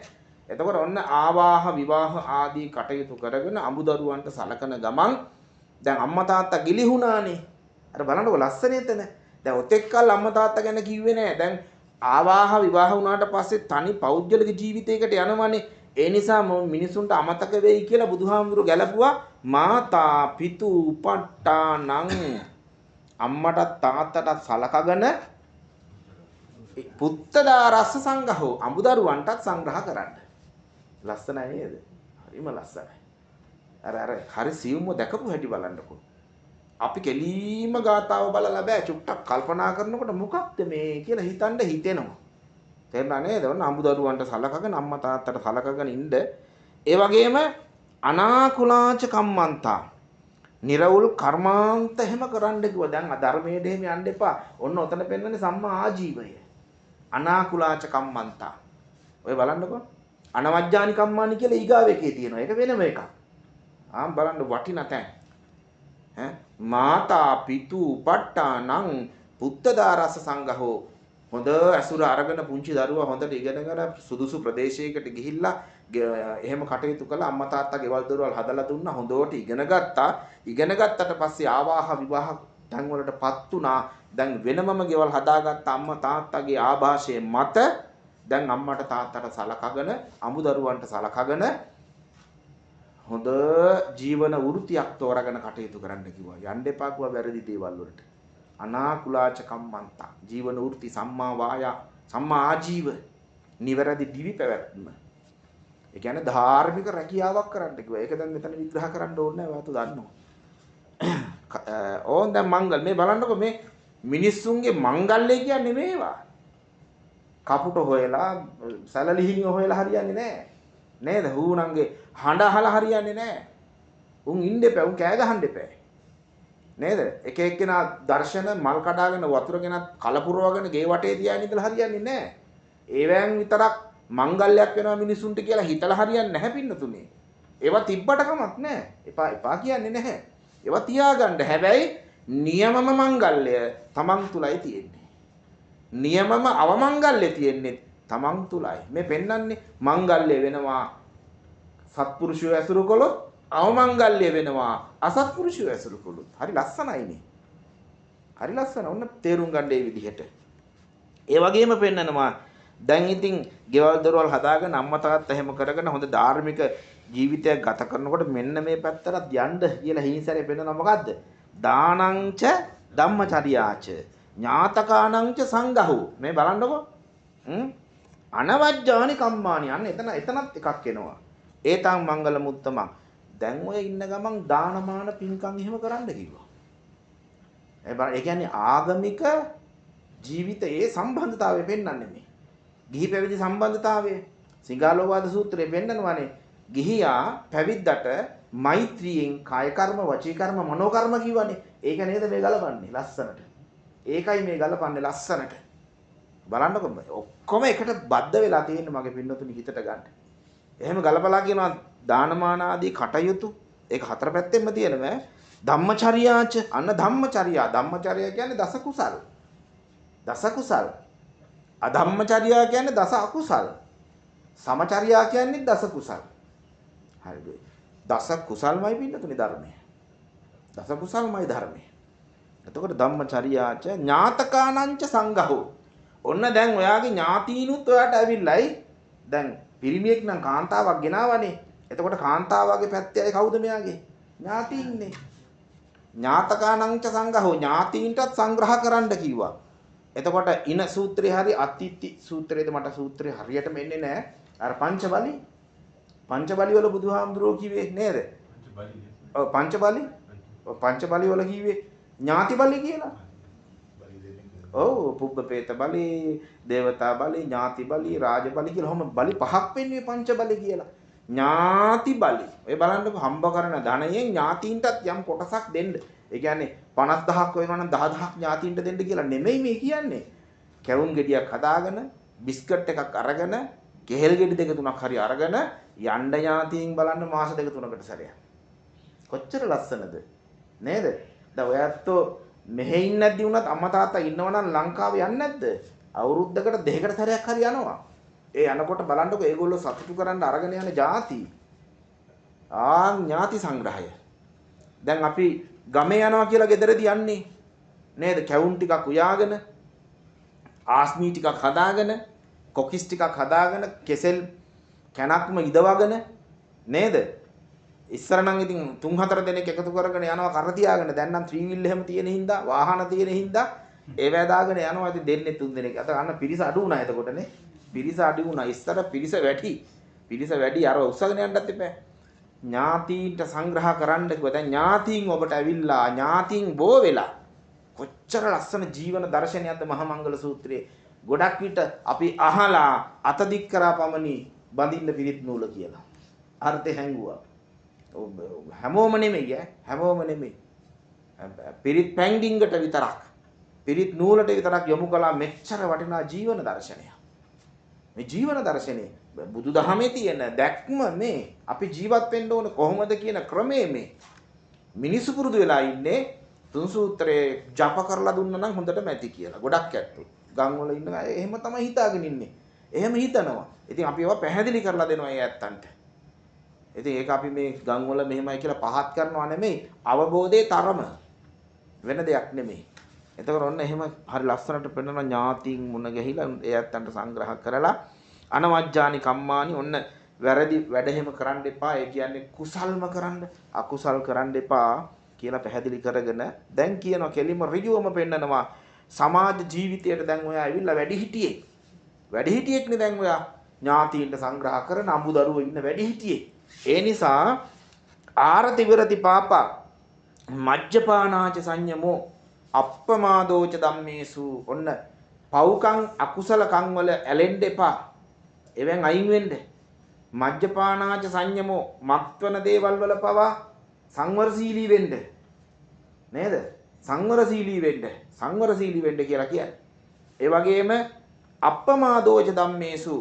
එතකොට ඔන්න ආවාහ විවාහ ආදී කටයුතු කරගෙන අමුදරුවන්ට සලකන ගමන් දැන් අම්මා තාත්තා ගිලිහුණානේ. අර බලන්නකො ලස්සනේ එතන. දැන් ඔතෙක් කල් අම්මා තාත්තා ගැන කිව්වේ නෑ. දැන් ආවාහ විවාහ වුණාට පස්සේ තනි පෞද්ගලික ජීවිතයකට යනවනේ. ඒ නිසා මිනිසුන්ට අමතක වෙයි කියලා බුදුහාමුදුරු ගැලපුවා මාතා පිතු උපට්ඨානං අම්මටත් තාත්තටත් සලකගෙන පුත්තදාරස්ස සංඝහෝ අමුදරුවන්ටත් සංග්‍රහ කරන්න. ලස්සනයි නේද? හරිම ලස්සනයි. අර හරි සියුම්ව දැකපු හැටි බලන්නකො. අපි කෙලීම ගාතාව බලලා බෑ චුට්ටක් කල්පනා කරනකොට මොකක්ද මේ කියලා හිතන්න හිතෙනවා. තේරුණා නේද? ඔන්න අමුදරුවන්ට සලකගෙන අම්මා තාත්තට සලකගෙන ඉන්න. ඒ වගේම අනාකුලාච කම්මන්තා. නිරවුල් කර්මාන්ත එහෙම කරන්න කිව්වා. දැන් අධර්මයේ දෙහෙම යන්න එපා. ඔන්න ඔතන පෙන්වන්නේ සම්මා ආජීවය. අනාකුලාච කම්මන්තා. ඔය බලන්නකෝ. අනවජ්ජානි කම්මානි කියලා ඊගාව එකේ තියෙනවා. ඒක වෙනම එකක්. බලන්න වටිනා තැන්. මාතා පිතු උපට්ඨානං පුත්තදාරස සංඝහෝ හොඳ ඇසුර අරගෙන පුංචි දරුවා හොඳට ඉගෙනගෙන සුදුසු ප්‍රදේශයකට ගිහිල්ලා එහෙම කටයුතු කළා අම්මා තාත්තා ගෙවල් දොරවල් හදලා දුන්නා හොඳට ඉගෙන ගත්තා. ඉගෙන ගත්තට පස්සේ ආවාහ විවාහ තැන් වලටපත් උනා. දැන් වෙනමම ගෙවල් හදාගත්ත අම්මා තාත්තාගේ ආభాෂයේ මත දැන් අම්මට තාත්තට සලකගෙන අමුදරුවන්ට සලකගෙන හොඳ ජීවන වෘත්තියක් තෝරාගෙන කටයුතු කරන්න කිව්වා. යන්න එපා කිව්වා වැරදි දේවල් වලට. අනාකුලාච කම්මන්තා ජීවන වෘත්ති සම්මා වායා සම්මා ආජීව නිවැරදි දිවි පැවැත්ම. ඒ කියන්නේ ධාර්මික රැකියාවක් කරන්න කිව්වා. ඒක දැන් මෙතන විග්‍රහ කරන්න ඕනේ නැහැ. ඔයාලට දන්නවා. ඕන් දැන් මංගල් මේ බලන්නකො මේ මිනිස්සුන්ගේ මංගල්‍ය කියන්නේ මේවා. කපුට හොයලා සැලලිහින් හොයලා හරියන්නේ නැහැ. නේද? හූනන්ගේ හඬ අහලා හරියන්නේ නැහැ. උන් ඉන්න එපා. උන් කෑ ගහන්න එපා. නේද? එක එක්කෙනා දර්ශන මල් කඩාගෙන වතුර ගෙනත් කලපුරවගෙන ගේ වටේ තියාගෙන ඉඳලා හරියන්නේ නැහැ. ඒවෙන් විතරක් මංගල්‍යයක් වෙනවා මිනිසුන්ට කියලා හිතලා හරියන්නේ නැහැ පින්නතුනේ. ඒවා තිබ්බට කමක් නැහැ. එපා කියන්නේ නැහැ. ඒවා තියාගන්න. හැබැයි නියමම මංගල්‍ය තමන් තුලයි තියෙන්නේ. නියමම අවමංගල්‍ය තියෙන්නේ තමන් තුලයි. මේ පෙන්වන්නේ මංගල්‍ය වෙනවා සත්පුරුෂයෝ ඇසුරු කළොත් අවමංගල්‍ය වෙනවා අසත්පුරුෂයෝ ඇසුරු කළොත්. හරි ලස්සනයිනේ. හරි ලස්සන. ඔන්න තේරුම් ගන්න මේ විදිහට. ඒ වගේම පෙන්නනවා දැන් ඉතින් ගෙවල් දොරවල් හදාගෙන අම්මා තාත්තා එහෙම කරගෙන හොඳ ධාර්මික ජීවිතයක් ගත කරනකොට මෙන්න මේ පැත්තට යන්න කියලා හිංසරේ පෙන්නනවා මොකද්ද? දානංච ධම්මචර්යාච ඥාතකානංච සංඝහෝ. මේ බලන්නකෝ. අනවජ්ජානි කම්මානි. අන්න එතනත් එකක් එනවා. ඒතං මංගල මුත්තමං. දැන් ඔය ඉන්න ගමන් දානමාන පින්කම් එහෙම කරන්න කිව්වා. ඒ කියන්නේ ආගමික ජීවිතයේ සම්බන්ධතාවය පෙන්වන්නේ මේ. ගිහි පැවිදි සම්බන්ධතාවය. සිඟාලෝවාද සූත්‍රයේ පෙන්නනවානේ. ගිහියා පැවිද්දට මෛත්‍රියෙන් කාය කර්ම, වචී කර්ම, මනෝ කර්ම කිව්වනේ. ඒක නේද මේ ගලපන්නේ ලස්සනට. ඒකයි මේ ගලපන්නේ ලස්සනට. බලන්නකො ඔක්කොම එකට බද්ධ වෙලා තියෙන්නේ මගේ පින්නතුනි හිතට ගන්න. එහෙම ගලපලා කියනවා දානමාන ආදී කටයුතු ඒක හතර පැත්තෙන්ම තියෙනවා. ධම්මචර්යාච අන්න ධම්මචර්යා. ධම්මචර්යා කියන්නේ දස කුසල්. දස කුසල්. අධම්මචර්යා කියන්නේ දස අකුසල්. සමචර්යා කියන්නේ දස කුසල්. හරිද? දස කුසල්මයි පින්නතුනි ධර්මය. දස කුසල්මයි ධර්මය. එතකොට ධම්මචර්යාච ඥාතකානංච සංඝහෝ. ඔන්න දැන් ඔයාගේ ඥාතීනුත් ඔයාට ඇවිල්ලයි. දැන් පිරිමියෙක් නම් කාන්තාවක් ගෙනාවනේ. එතකොට කාන්තාවගේ පැත්තේ කවුද මෙයාගේ? ඥාතීන්නේ. ඥාතකානංච සංඝහෝ ඥාතීන්ටත් සංග්‍රහ කරන්න කිව්වා. එතකොට ඉන සූත්‍රේ හරි අත්තිත්ති සූත්‍රයේද මට සූත්‍රය හරියටම එන්නේ නැහැ. අර පංචබලි වල බුදුහාමුදුරුවෝ කිව්වේ නේද? ඔව් පංචබලි වල කිව්වේ ඥාති බලි කියලා. ඔව් පුබ්බපේත බලි, දේවතා බලි, ඥාති බලි, රාජ බලි කියලා ඔහොම බලි පහක් වෙන්නේ පංච බලි කියලා. ඥාති බලි. ඔය බලන්නකො හම්බ කරන ධනයෙන් ඥාතීන්ටත් යම් කොටසක් දෙන්න. ඒ කියන්නේ 50000ක් වෙනවා නම් 10000ක් ඥාතියින්ට දෙන්න කියලා නෙමෙයි මේ කියන්නේ. කැවුම් ගෙඩියක් හදාගෙන බිස්කට් එකක් අරගෙන කෙහෙල් ගෙඩි දෙක තුනක් හරි අරගෙන යන්න ඥාතියින් බලන්න මාස දෙක තුනකට සැරයක්. කොච්චර ලස්සනද නේද? දැන් ඔයත්ෝ මෙහෙ ඉන්නේ නැද්දි වුණත් අම්මා තාත්තා ඉන්නවනම් ලංකාවේ යන්නේ නැද්ද? අවුරුද්දකට දෙකකට සැරයක් හරි යනවා. ඒ යනකොට බලන්නකො ඒගොල්ලෝ සතුටු කරන්න අරගෙන යන ಜಾති. ඥාති සංග්‍රහය. දැන් අපි ගමේ යනවා කියලා ගෙදරදී යන්නේ නේද? කැවුම් ටිකක් උයාගෙන ආස්මී ටිකක් හදාගෙන කොකිස් ටිකක් හදාගෙන කෙසෙල් කැනක්ම ඉදවගෙන නේද? ඉස්සර නම් ඉතින් 3-4 දෙනෙක් එකතු කරගෙන යනවා කර තියාගෙන. දැන් නම් 3 wheel එහෙම තියෙන හින්දා වාහන තියෙන හින්දා ඒවැ දාගෙන යනවා. ඉතින් දෙන්නේ 3 දෙනෙක්. අත ගන්න පිරිස අඩු වුණා එතකොටනේ. පිරිස අඩු වුණා. ඉස්සර පිරිස වැඩි. පිරිස වැඩි අර උස්සගෙන යන්නත් එපා. ඥාතීන්ට සංග්‍රහ කරන්න කිව්වා. දැන් ඥාතීන් ඔබට ඇවිල්ලා ඥාතීන් බෝ වෙලා කොච්චර ලස්සන ජීවන දර්ශනයක්ද මහා මංගල සූත්‍රයේ. ගොඩක් විට අපි අහලා අත දික් කරා පමණි බඳින්න පිරිත් නූල කියලා. අර්ථය හැංගුවා. හැමෝම නෙමෙයි හැමෝම නෙමෙයි. පිරිත් පැන්ඩින්ගට විතරක් පිරිත් නූලට විතරක් යොමු කළා මෙච්චර වටිනා ජීවන දර්ශනය. මේ ජීවන දර්ශනේ බුදුදහමේ තියෙන දැක්ම මේ අපි ජීවත් වෙන්න ඕන කොහොමද කියන ක්‍රමය මේ. මිනිසු පුරුදු වෙලා ඉන්නේ තුන් සූත්‍රයේ ජප කරලා දුන්නා නම් හොඳටම ඇති කියලා. ගොඩක් ඇත්තෝ ගම් වල ඉන්න අය එහෙම තමයි හිතාගෙන ඉන්නේ. එහෙම හිතනවා. ඉතින් අපි ඒවා පැහැදිලි කරලා දෙනවා ඒ ඇත්තන්ට. ඉතින් ඒක අපි මේ ගම් වල මෙහෙමයි කියලා පහත් කරනවා නෙමෙයි. අවබෝධයේ තරම වෙන දෙයක් නෙමෙයි. එතකොට ඔන්න එහෙම හරි ලස්සනට පෙන්වන ඥාතියින් මුණ ගැහිලා ඒ ඇත්තන්ට සංග්‍රහ කරලා අනවජ්ජානි කම්මානි ඔන්න වැරදි වැඩ එහෙම කරන්න එපා. ඒ කියන්නේ කුසල්ම කරන්න අකුසල් කරන්න එපා කියලා පැහැදිලි කරගෙන දැන් කියනවා කෙලිම ඍජුවම පෙන්නනවා සමාජ ජීවිතයට දැන් ඔයා ඇවිල්ලා වැඩිහිටියෙක්නේ දැන් ඔයා ඥාතියින්ට සංග්‍රහ කරන අඹදරුවෝ ඉන්න වැඩිහිටියෙක්. ඒ නිසා ආරති විරති පාපා මජ්ජපානාච සංයමෝ අප්පමාදෝච ධම්මේසු ඔන්න පව්කම් අකුසල කම් වල ඇලෙන්න එපා. එවෙන් අයින් වෙන්න. මජ්ජපානාච සංයමෝ මත්වන දේවල් වල පවා සංවරශීලී වෙන්න. නේද? සංවරශීලී වෙන්න කියලා කියන්නේ. ඒ වගේම අප්පමාදෝච ධම්මේසු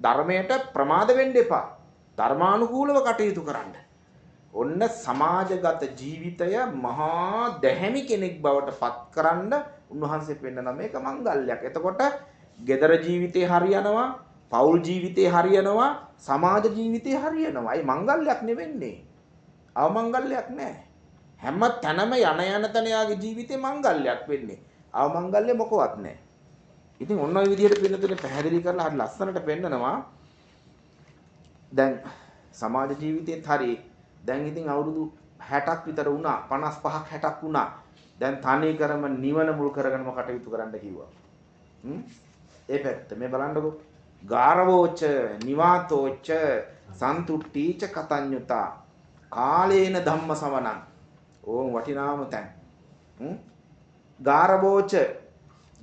ධර්මයට ප්‍රමාද වෙන්න එපා. ධර්මානුකූලව කටයුතු කරන්න. ඔන්න සමාජගත ජීවිතය මහා දැහැමි කෙනෙක් බවට පත් කරන්න උන්වහන්සේ පෙන්නන මේක මංගල්‍යයක්. එතකොට gedara ජීවිතේ හරියනවා, පෞල් ජීවිතේ හරියනවා, සමාජ ජීවිතේ හරියනවා. ඒ මංගල්‍යයක් නෙවෙන්නේ. අවමංගල්‍යයක් නෑ. හැම තැනම යන තැන යාගේ ජීවිතේ මංගල්‍යයක් වෙන්නේ. අවමංගල්‍ය මොකවත් නෑ. ඉතින් ඔන්න ඔය විදිහට පින්නතුනේ පැහැදිලි කරලා හරි ලස්සනට පෙන්නනවා. දැන් සමාජ ජීවිතේත් හරි දැන් ඉතින් අවුරුදු 60ක් විතර වුණා 55ක් 60ක් වුණා. දැන් තනි කරම නිවන මුල් කරගෙනම කටයුතු කරන්න කිව්වා. ඒ පැත්ත මේ බලන්නකෝ. ගාරවෝච නිවාතෝච සන්තුට්ටීච කතඤ්ඤුතා කාලේන ධම්ම සවණං. ඕම් වටිනාම තැන්. ගාරවෝච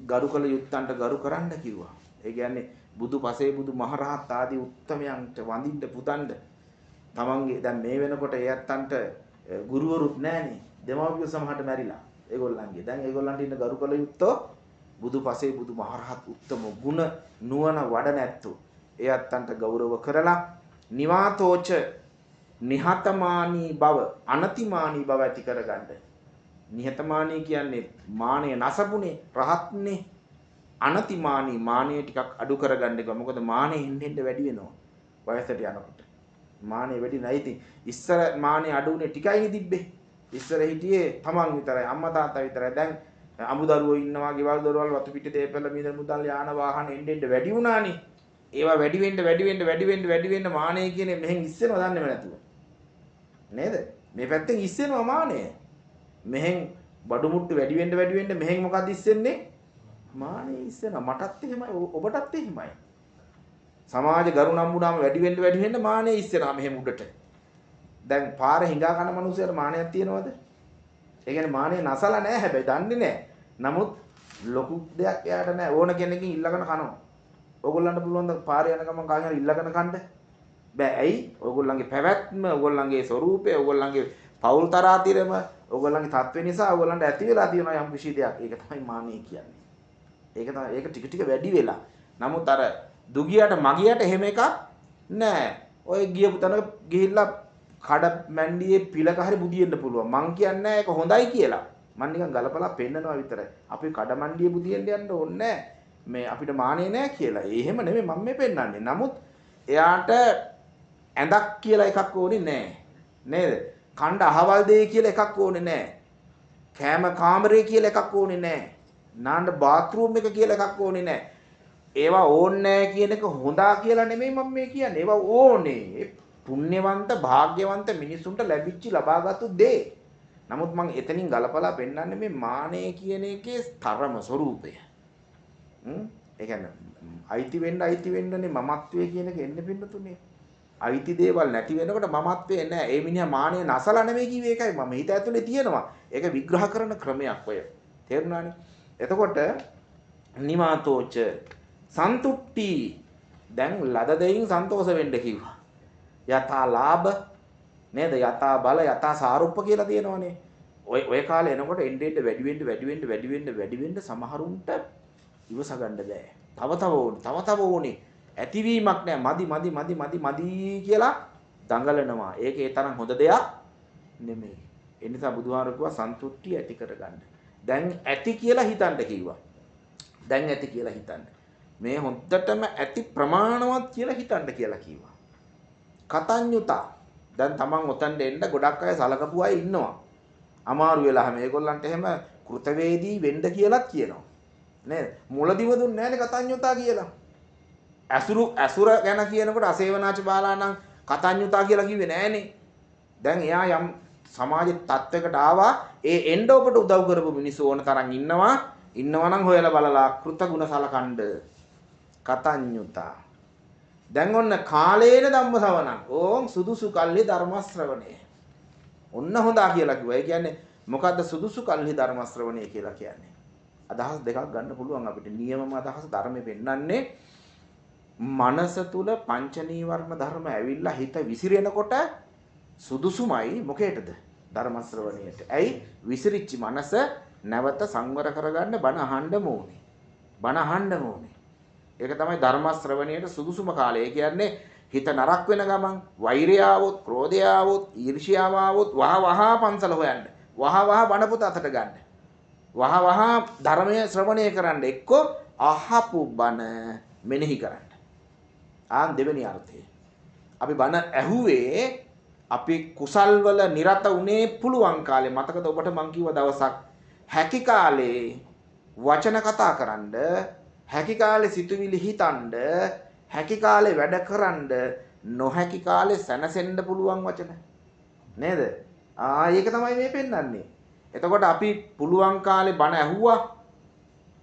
ගරු කළ යුත්තන්ට ගරු කරන්න කිව්වා. ඒ කියන්නේ බුදු පසේ බුදු මහරහත් ආදී උත්තමයන්ට වඳින්න පුදන්න. තමන්ගේ දැන් මේ වෙනකොට ඒ ඇත්තන්ට ගුරුවරුත් නැහනේ. දෙමව්පියෝ සමහරට මැරිලා. ඒගොල්ලන්ගේ. දැන් ඒගොල්ලන්ට ඉන්න ගරු කළ යුත්තෝ බුදු පසේ බුදු මහරහත් උත්තම ගුණ නුවණ වඩ නැත්තෝ. ඒ ඇත්තන්ට ගෞරව කරලා නිවාතෝච නිහතමානී බව අනතිමානී බව ඇති කරගන්න. නිහතමානී කියන්නේ මානය නසපුනේ රහත්නේ. අනතිමානී මානය ටිකක් අඩු කරගන්න එක. මොකද මානෙ හින්දෙන්ද වැඩි වෙනවා වයසට යනකොට. මානෙ වැඩි නැහැ. ඉතින් ඉස්සර මානෙ අඩු උනේ ටිකයිනේ තිබ්බේ. ඉස්සර හිටියේ තමන් විතරයි අම්මා තාත්තා විතරයි. දැන් අමුදරුවෝ ඉන්නවා, ගෙවල් දොරවල් වතු පිට තේපෙළ මිදල් මුදල් යාන වාහන එන්න වැඩි වුණානේ. ඒවා වැඩි වෙන්න මානෙ කියන්නේ මෙහෙන් ඉස්සෙනවා දන්නේම නැතුව. නේද? මේ පැත්තෙන් ඉස්සෙනවා මානෙ. මෙහෙන් බඩු මුට්ටු වැඩි වෙන්න මෙහෙන් මොකද්ද ඉස්සෙන්නේ? මානෙ ඉස්සෙනවා. මටත් එහෙමයි, ඔබටත් එහෙමයි. සමාජ ගරු නම්බුනාම වැඩි වෙන්න මානෙ ඉස්සෙනවා මෙහෙම උඩට. දැන් පාරේ හිඟා කන මිනිස්සුන්ට මානයක් තියනවද? ඒ කියන්නේ මානෙ නැසලා නැහැ හැබැයි දන්නේ නැහැ. නමුත් ලොකු දෙයක් එයාට නැහැ. ඕන කෙනකින් ඉල්ලගෙන කනවා. ඕගොල්ලන්ට පුළුවන් ද පාරේ යන ගමන් කාගෙන් හරි ඉල්ලගෙන කන්න? බෑ. ඇයි? ඕගොල්ලන්ගේ පැවැත්ම, ඕගොල්ලන්ගේ ස්වરૂපය, ඕගොල්ලන්ගේ පෞල් තරාතිරම, ඕගොල්ලන්ගේ තත්ත්වේ නිසා ඕගොල්ලන්ට ඇති වෙලා තියෙනවා යම් කිසි දෙයක්. ඒක තමයි මානෙ කියන්නේ. ඒක ටික ටික වැඩි වෙලා. නමුත් අර දුගියට මගියට එහෙම එකක් නෑ. ඔය ගියපු තැනක ගිහිල්ලා කඩ මැන්ඩියේ පිලක හරි බුදියෙන්න පුළුවන්. මං කියන්නේ ඒක හොඳයි කියලා. මං නිකන් ගලපලා පෙන්නනවා විතරයි. අපි කඩ මැන්ඩියේ බුදියෙන්න යන්න ඕනේ නෑ. මේ අපිට මානෙ නෑ කියලා. ඒ එහෙම නෙමෙයි මම මේ පෙන්නන්නේ. නමුත් එයාට ඇඳක් කියලා එකක් ඕනේ නෑ. නේද? කණ්ඩ අහවල් දෙය කියලා එකක් ඕනේ නෑ. කෑම කාමරේ කියලා එකක් ඕනේ නෑ. නාන්න බාත්රූම් එක කියලා එකක් ඕනේ නෑ. ඒවා ඕනේ නෑ කියන එක හොඳා කියලා නෙමෙයි මම මේ කියන්නේ. ඒවා ඕනේ. පුණ්‍යවන්ත භාග්‍යවන්ත මිනිසුන්ට ලැබිච්ච ලබාගත්තු දේ. නමුත් මම එතනින් ගලපලා පෙන්නන්නේ මේ මානෙ කියන එකේ තරම ස්වરૂපය. ඒ කියන්නේ අයිති වෙන්නනේ මමත්වයේ කියන එක එන්නේ පින්නතුනේ. අයිති දේවල් නැති වෙනකොට මමත්වේ නැහැ. ඒ මිනිහා මානෙ නැසලා නෙමෙයි කිව්වේ ඒකයි මම හිත ඇතුලේ තියෙනවා. ඒක විග්‍රහ කරන ක්‍රමයක් ඔය. තේරුණානේ? එතකොට නිමාතෝච සන්තුට්ටි දැන් ලද දෙයින් සන්තෝෂ වෙන්න කිව්වා. යථා ලාභ නේද? යථා බල යථා සාරුප්ප කියලා තියෙනවනේ. ඔය කාලේ එනකොට එන්න වැඩි වෙන්න සමහරුන්ට ඉවස ගන්න බෑ. තව ඕනේ. ඇතිවීමක් නෑ. මදි කියලා දඟලනවා. ඒක ඒ තරම් හොඳ දෙයක් නෙමෙයි. ඒ නිසා බුදුහාමුදුරුවෝ කිව්වා සන්තුට්ටි ඇති කරගන්න. දැන් ඇති කියලා හිතන්න කිව්වා. දැන් ඇති කියලා හිතන්න. මේ හොද්දටම ඇති ප්‍රමාණවත් කියලා හිතන්න කියලා කිව්වා. කතඤ්ඤුතා දැන් තමන් ඔතෙන්ට එන්න ගොඩක් අය සලකපු අය ඉන්නවා. අමාරු වෙලා මේගොල්ලන්ට එහෙම කෘතවේදී වෙන්න කියලාත් කියනවා. නේද? මුලදිව දුන්නේ නැහැනේ කතඤ්ඤුතා කියලා. ඇසුර ගැන කියනකොට අසේවනාච බාලානම් කතඤ්ඤුතා කියලා කිව්වේ නැහැනේ. දැන් එයා යම් සමාජ තත්වයකට ආවා. ඒ එන්න ඔබට උදව් කරපු මිනිස්සු ඕන තරම් ඉන්නවා. ඉන්නවනම් හොයලා බලලා කෘතගුණ සලකන්න. කතඤ්ඤුතා දැන් ඔන්න කාලේන ධම්ම ශ්‍රවණං ඕම් සුදුසු කල්හි ධර්ම ශ්‍රවණය. ඔන්න හොඳා කියලා කිව්වා. ඒ කියන්නේ මොකද්ද සුදුසු කල්හි ධර්ම ශ්‍රවණය කියලා කියන්නේ? අදහස් දෙකක් ගන්න පුළුවන් අපිට. නියමම අදහස ධර්මයේ පෙන්වන්නේ මනස තුල පංච නීවරණ ධර්ම ඇවිල්ලා හිත විසිරෙනකොට සුදුසුමයි මොකේටද? ධර්ම ශ්‍රවණයට. ඇයි? විසිරිච්ච මනස නැවත සංවර කරගන්න බණ අහන්න ඕනේ. බණ අහන්න ඕනේ. ඒක තමයි ධර්ම ශ්‍රවණයට සුදුසුම කාලය. ඒ කියන්නේ හිත නරක් වෙන ගමන් වෛරය ආවොත්, ක්‍රෝධය ආවොත්, ඊර්ෂ්‍යාව ආවොත් වහ පන්සල හොයන්න. වහ බණ පොත අතට ගන්න. වහ ධර්මයේ ශ්‍රවණය කරන්න. එක්ක අහපු බණ මෙනෙහි කරන්න. ආන් දෙවෙනි අර්ථය. අපි බණ ඇහුවේ අපි කුසල් වල නිරත උනේ පුළුවන් කාලේ. මතකද ඔබට මං කිව්ව දවසක් හැකි කාලේ වචන කතා කරන්න, හැකි කාලේ සිතුවිලි හිතන්න, හැකි කාලේ වැඩ කරන්න, නොහැකි කාලේ සැනසෙන්න පුළුවන් වචන. නේද? ඒක තමයි මේ පෙන්වන්නේ. එතකොට අපි පුළුවන් කාලේ බණ ඇහුවා,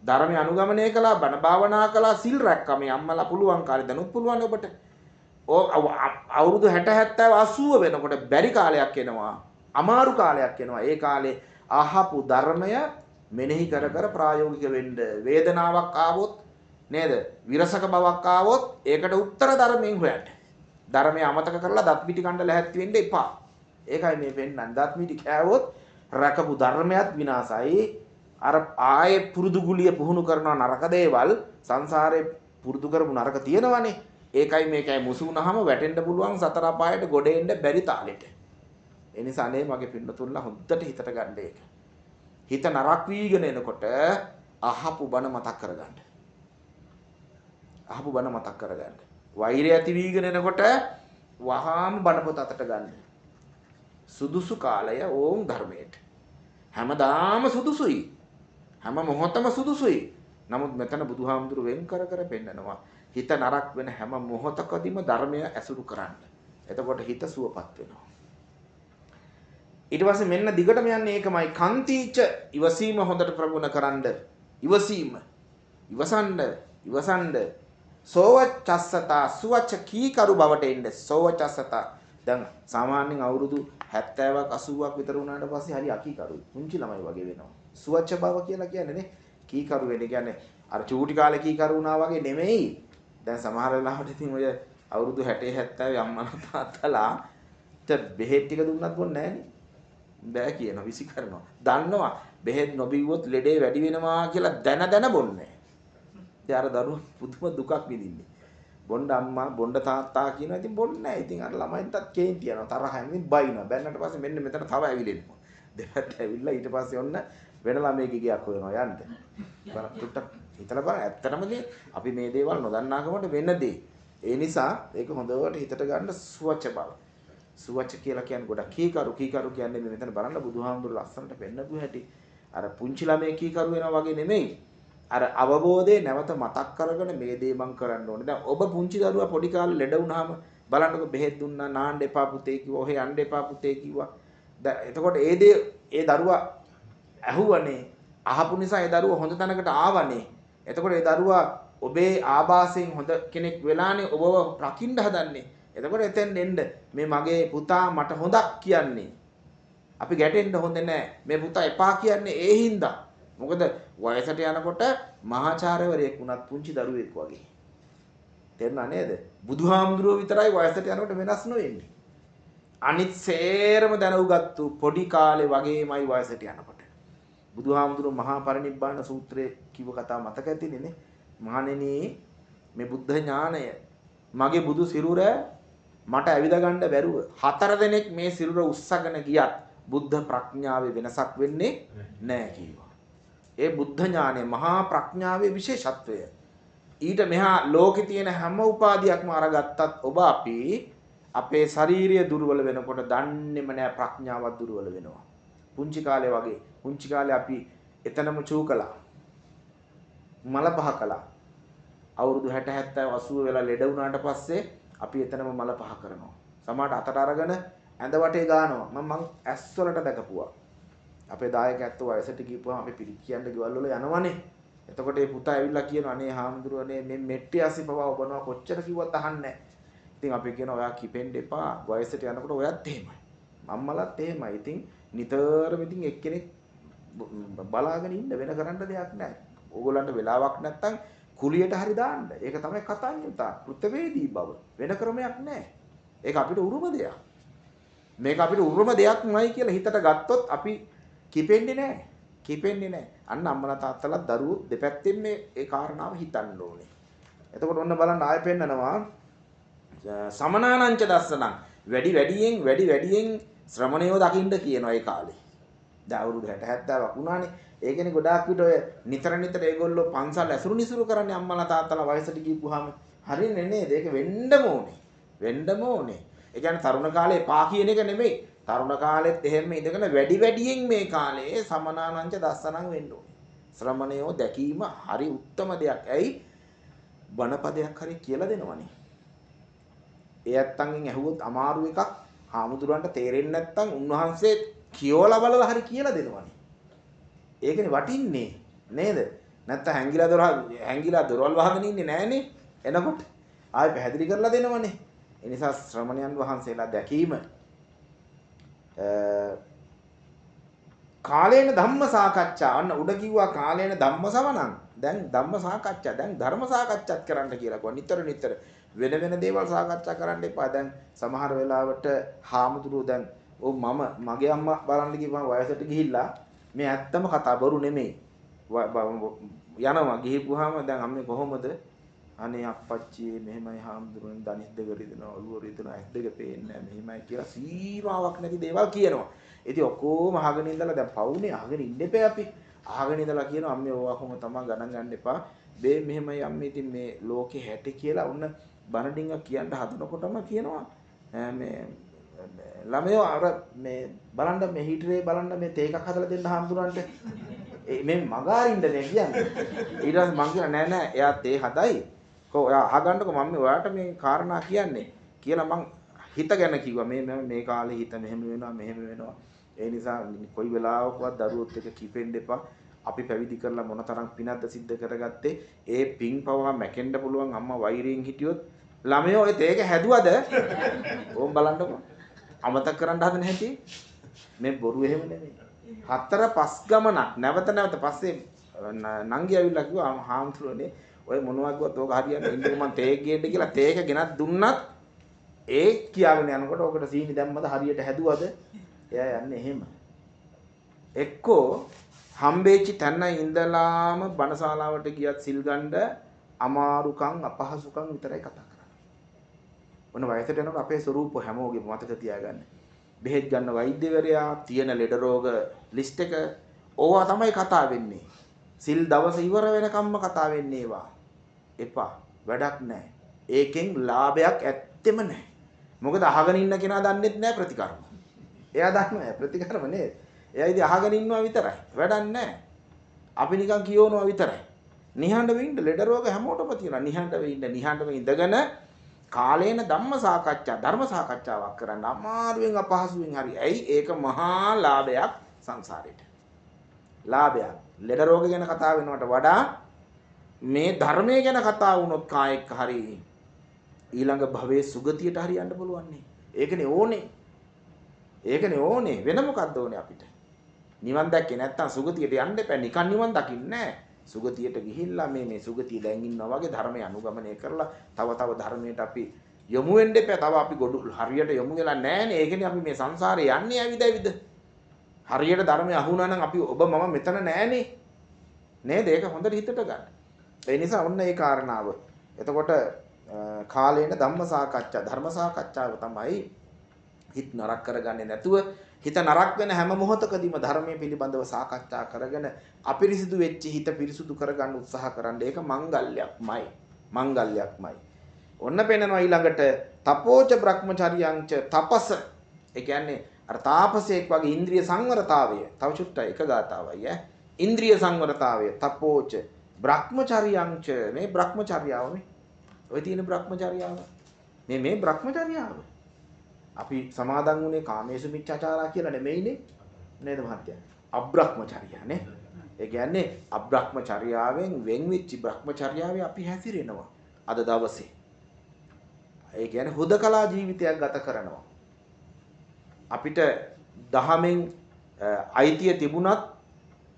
ධර්මය අනුගමනය කළා, බණ භාවනා කළා, සිල් රැක්කා. මේ අම්මලා පුළුවන් කාලේ දැනුත් පුළුවන් ඔබට. අවුරුදු 60 70 80 වෙනකොට බැරි කාලයක් එනවා. අමාරු කාලයක් එනවා. ඒ කාලේ අහපු ධර්මය මෙනෙහි කර ප්‍රායෝගික වෙන්න. වේදනාවක් ආවොත් නේද? විරසක බවක් ආවොත් ඒකට උත්තර ධර්මයෙන් හොයන්න. ධර්මය අමතක කරලා දත් පිටි කන්න ලැහැත්ති වෙන්න එපා. ඒකයි මේ පෙන්නන්නේ. දත් පිටි කෑවොත් රකපු ධර්මයක් විනාසයි. අර ආයේ පුරුදු ගුලිය පුහුණු කරන නරක දේවල් සංසාරේ පුරුදු කරපු නරක තියෙනවනේ. ඒකයි මේකයි මුසු වුණාම වැටෙන්න පුළුවන් සතර අපායට ගොඩ එන්න බැරි තාලෙට. ඒ නිසා නේ මගේ පින්නතුන්ලා හොද්දට හිතට ගන්න ඒක. හිත නරක් වීගෙන එනකොට අහපු බණ මතක් කරගන්න. අහපු බණ මතක් කරගන්න. වෛරය ඇති වීගෙන එනකොට වහාම බණ පොත අතට ගන්න. සුදුසු කාලය ඕම් ධර්මයට. හැමදාම සුදුසුයි. හැම මොහොතම සුදුසුයි. නමුත් මෙතන බුදුහාමුදුරු වෙන් කර පෙන්නනවා. හිත නරක් වෙන හැම මොහොතකදීම ධර්මය ඇසුරු කරන්න. එතකොට හිත සුවපත් වෙනවා. ඊට පස්සේ මෙන්න දිගටම යන්නේ ඒකමයි. කන්තිච ඉවසීම හොඳට ප්‍රගුණ කරන්න. ඉවසීම. ඉවසන්න. සෝවචස්සතා සුවච කීකරු බවට එන්න. සෝවචස්සතා දැන් සාමාන්‍යයෙන් අවුරුදු 70ක් 80ක් විතර වුණාට පස්සේ හරි අකීකරුයි. පුංචි ළමයි වගේ වෙනවා. සුවච බව කියලා කියන්නේ නේ කීකරු වෙන්නේ. කියන්නේ අර චූටි කාලේ කීකරු වුණා වගේ නෙමෙයි. දැන් සමහර වෙලාවට ඉතින් ඔය අවුරුදු 60 70 අම්මලා තාත්තලා බෙහෙත් ටික දුන්නත් බොන්නේ නැහනේ. බෑ කියනවා විසි කරනවා. දන්නවා බෙහෙත් නොබිව්වොත් ලෙඩේ වැඩි වෙනවා කියලා දැන බොන්නේ. ඉතින් අර දරුවා පුදුම දුකක් විඳින්නේ. බොණ්ඩ අම්මා බොණ්ඩ තාත්තා කියනවා. ඉතින් බොන්නේ නැහැ. ඉතින් අර ළමයින්ටත් කේන්ති යනවා. තරහින් ඉතින් බයිනවා. බැන්නට පස්සේ මෙන්න මෙතන තව ඇවිලෙනවා. දෙපැත්ත ඇවිල්ලා ඊට පස්සේ ඔන්න වෙන ළමයෙක්ගේ ගියක් හොයනවා යන්න. බලන්න ටුට්ටක් හිතලා බලන්න ඇත්තටම අපි මේ දේවල් නොදන්නාකමට වෙන දේ. ඒ නිසා ඒක හොඳට හිතට ගන්න සුවච බව. සුවච කියලා කියන්නේ ගොඩක් කීකරු කියන්නේ මේ මෙතන බලන්න බුදුහාමුදුරු ලස්සනට පෙන්නපු හැටි. අර පුංචි ළමයි කීකරු වෙනවා වගේ නෙමෙයි. අර අවබෝධය නැවත මතක් කරගෙන මේ දේ මං කරන්න ඕනේ. දැන් ඔබ පුංචි දරුවා පොඩි කාලේ ලෙඩ වුණාම බලන්නකො බෙහෙත් දුන්නා නාන්න එපා පුතේ කිව්වා. ඔහෙ යන්න එපා පුතේ කිව්වා. එතකොට ඒ දරුවා ඇහුවනේ. අහපු නිසා ඒ දරුවා හොඳ තැනකට ආවනේ. එතකොට ඒ දරුවා ඔබේ ආభాසයෙන් හොඳ කෙනෙක් වෙලානේ ඔබව රකින්න හදන්නේ. එතකොට එතෙන් එන්න මේ මගේ පුතා මට හොඳක් කියන්නේ. අපි ගැටෙන්න හොඳ නැහැ. මේ පුතා එපා කියන්නේ ඒ හින්දා. මොකද වයසට යනකොට මහාචාර්යවරයෙක් වුණත් පුංචි දරුවෙක් වගේ. තේරුණා නේද? බුදුහාමුදුරුවෝ විතරයි වයසට යනකොට වෙනස් නොවෙන්නේ. අනිත් සේරම දැනුගත්තු පොඩි කාලේ වගේමයි වයසට යනකොට. බුදුහාමුදුරුවෝ මහා පරිනිබ්බාන සූත්‍රයේ කිව්ව කතාව මතක ඇතිනේ නේ. මහණෙනි මේ බුද්ධ ඥානය මගේ බුදු සිරුර මට ඇවිද ගන්න බැරුව 4 දෙනෙක් මේ සිරුර උස්සගෙන ගියත් බුද්ධ ප්‍රඥාවේ වෙනසක් වෙන්නේ නැහැ කිව්වා. ඒ බුද්ධ ඥානය මහා ප්‍රඥාවේ විශේෂත්වය. ඊට මෙහා ලෝකේ තියෙන හැම උපාධියක්ම අරගත්තත් ඔබ අපි අපේ ශාරීරිය දුර්වල වෙනකොට දන්නේම නැහැ ප්‍රඥාවත් දුර්වල වෙනවා. පුංචි කාලේ වගේ පුංචි කාලේ අපි එතනම චූ කළා. මල පහ කළා. අවුරුදු 60 70 80 වෙලා ලෙඩ වුණාට පස්සේ අපි එතනම මල පහ කරනවා. සමහරට අතට අරගෙන ඇඳ වටේ ගානවා. මම ඇස්වලට දැකපුවා. අපේ දායක ඇත්තෝ වයසට ගිහපුවාම අපි පිළික් කියන්න ගෙවල් වල යනවනේ. එතකොට ඒ පුතා ඇවිල්ලා කියනවා අනේ හාමුදුරුවනේ මේ මෙට්ටි අසිපව ඔබනවා කොච්චර කිව්වත් අහන්නේ නැහැ. ඉතින් අපි කියනවා ඔයා කිපෙන්න එපා. වයසට යනකොට ඔයත් එහෙමයි. මම්මලත් එහෙමයි. ඉතින් නිතරම ඉතින් එක්කෙනෙක් බලාගෙන ඉන්න වෙන කරන්න දෙයක් නැහැ. ඕගොල්ලන්ට වෙලාවක් නැත්තම් කුලියට හරි දාන්න. ඒක තමයි කතන්‍යතා. කෘතවේදී බව. වෙන ක්‍රමයක් නැහැ. ඒක අපිට උරුම දෙයක්. මේක අපිට උරුම දෙයක්මයි කියලා හිතට ගත්තොත් අපි කිපෙන්නේ නැහැ. කිපෙන්නේ නැහැ. අන්න අම්මලා තාත්තලා දරුවෝ දෙපැත්තෙන් මේ කාරණාව හිතන්න ඕනේ. එතකොට ඔන්න බලන්න ආයෙ පෙන්නනවා සමනානංච දස්සනං වැඩි වැඩියෙන් ශ්‍රමණයෝ දකින්න කියනවා ඒ කාලේ. දැන් අවුරුදු 60 70ක් වුණානේ. ඒ කියන්නේ ගොඩාක් විට ඔය නිතර ඒගොල්ලෝ පන්සල් ඇසුරු නිසුරු කරන්නේ අම්මලා තාත්තලා වයසට ගිහපුවාම හරියන්නේ නේද? ඒක වෙන්නම ඕනේ. වෙන්නම ඕනේ. ඒ කියන්නේ තරුණ කාලේ පා කියන එක නෙමෙයි. තරුණ කාලෙත් එහෙම ඉඳගෙන වැඩියෙන් මේ කාලේ සමනානංච දස්සනං වෙන්න ඕනේ. ශ්‍රමණයෝ දැකීම හරි උත්තම දෙයක්. ඇයි? බණපදයක් හරි කියලා දෙනවනේ. ඒ ඇත්තන්ගෙන් ඇහුවොත් අමාරු එකක් හාමුදුරන්ට තේරෙන්නේ නැත්නම් උන්වහන්සේ කියවලා බලලා හරි කියලා දෙනවනේ. ඒකනේ වටින්නේ නේද? නැත්නම් හැංගිලා දොරවල් වහගෙන ඉන්නේ නෑනේ. එනකොට ආයෙ පැහැදිලි කරලා දෙනවනේ. ඒ නිසා ශ්‍රමණයන් වහන්සේලා දැකීම කාලේන ධම්ම සාකච්ඡා අන්න උඩ කිව්වා කාලේන ධම්ම සවණං දැන් ධම්ම සාකච්ඡා දැන් ධර්ම සාකච්ඡාත් කරන්න කියලා කිව්වා නිතර වෙන දේවල් සාකච්ඡා කරන්න එපා දැන් සමහර වෙලාවට හාමුදුරුවෝ දැන් මගේ අම්මා බලන්න ගිහම වයසට ගිහිල්ලා මේ ඇත්තම කතා බොරු නෙමෙයි යනවා ගිහිපුවාම දැන් අම්මේ කොහොමද අනේ අප්පච්චි මෙහෙමයි හාමුදුරුවනේ දනිස් දෙක රිදෙනවා ඔළුව රිදෙනවා ඇස් දෙක පේන්නේ නැහැ මෙහෙමයි කියලා සීමාවක් නැති දේවල් කියනවා. ඉතින් ඔක්කොම අහගෙන ඉඳලා දැන් පවුනේ අහගෙන ඉන්න එපා අපි. අහගෙන ඉඳලා කියනවා අම්මේ ඔවා කොහොම තමයි ගණන් ගන්න එපා. මේ මෙහෙමයි අම්මේ ඉතින් මේ ලෝකේ හැටි කියලා ඔන්න බණඩින්ග කියන්න හදනකොටම කියනවා මේ ළමයෝ අර මේ බලන්න මේ හීටරේ බලන්න මේ තේ එකක් හදලා දෙන්න හාමුදුරන්ට මේ මගාරින්න නේ කියන්නේ. ඊට පස්සේ මං කියනවා නෑ එයා තේ හදයි. ඔයා අහගන්නකො මම ඔයාට මේ කාරණා කියන්නේ කියලා මං හිත ගැන කිව්වා මේ කාලේ හිත මෙහෙම වෙනවා ඒ නිසා කොයි වෙලාවකවත් දරුවොත් එක කිපෙන්න එපා අපි පැවිදි කරලා මොනතරම් පිනක්ද සිද්ධ කරගත්තේ ඒ පින් පවා මැකෙන්න පුළුවන් අම්මා වෛරයෙන් හිටියොත් ළමයෝ ඔය තේක හැදුවද ඕම් බලන්නකො අමතක කරන්න හදන හැටි මේ බොරු එහෙම නෙමෙයි 4-5 ගමනක් නැවත පස්සේ නංගි ඇවිල්ලා කිව්වා හාමුදුරනේ ඔය මොනවා කිව්වත් ඕක හරියන්නේ ඉන්නකො මං තේක ගේන්න කියලා තේක ගෙනත් දුන්නත් ඒ කියාගෙන යනකොට ඔකට සීනි දැම්මද හරියට හැදුවද එයා යන්නේ එහෙම එක්කෝ හම්බෙච්ච තැන ඉඳලාම බණශාලාවට ගියත් සිල් ගන්න අමාරුකම් අපහසුකම් විතරයි කතා කරන්නේ. ඔන්න වයසට යනකොට අපේ ස්වරූප හැමෝගෙම මතක තියාගන්න. බෙහෙත් ගන්න වෛද්‍යවරයා තියෙන ලෙඩ රෝග ලිස්ට් එක ඕවා තමයි කතා වෙන්නේ. සිල් දවස ඉවර වෙනකම්ම කතා වෙන්නේ ඒවා. එපා. වැඩක් නැහැ. ඒකෙන් ලාභයක් ඇත්තෙම නැහැ. මොකද අහගෙන ඉන්න කෙනා දන්නෙත් නැහැ ප්‍රතිකර්ම. එයා දන්නේ ප්‍රතිකර්ම නේද? එයා ඉතින් අහගෙන ඉන්නවා විතරයි. වැඩක් නැහැ. අපි නිකන් කියවනවා විතරයි. නිහඬව ඉන්න ලෙඩ රෝග හැමෝටම තියෙනවා. නිහඬව ඉඳගෙන කාලේන ධම්ම සාකච්ඡා ධර්ම සාකච්ඡාවක් කරන්න අමාරුවෙන් අපහසුවෙන් හරි. ඇයි? ඒක මහා ලාභයක් සංසාරේට. ලාභයක්. ලෙඩ රෝග ගැන කතා වෙනවට වඩා මේ ධර්මයේ ගැන කතා වුණොත් කායෙක් හරි ඊළඟ භවයේ සුගතියට හරි යන්න පුළුවන් නේ. ඒකනේ ඕනේ. ඒකනේ ඕනේ. වෙන මොකද්ද ඕනේ අපිට? නිවන් දැක්කේ නැත්තම් සුගතියට යන්න එපා. නිකන් නිවන් දකින්නේ නැහැ. සුගතියට ගිහිල්ලා මේ සුගතිය දැන් ඉන්නවා වගේ ධර්මය අනුගමනය කරලා තව ධර්මයට අපි යොමු වෙන්න එපා. තව අපි ගොඩ හරියට යොමු වෙලා නැහැනේ. ඒකනේ අපි මේ සංසාරේ යන්නේ ඇවිද. හරියට ධර්මය අහුණා නම් අපි ඔබ මම මෙතන නැහැනේ. නේද? ඒක හොඳට හිතට ගන්න. ඒ නිසා ඔන්න ඒ කාරණාව. එතකොට කාලේන ධම්ම සාකච්ඡා ධර්ම සාකච්ඡාව තමයි හිත නරක කරගන්නේ නැතුව හිත නරක වෙන හැම මොහොතකදීම ධර්මයේ පිළිබඳව සාකච්ඡා කරගෙන අපිරිසිදු වෙච්ච හිත පිරිසුදු කරගන්න උත්සාහ කරන්න. ඒක මංගල්‍යක්මයි. ඔන්න පෙන්නනවා ඊළඟට තපෝච බ්‍රහ්මචර්යංච තපස. ඒ කියන්නේ අර තාපසයෙක් වගේ ඉන්ද්‍රිය සංවරතාවය. තව චුට්ටයි එක ගාතාවයි ඈ. ඉන්ද්‍රිය සංවරතාවය තපෝච බ්‍රහ්මචර්යංච මේ බ්‍රහ්මචර්යාව මේ. ඔය තියෙන බ්‍රහ්මචර්යාව. මේ බ්‍රහ්මචර්යාව. අපි සමාදන් වුණේ කාමේසු මිච්ඡාචාරා කියලා නෙමෙයිනේ නේද මහත්තයා? අබ්‍රහ්මචර්යා නේ. ඒ කියන්නේ අබ්‍රහ්මචර්යාවෙන් වෙන් වෙච්ච බ්‍රහ්මචර්යාවේ අපි හැසිරෙනවා අද දවසේ. ඒ කියන්නේ හුදකලා ජීවිතයක් ගත කරනවා. අපිට දහමෙන් අයිතිය තිබුණත්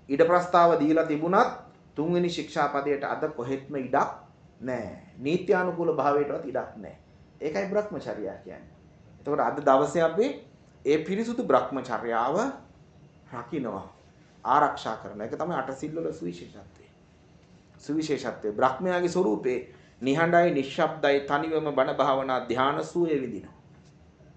ඉඩ ප්‍රස්තාව දීලා තිබුණත් තුන්වෙනි ශික්ෂාපදයට අද කොහෙත්ම ඉඩක් නැහැ. නීත්‍යානුකූල භාවයටවත් ඉඩක් නැහැ. ඒකයි බ්‍රහ්මචර්යා කියන්නේ. එතකොට අද දවසේ අපි ඒ පිරිසුදු බ්‍රහ්මචර්යාව රකින්නවා. ආරක්ෂා කරන එක තමයි අටසිල් වල සුවිශේෂත්වය. බ්‍රහ්මයාගේ ස්වરૂපේ නිහඬයි, නිශ්ශබ්දයි, තනිවම බණ භාවනා ධාන සූයේ විදිනවා.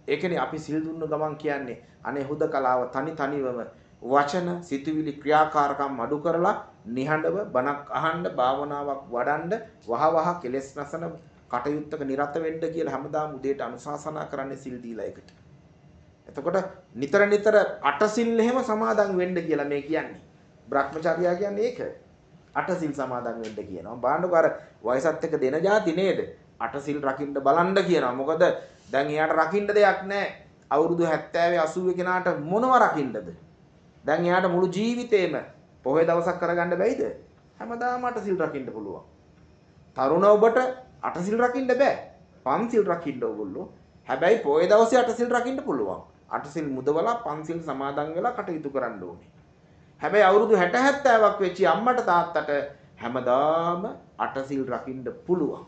ඒකනේ අපි සිල් දුන්න ගමන් කියන්නේ අනේ හුදකලාව තනිවම වචන, සිතුවිලි, ක්‍රියාකාරකම් අඩු කරලා නිහඬව බණක් අහන්න, භාවනාවක් වඩන්න, වහවහ කෙලෙස් නැසන කටයුත්තක නිරත වෙන්න කියලා හැමදාම උදේට අනුශාසනා කරන්නේ සිල් දීලා එකට. එතකොට නිතර අටසිල් එහෙම සමාදන් වෙන්න කියලා මේ කියන්නේ. බ්‍රහ්මචර්යා කියන්නේ ඒක. අටසිල් සමාදන් වෙන්න කියනවා. බාණ්ඩක අර වයසත් එක්ක දෙන જાති නේද? අටසිල් රකින්න බලන්න කියනවා. මොකද දැන් එයාට රකින්න දෙයක් නැහැ. අවුරුදු 70 80 කෙනාට මොනව රකින්නද? දැන් එයාට මුළු ජීවිතේම පොහොය දවසක් කරගන්න බැයිද? හැමදාම අටසිල් රකින්න පුළුවන්. තරුණ ඔබට අටසිල් රකින්න බෑ. පන්සිල් රකින්න ඕගොල්ලෝ. හැබැයි පොහොය දවසේ අටසිල් රකින්න පුළුවන්. අටසිල් මුදවලා පන්සිල් සමාදන් වෙලා කටයුතු කරන්න ඕනේ. හැබැයි අවුරුදු 60 70ක් වෙච්ච අම්මට තාත්තට හැමදාම අටසිල් රකින්න පුළුවන්.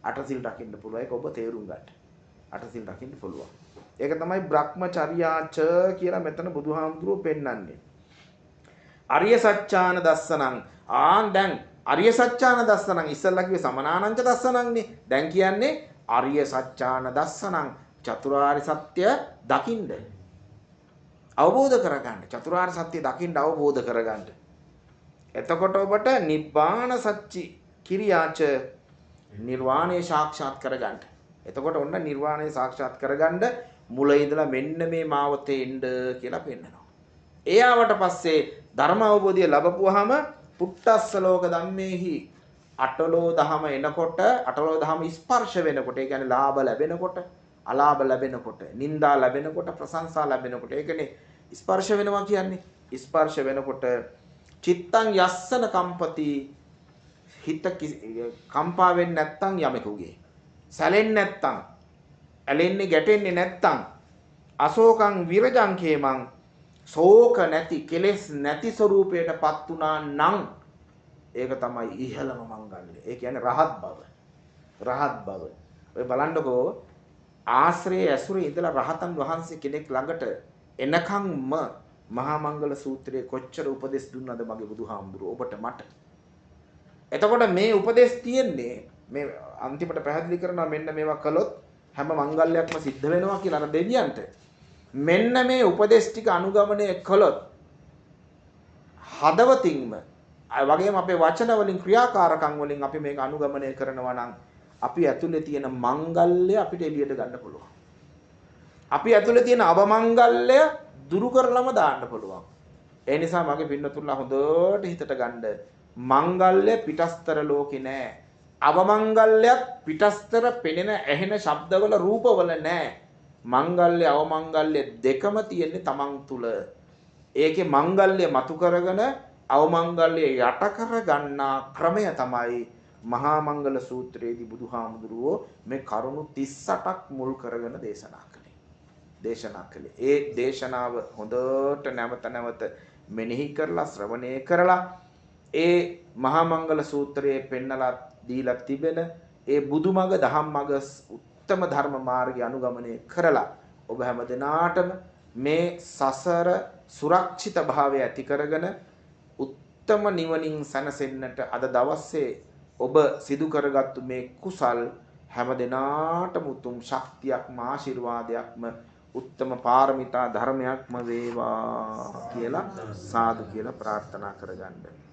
අටසිල් රකින්න පුළුවන්. ඒක ඔබ තේරුම් ගන්න. අටසිල් රකින්න පුළුවන්. ඒක තමයි බ්‍රහ්මචර්යාච කියලා මෙතන බුදුහාමුදුරුවෝ පෙන්වන්නේ. අරිය සත්‍යාන දස්සනං. දැන් අරිය සත්‍යාන දස්සනං ඉස්සල්ලා කිව්වේ සමනානංච දස්සනංනේ. දැන් කියන්නේ අරිය සත්‍යාන දස්සනං චතුරාර්ය සත්‍ය දකින්න. අවබෝධ කරගන්න. චතුරාර්ය සත්‍ය දකින්න අවබෝධ කරගන්න. එතකොට ඔබට නිබ්බාන සච්චි කිරියාච නිර්වාණය සාක්ෂාත් කරගන්න. එතකොට ඔන්න නිර්වාණය සාක්ෂාත් කරගන්න මුල ඉඳලා මෙන්න මේ මාවතේ එන්න කියලා පෙන්නනවා. ඒ ආවට පස්සේ ධර්ම අවබෝධය ලැබපුවාම පුට්ටස්ස ලෝක ධම්මේහි අටලෝ දහම එනකොට අටලෝ දහම ස්පර්ශ වෙනකොට ඒ කියන්නේ ලාභ ලැබෙනකොට අලාභ ලැබෙනකොට නිന്ദා ලැබෙනකොට ප්‍රශංසා ලැබෙනකොට ඒකනේ ස්පර්ශ වෙනවා කියන්නේ. ස්පර්ශ වෙනකොට චිත්තං යස්සන කම්පති හිත කම්පා වෙන්නේ නැත්තම් යමෙකුගේ සැලෙන්නේ නැත්තම් ඇලෙන්නේ ගැටෙන්නේ නැත්තම් අශෝකං විරජං කේමං ශෝක නැති කෙලෙස් නැති ස්වરૂපයටපත් උනා නම් ඒක තමයි ඉහළම මංගල්‍ය. ඒ කියන්නේ රහත් බව. රහත් බව. ඔය බලන්නකෝ ආශ්‍රය ඇසුරේ ඉඳලා රහතන් වහන්සේ කෙනෙක් ළඟට එනකම්ම මහා මංගල සූත්‍රයේ කොච්චර උපදෙස් දුන්නද මගේ බුදුහාමුදුරුවෝ ඔබට මට. එතකොට මේ උපදෙස් තියෙන්නේ මේ අන්තිමට පැහැදිලි කරනවා මෙන්න මේවා කළොත් හැම මංගල්‍යයක්ම සිද්ධ වෙනවා කියලා අර දෙවියන්ට. මෙන්න මේ උපදෙස් ටික අනුගමනය කළොත් හදවතින්ම වගේම අපේ වචන වලින් ක්‍රියාකාරකම් වලින් අපි මේක අනුගමනය කරනවා නම් අපි ඇතුලේ තියෙන මංගල්‍ය අපිට එළියට ගන්න පුළුවන්. අපි ඇතුලේ තියෙන අවමංගල්‍ය දුරු කරලම දාන්න පුළුවන්. ඒ නිසා මගේ පින්නතුල්ලා හොඳට හිතට ගන්න මංගල්‍ය පිටස්තර ලෝකේ නෑ. අවමංගල්‍යයක් පිටස්තර පෙනෙන ඇහෙන ශබ්දවල රූපවල නෑ. මංගල්‍ය අවමංගල්‍ය දෙකම තියෙන්නේ තමන් තුල. ඒකේ මංගල්‍ය මතු කරගෙන අවමංගල්‍ය යට කර ගන්නා ක්‍රමය තමයි මහා මංගල සූත්‍රයේදී බුදුහාමුදුරුවෝ මේ කරුණු 38ක් මුල් කරගෙන දේශනා කළේ. ඒ දේශනාව හොඳට නැවත නැවත මෙනෙහි කරලා ශ්‍රවණය කරලා ඒ මහා මංගල සූත්‍රයේ පෙන්නලා දීලා තිබෙන ඒ බුදුමග දහම්මග උත්තම ධර්ම මාර්ගය අනුගමනය කරලා ඔබ හැම දිනාටම මේ සසර සුරක්ෂිත භාවය ඇති කරගෙන උත්තම නිවනින් සැනසෙන්නට අද දවසේ ඔබ සිදු කරගත්තු මේ කුසල් හැම දිනාටම උතුම් ශක්තියක්ම ආශිර්වාදයක්ම උත්තම පාරමිතා ධර්මයක්ම වේවා කියලා සාදු කියලා ප්‍රාර්ථනා කරගන්න.